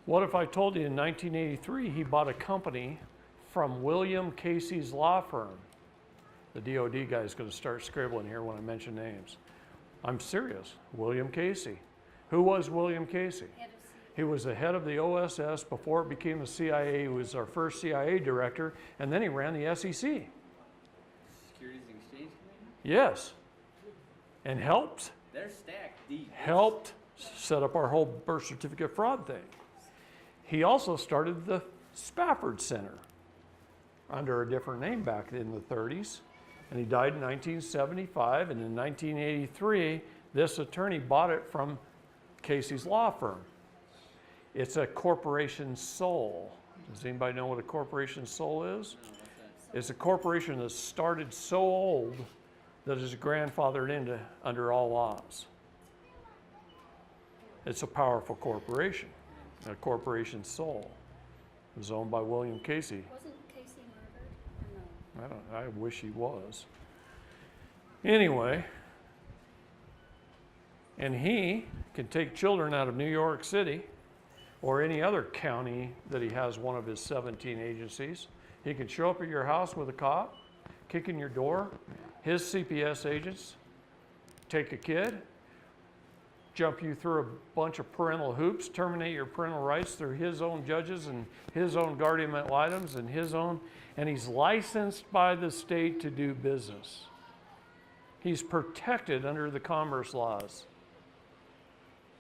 What if I told you in 1983 he bought a company from William Casey's law firm? The DOD guy is going to start scribbling here when I mention names. I'm serious. William Casey. Who was William Casey? He was the head of the OSS before it became the CIA. He was our first CIA director, and then he ran the SEC. Securities and Exchange Commission? Yes. And helped They're stacked deep. helped set up our whole birth certificate fraud thing. He also started the Spafford Center under a different name back in the 30s. And he died in 1975. And in 1983, this attorney bought it from Casey's law firm. It's a corporation sole. Does anybody know what a corporation sole is? It's a corporation that started so old that is grandfathered into under all laws. It's a powerful corporation. A corporation sole. It was owned by William Casey. Wasn't Casey murdered? Or no? I wish he was. Anyway, and he can take children out of New York City or any other county that he has one of his 17 agencies. He can show up at your house with a cop, kick in your door, his CPS agents take a kid, jump you through a bunch of parental hoops, terminate your parental rights through his own judges and his own guardian ad litems and his own, and he's licensed by the state to do business. He's protected under the commerce laws.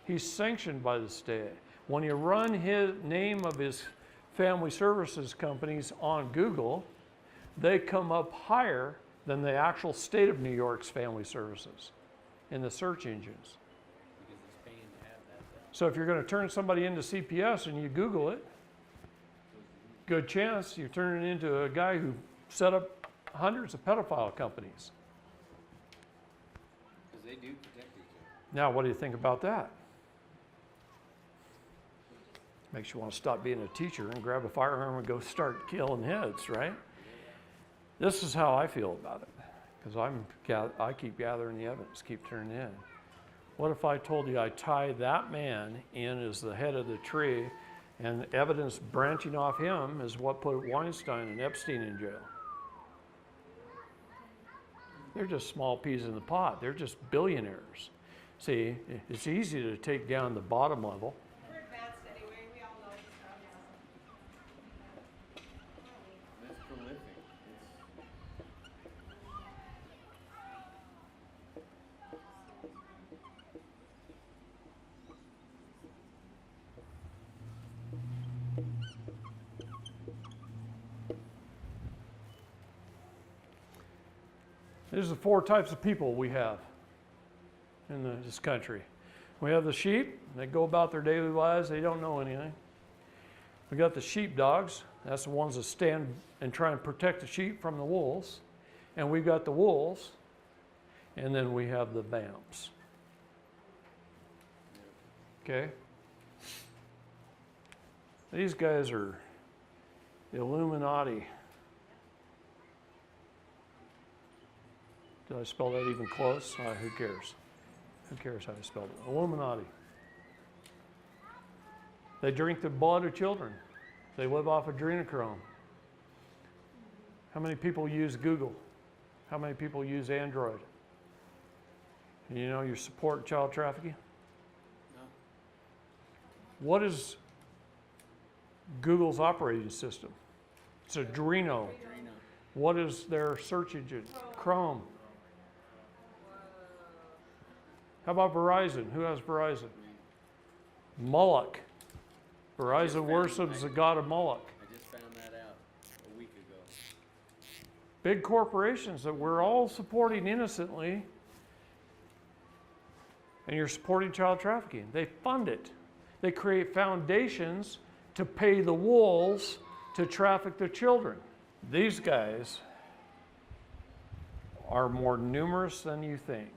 He's sanctioned by the state. When you run his name of his family services companies on Google, they come up higher than the actual state of New York's family services in the search engines. So if you're going to turn somebody into CPS and you Google it, good chance you're turning it into a guy who set up hundreds of pedophile companies. Because they do protect each other. Now, what do you think about that? Makes you want to stop being a teacher and grab a firearm and go start killing heads, right? This is how I feel about it, because I keep gathering the evidence, keep turning in. What if I told you I tie that man in as the head of the tree, and evidence branching off him is what put Weinstein and Epstein in jail? They're just small peas in the pot. They're just billionaires. See, it's easy to take down the bottom level. We're advanced anyway, we all know this stuff. That's prolific. These are the 4 types of people we have in this country. We have the sheep. They go about their daily lives. They don't know anything. We got the sheepdogs. That's the ones that stand and try and protect the sheep from the wolves. And we got the wolves. And then we have the vamps. Okay? These guys are Illuminati. Did I spell that even close? Who cares? Who cares how I spelled it? Illuminati. They drink the blood of children. They live off adrenochrome. How many people use Google? How many people use Android? You know you support child trafficking? No. What is Google's operating system? It's Adreno. Adreno. What is their search engine? Chrome. How about Verizon? Who has Verizon? Moloch. Verizon worships the god of Moloch. I just found that out a week ago. Big corporations that we're all supporting innocently, and you're supporting child trafficking. They fund it. They create foundations to pay the wolves to traffic the children. These guys are more numerous than you think.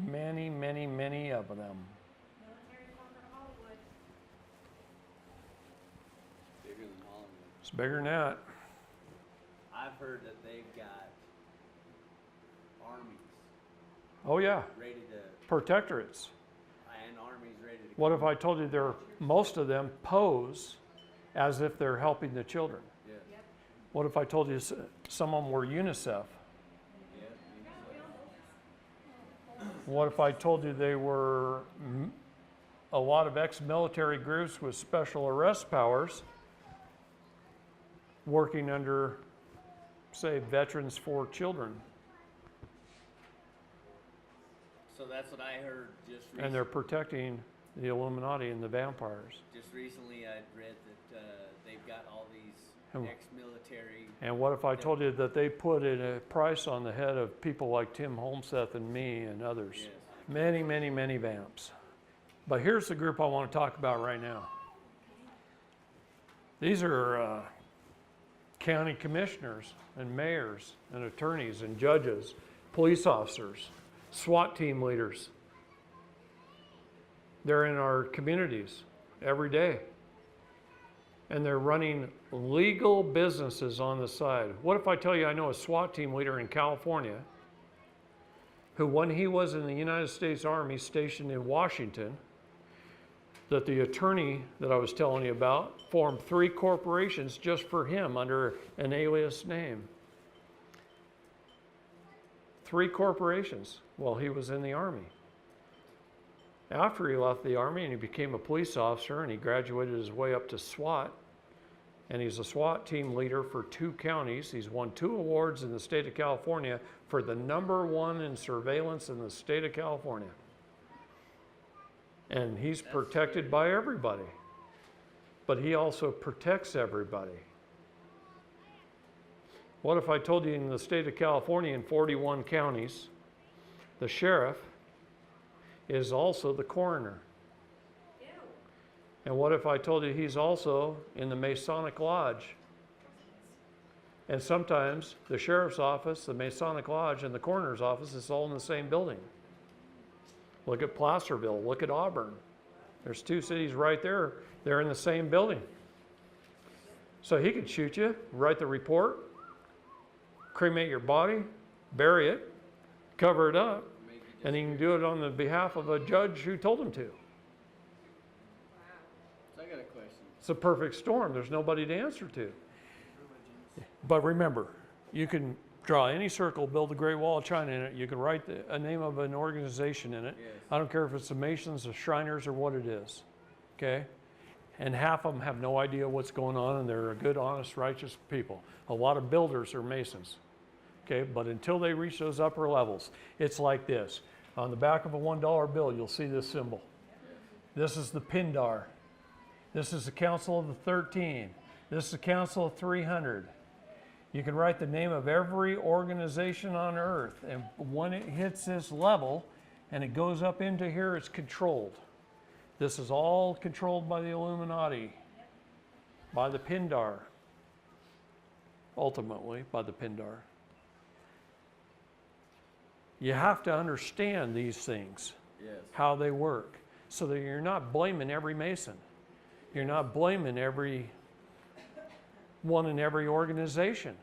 Many, many, many of them. Military corporate Hollywood. Bigger than Hollywood. It's bigger than that. I've heard that they've got armies Oh yeah, ready to, protectorates. and armies ready to. What if I told you most of them pose as if they're helping the children? Yes. What if I told you some of them were UNICEF? Yeah. What if I told you they were a lot of ex-military groups with special arrest powers working under, say, Veterans for Children, So that's what I heard just recently. and they're protecting the Illuminati and the vampires? Just recently, I'd read that they've got all these Hmm. ex-military. And what if I told you that they put a price on the head of people like Tim Holmseth and me and others? Yes. Many, many, many vamps. But here's the group I want to talk about right now. These are county commissioners and mayors and attorneys and judges, police officers, SWAT team leaders. They're in our communities every day. And they're running legal businesses on the side. What if I tell you I know a SWAT team leader in California who, when he was in the United States Army stationed in Washington, that the attorney that I was telling you about formed 3 corporations just for him under an alias name. 3 corporations while he was in the Army. After he left the Army and he became a police officer and he graduated his way up to SWAT, and he's a SWAT team leader for 2 counties. He's won 2 awards in the state of California for the #1 in surveillance in the state of California. And he's protected by everybody. But he also protects everybody. What if I told you in the state of California, in 41 counties, the sheriff is also the coroner? Ew. And what if I told you he's also in the Masonic Lodge? And sometimes the sheriff's office, the Masonic Lodge, and the coroner's office is all in the same building. Look at Placerville, look at Auburn. There's two cities right there. They're in the same building. So he could shoot you, write the report, cremate your body, bury it, cover it up, and he can do it on the behalf of a judge who told him to. So I got a question. It's a perfect storm. There's nobody to answer to. But remember, you can draw any circle, build the Great Wall of China in it. You can write a name of an organization in it. Yes. I don't care if it's the Masons, the Shriners, or what it is. Okay? And half of them have no idea what's going on, and they're good, honest, righteous people. A lot of builders are Masons. Okay? But until they reach those upper levels, it's like this. On the back of a $1 bill, you'll see this symbol. This is the Pindar. This is the Council of the 13. This is the Council of 300. You can write the name of every organization on earth, and when it hits this level and it goes up into here, it's controlled. This is all controlled by the Illuminati, by the Pindar, ultimately by the Pindar. You have to understand these things, Yes. how they work, so that you're not blaming every Mason. You're not blaming every one in every organization.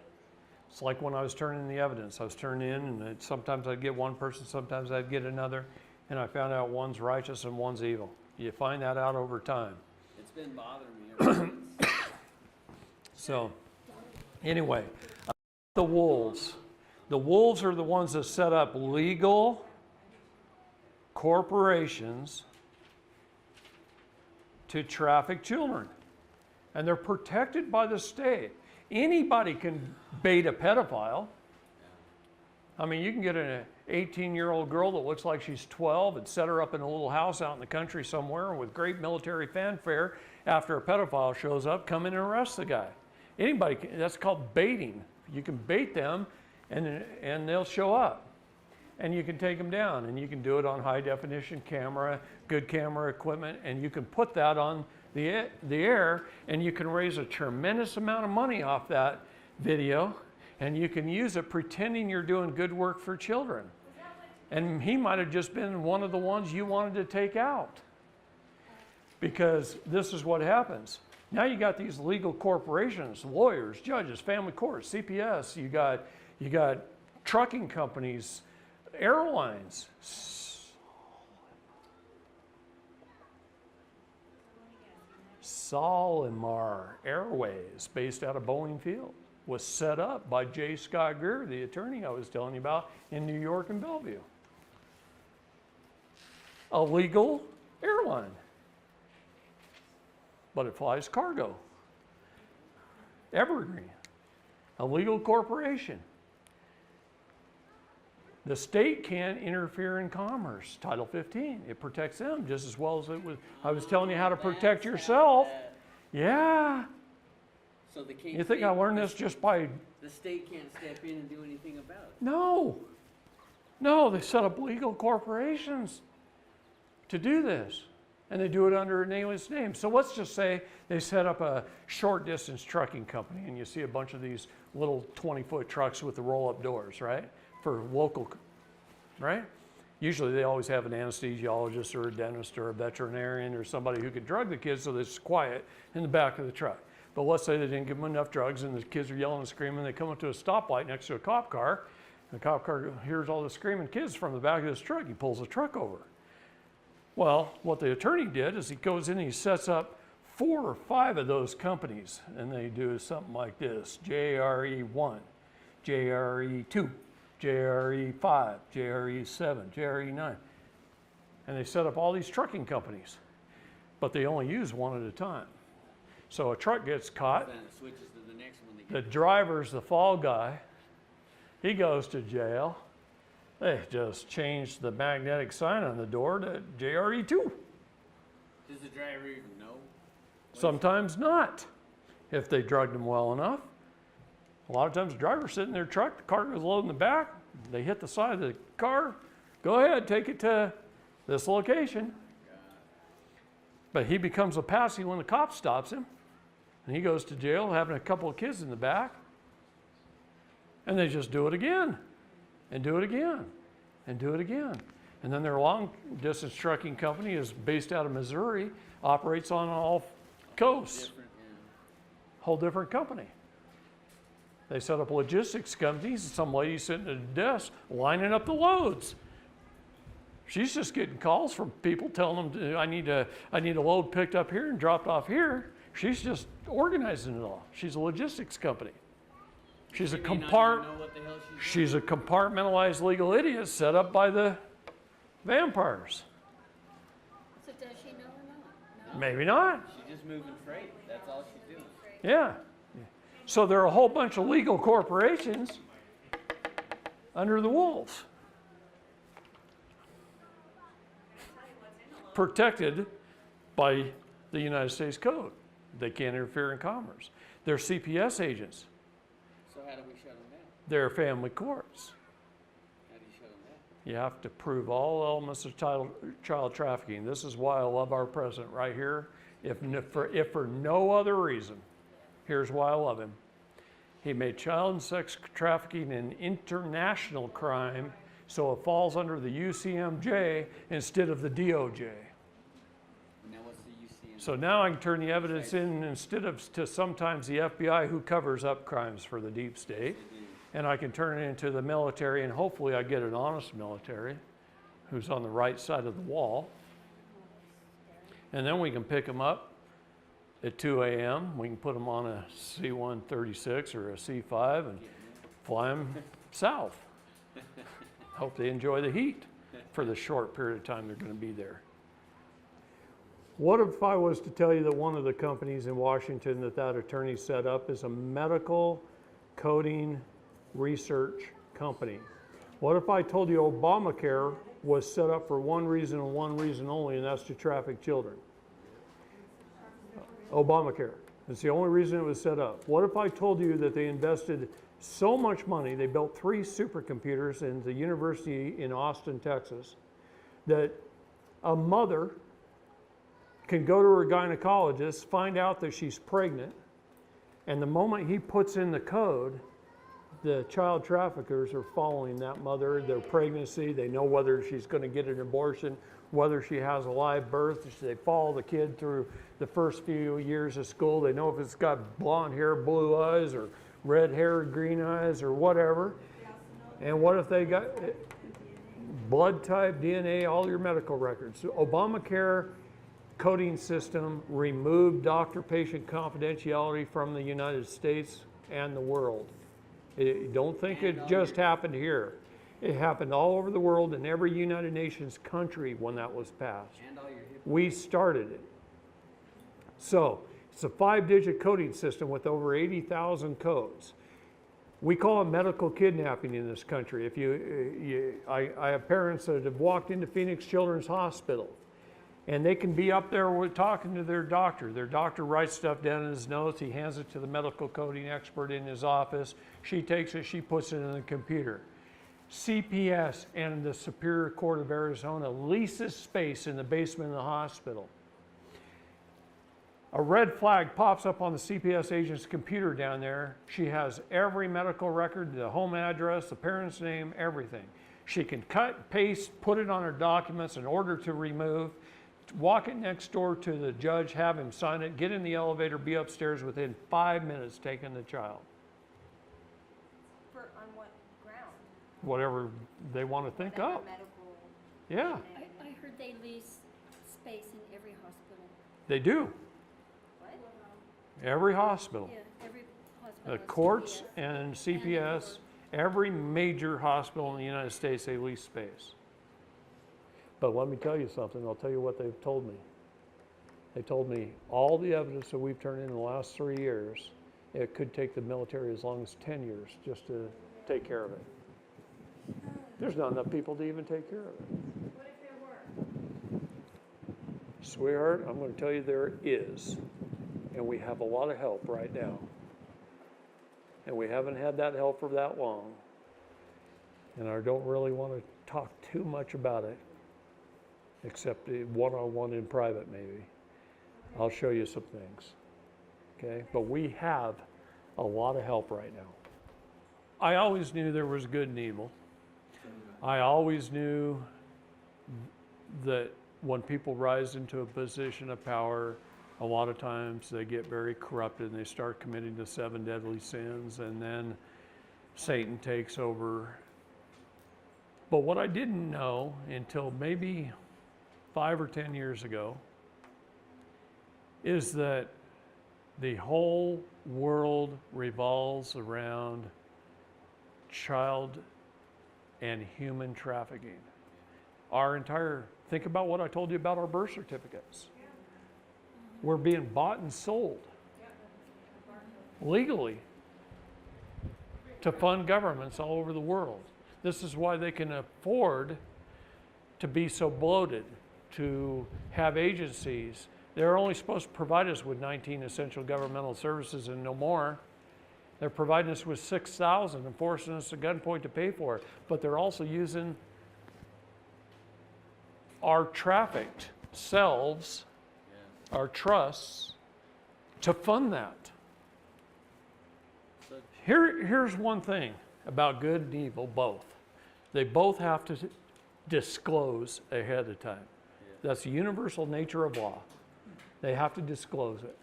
It's like when I was turning in the evidence. I was turning in, and sometimes I'd get one person, sometimes I'd get another, and I found out one's righteous and one's evil. You find that out over time. It's been bothering me ever since. So, anyway, the wolves. The wolves are the ones that set up legal corporations to traffic children. And they're protected by the state. Anybody can bait a pedophile. I mean, you can get an 18-year-old girl that looks like she's 12 and set her up in a little house out in the country somewhere with great military fanfare. After a pedophile shows up, come in and arrest the guy. Anybody can, that's called baiting. You can bait them and they'll show up. And you can take them down, and you can do it on high definition camera, good camera equipment, and you can put that on the air, and you can raise a tremendous amount of money off that video, and you can use it pretending you're doing good work for children. And he might have just been one of the ones you wanted to take out. Because this is what happens. Now you got these legal corporations, lawyers, judges, family courts, CPS, you got trucking companies, airlines. Solomar Airways, based out of Boeing Field, was set up by J. Scott Greer, the attorney I was telling you about in New York and Bellevue. A legal airline, but it flies cargo. Evergreen, a legal corporation. The state can't interfere in commerce. Title 15, it protects them just as well as it was. I was telling you how to protect yourself. Yeah. So the You think I learned this just by... The state can't step in and do anything about it. No. No, they set up legal corporations to do this. And they do it under a nameless name. So let's just say they set up a short distance trucking company, and you see a bunch of these little 20-foot trucks with the roll-up doors, right? For local, right? Usually they always have an anesthesiologist or a dentist or a veterinarian or somebody who can drug the kids so that it's quiet in the back of the truck. But let's say they didn't give them enough drugs and the kids are yelling and screaming. They come up to a stoplight next to a cop car. And the cop car hears all the screaming kids from the back of this truck. He pulls the truck over. Well, what the attorney did is he goes in and he sets up 4 or 5 of those companies. And they do something like this: JRE1, JRE2. JRE5, JRE7, JRE9. And they set up all these trucking companies, but they only use one at a time. So a truck gets caught, Then it switches to the next one. the driver's the fall guy, he goes to jail. They just changed the magnetic sign on the door to JRE2. Does the driver even know? Sometimes not, if they drugged them well enough. A lot of times the driver's sitting in their truck, the car goes low in the back, they hit the side of the car, go ahead, take it to this location. But he becomes a patsy when the cop stops him, and he goes to jail having a couple of kids in the back, and they just do it again, and do it again, and do it again. And then their long distance trucking company is based out of Missouri, operates on all coasts. Different, yeah. Whole different company. They set up logistics companies, some lady sitting at a desk lining up the loads. She's just getting calls from people telling them, I need a load picked up here and dropped off here. She's just organizing it all. She's a logistics company. She's a She may not even know what the hell she's a compartmentalized legal idiot set up by the vampires. So does she know or not? No? Maybe not. She's just moving freight. That's all she's doing. Yeah. So there are a whole bunch of legal corporations under the wolves, protected by the United States Code. They can't interfere in commerce. They're CPS agents. So how do we shut them down? They're family courts. How do you shut them down? You have to prove all elements of child trafficking. This is why I love our president right here. If for no other reason, here's why I love him. He made child and sex trafficking an international crime, so it falls under the UCMJ instead of the DOJ. Now what's the UCN? So now I can turn the evidence in instead of to sometimes the FBI, who covers up crimes for the deep state, and I can turn it into the military, and hopefully I get an honest military who's on the right side of the wall. And then we can pick them up at 2 a.m. We can put them on a C-136 or a C-5 and fly them south. Hope they enjoy the heat for the short period of time they're going to be there. What if I was to tell you that one of the companies in Washington that attorney set up is a medical coding research company? What if I told you Obamacare was set up for one reason and one reason only, and that's to traffic children? Obamacare. It's the only reason it was set up. What if I told you that they invested so much money, they built 3 supercomputers in the university in Austin, Texas, that a mother can go to her gynecologist, find out that she's pregnant, and the moment he puts in the code, the child traffickers are following that mother, their pregnancy. They know whether she's going to get an abortion, whether she has a live birth. They follow the kid through the first few years of school. They know if it's got blonde hair, blue eyes, or red hair, green eyes, or whatever. And what if they got blood type, DNA, all your medical records? So Obamacare coding system removed doctor-patient confidentiality from the United States and the world. Don't think it just happened here. It happened all over the world in every United Nations country when that was passed. We started it. So it's a 5-digit coding system with over 80,000 codes. We call it medical kidnapping in this country. I have parents that have walked into Phoenix Children's Hospital, and they can be up there talking to their doctor. Their doctor writes stuff down in his notes. He hands it to the medical coding expert in his office. She takes it, she puts it in the computer. CPS and the Superior Court of Arizona leases space in the basement of the hospital. A red flag pops up on the CPS agent's computer down there. She has every medical record, the home address, the parent's name, everything. She can cut, paste, put it on her documents in order to remove, walk it next door to the judge, have him sign it, get in the elevator, be upstairs within 5 minutes taking the child. On what ground? Whatever they want to think Whatever up. medical. Yeah, I heard they lease space in every hospital. they do. What? Every hospital. Yeah, every hospital. The has courts CPS. and CPS, every major hospital in the United States, they lease space. But let me tell you something. I'll tell you what they've told me. They told me all the evidence that we've turned in the last 3 years, it could take the military as long as 10 years just to take care of it. There's not enough people to even take care of it. What if there were? Sweetheart, I'm going to tell you there is. And we have a lot of help right now. And we haven't had that help for that long. And I don't really want to talk too much about it, except one-on-one in private maybe. I'll show you some things. Okay? But we have a lot of help right now. I always knew there was good and evil. I always knew that when people rise into a position of power, a lot of times they get very corrupted and they start committing the 7 deadly sins, and then Satan takes over. But what I didn't know until maybe 5 or 10 years ago is that the whole world revolves around child and human trafficking. Think about what I told you about our birth certificates. We're being bought and sold legally to fund governments all over the world. This is why they can afford to be so bloated, to have agencies. They're only supposed to provide us with 19 essential governmental services and no more. They're providing us with 6,000 and forcing us at gunpoint to pay for it. But they're also using our trafficked selves, our trusts, to fund that. Here's one thing about good and evil, both. They both have to disclose ahead of time. That's the universal nature of law. They have to disclose it.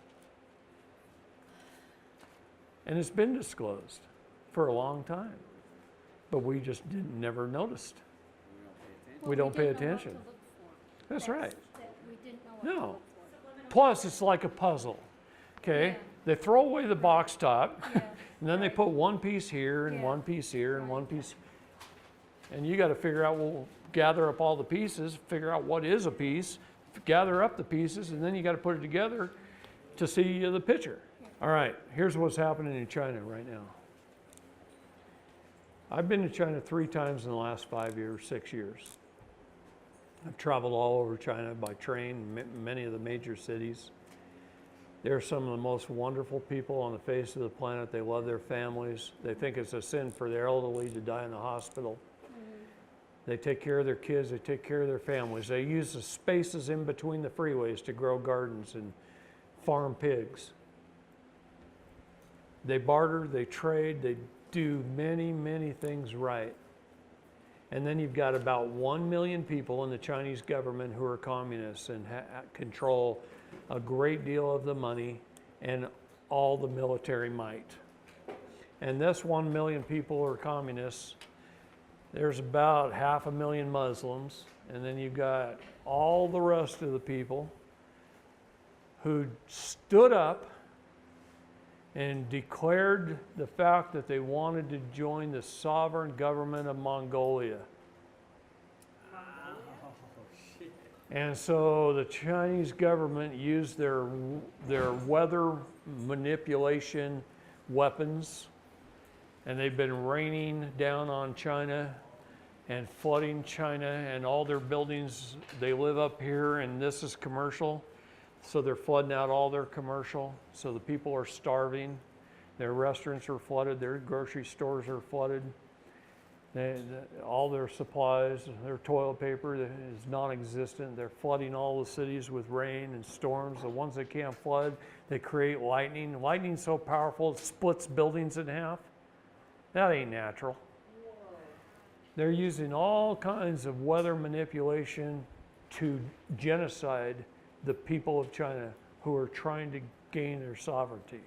And it's been disclosed for a long time. But we just never noticed. We don't pay attention. That's right. That we didn't know what to No. look for. Plus, it's like a puzzle. Okay? Yeah. They throw away the box top, Yeah. and then they put one piece here and Yeah. one piece here and Right. one piece. And you got to figure out, well, gather up all the pieces, figure out what is a piece, gather up the pieces, and then you got to put it together to see the picture. All right, here's what's happening in China right now. I've been to China 3 times in the last 5 years, 6 years. I've traveled all over China by train, many of the major cities. They're some of the most wonderful people on the face of the planet. They love their families. They think it's a sin for their elderly to die in the hospital. They take care of their kids. They take care of their families. They use the spaces in between the freeways to grow gardens and farm pigs. They barter, they trade, they do many, many things right. And then you've got about 1 million people in the Chinese government who are communists and control a great deal of the money and all the military might. And this 1 million people are communists. There's about 500,000 Muslims, and then you've got all the rest of the people who stood up and declared the fact that they wanted to join the sovereign government of Mongolia. And so the Chinese government used their weather manipulation weapons, and they've been raining down on China and flooding China and all their buildings. They live up here, and this is commercial. So they're flooding out all their commercial. So the people are starving. Their restaurants are flooded. Their grocery stores are flooded. All their supplies, their toilet paper is non-existent. They're flooding all the cities with rain and storms. The ones that can't flood, they create lightning. Lightning's so powerful it splits buildings in half. That ain't natural. They're using all kinds of weather manipulation to genocide the people of China who are trying to gain their sovereignty.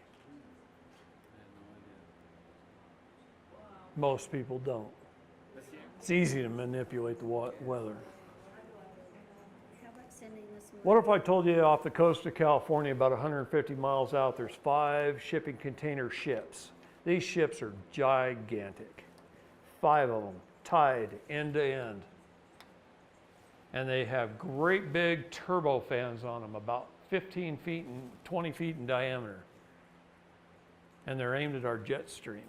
Most people don't. It's easy to manipulate the weather. How about sending this? What if I told you off the coast of California, about 150 miles out, there's 5 shipping container ships. These ships are gigantic. 5 of them, tied end to end. And they have great big turbofans on them, about 15 feet and 20 feet in diameter. And they're aimed at our jet stream.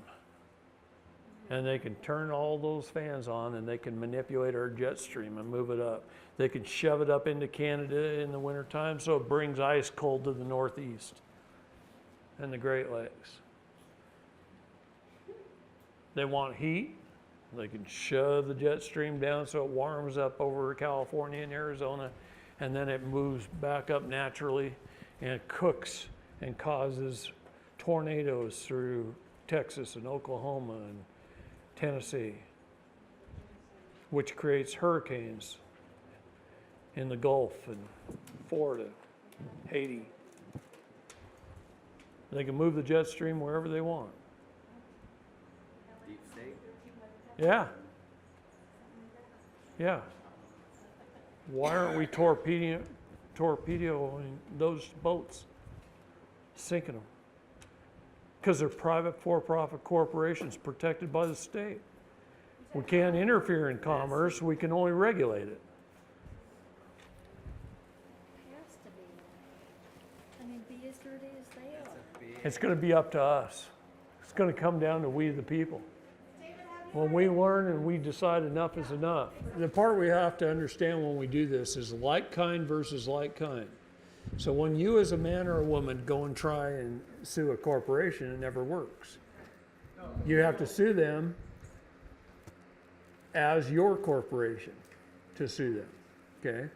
And they can turn all those fans on and they can manipulate our jet stream and move it up. They can shove it up into Canada in the wintertime so it brings ice cold to the northeast and the Great Lakes. They want heat. They can shove the jet stream down so it warms up over California and Arizona, and then it moves back up naturally and it cooks and causes tornadoes through Texas and Oklahoma and Tennessee, which creates hurricanes in the Gulf and Florida, Haiti. They can move the jet stream wherever they want. Deep state. Yeah. Yeah. Why aren't we torpedoing those boats, sinking them? Because they're private for-profit corporations protected by the state. We can't interfere in commerce, we can only regulate it. Has to be. I mean, be as dirty as they are. It's going to be up to us. It's going to come down to we the people. When we learn and we decide enough is enough. The part we have to understand when we do this is like kind versus like kind. So when you as a man or a woman go and try and sue a corporation, it never works. You have to sue them as your corporation to sue them, okay?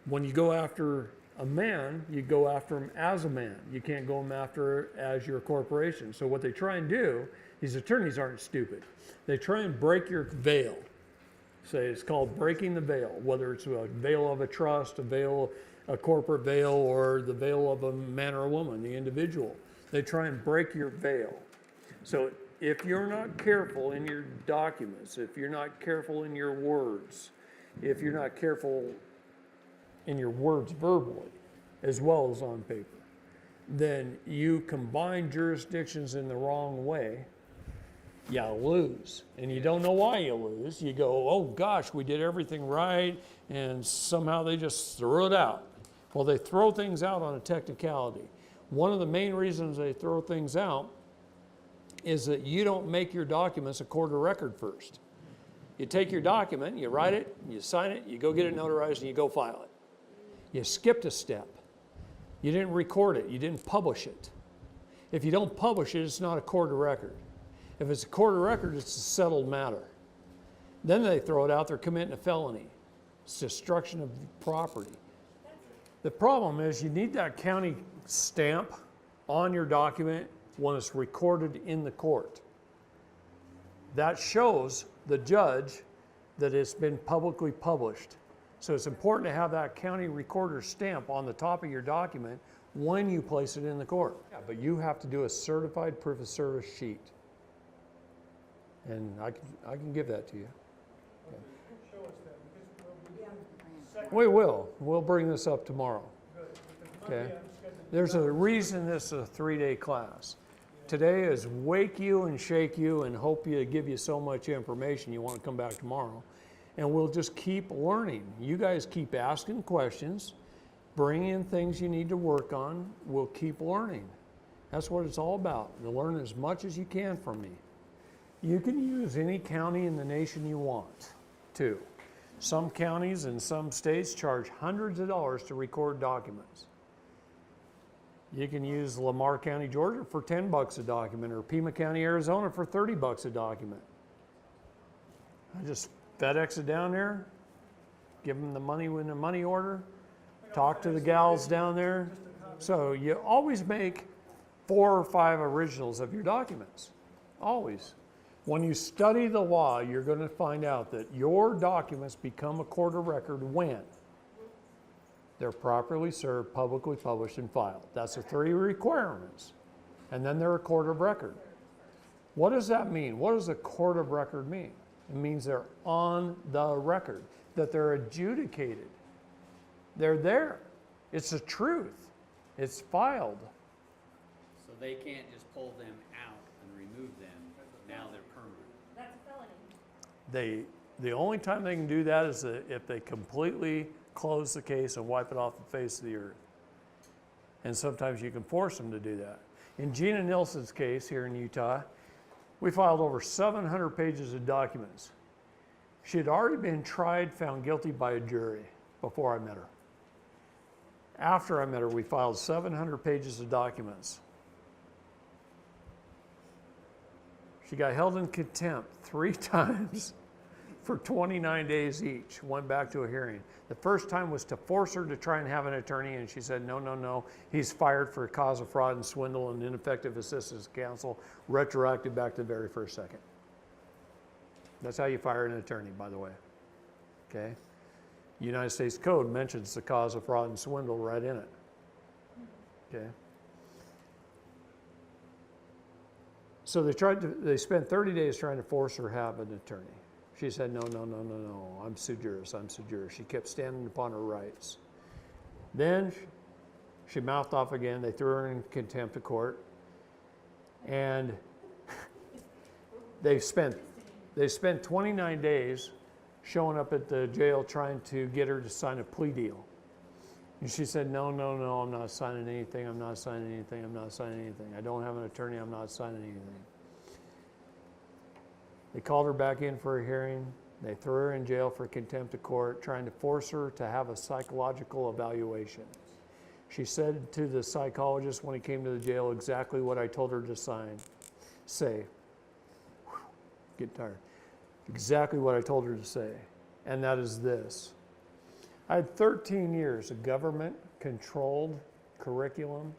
When you go after a man, you go after him as a man. You can't go after as your corporation. So what they try and do, these attorneys aren't stupid. They try and break your veil. Say it's called breaking the veil, whether it's a veil of a trust, a corporate veil, or the veil of a man or a woman, the individual. They try and break your veil. So if you're not careful in your documents, if you're not careful in your words, if you're not careful in your words verbally, as well as on paper, then you combine jurisdictions in the wrong way, you lose. And you don't know why you lose. You go, oh gosh, we did everything right, and somehow they just threw it out. Well, they throw things out on a technicality. One of the main reasons they throw things out is that you don't make your documents a court of record first. You take your document, you write it, you sign it, you go get it notarized, and you go file it. You skipped a step. You didn't record it. You didn't publish it. If you don't publish it, it's not a court of record. If it's a court of record, it's a settled matter. Then they throw it out, they're committing a felony. It's destruction of property. The problem is you need that county stamp on your document when it's recorded in the court. That shows the judge that it's been publicly published. So it's important to have that county recorder stamp on the top of your document when you place it in the court. Yeah, but you have to do a certified proof of service sheet. And I can give that to you. Show us that, because we'll be second. We will. We'll bring this up tomorrow. Good, because Okay. Monday I'm scheduled. There's a reason this is a 3-day class. Today is wake you and shake you and hope you give you so much information you want to come back tomorrow. And we'll just keep learning. You guys keep asking questions, bring in things you need to work on. We'll keep learning. That's what it's all about, to learn as much as you can from me. You can use any county in the nation you want to. Some counties and some states charge hundreds of dollars to record documents. You can use Lamar County, Georgia for $10 a document, or Pima County, Arizona for $30 a document. I just FedEx it down there, give them the money in the money order, talk to the gals down there. So you always make 4 or 5 originals of your documents, always. When you study the law, you're going to find out that your documents become a court of record when they're properly served, publicly published, and filed. That's the 3 requirements. And then they're a court of record. What does that mean? What does a court of record mean? It means they're on the record, that they're adjudicated. They're there. It's the truth. It's filed. So they can't just pull them out and remove them. Now they're permanent. That's a felony. The only time they can do that is if they completely close the case and wipe it off the face of the earth. And sometimes you can force them to do that. In Gina Nilsson's case here in Utah, we filed over 700 pages of documents. She had already been tried, found guilty by a jury before I met her. After I met her, we filed 700 pages of documents. She got held in contempt 3 times for 29 days each, went back to a hearing. The first time was to force her to try and have an attorney, and she said, no, he's fired for a cause of fraud and swindle and ineffective assistance of counsel, retroactive back to the very first second. That's how you fire an attorney, by the way, okay? United States Code mentions the cause of fraud and swindle right in it. Okay. So they spent 30 days trying to force her to have an attorney. She said, no, no, no, no, no, I'm sui juris, I'm sui juris. She kept standing upon her rights. Then she mouthed off again. They threw her in contempt of court. And they spent 29 days showing up at the jail trying to get her to sign a plea deal. And she said, no, no, no, I'm not signing anything, I'm not signing anything, I'm not signing anything. I don't have an attorney, I'm not signing anything. They called her back in for a hearing. They threw her in jail for contempt of court, trying to force her to have a psychological evaluation. She said to the psychologist when he came to the jail exactly what I told her to say. Whew, get tired. Exactly what I told her to say. And that is this. I had 13 years of government-controlled curriculum,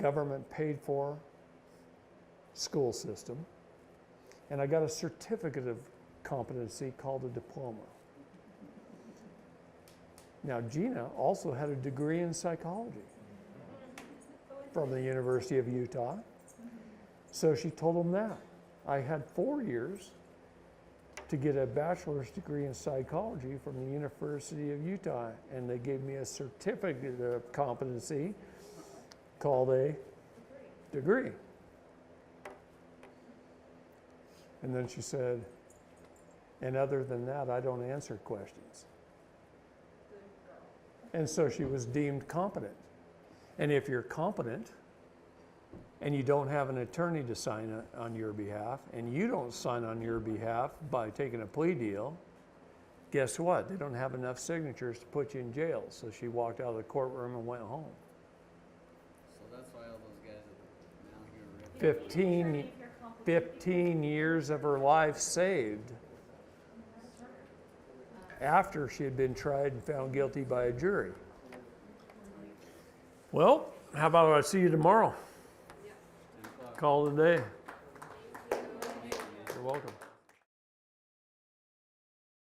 government-paid-for school system, and I got a certificate of competency called a diploma. Now, Gina also had a degree in psychology from the University of Utah, so she told them that. I had 4 years to get a bachelor's degree in psychology from the University of Utah, and they gave me a certificate of competency called a degree. And then she said, and other than that, I don't answer questions. And so she was deemed competent. And if you're competent and you don't have an attorney to sign on your behalf, and you don't sign on your behalf by taking a plea deal, guess what? They don't have enough signatures to put you in jail. So she walked out of the courtroom and went home. So that's why all those guys are now here. 15 years of her life saved after she had been tried and found guilty by a jury. Well, how about I see you tomorrow? Call it a day. You're welcome.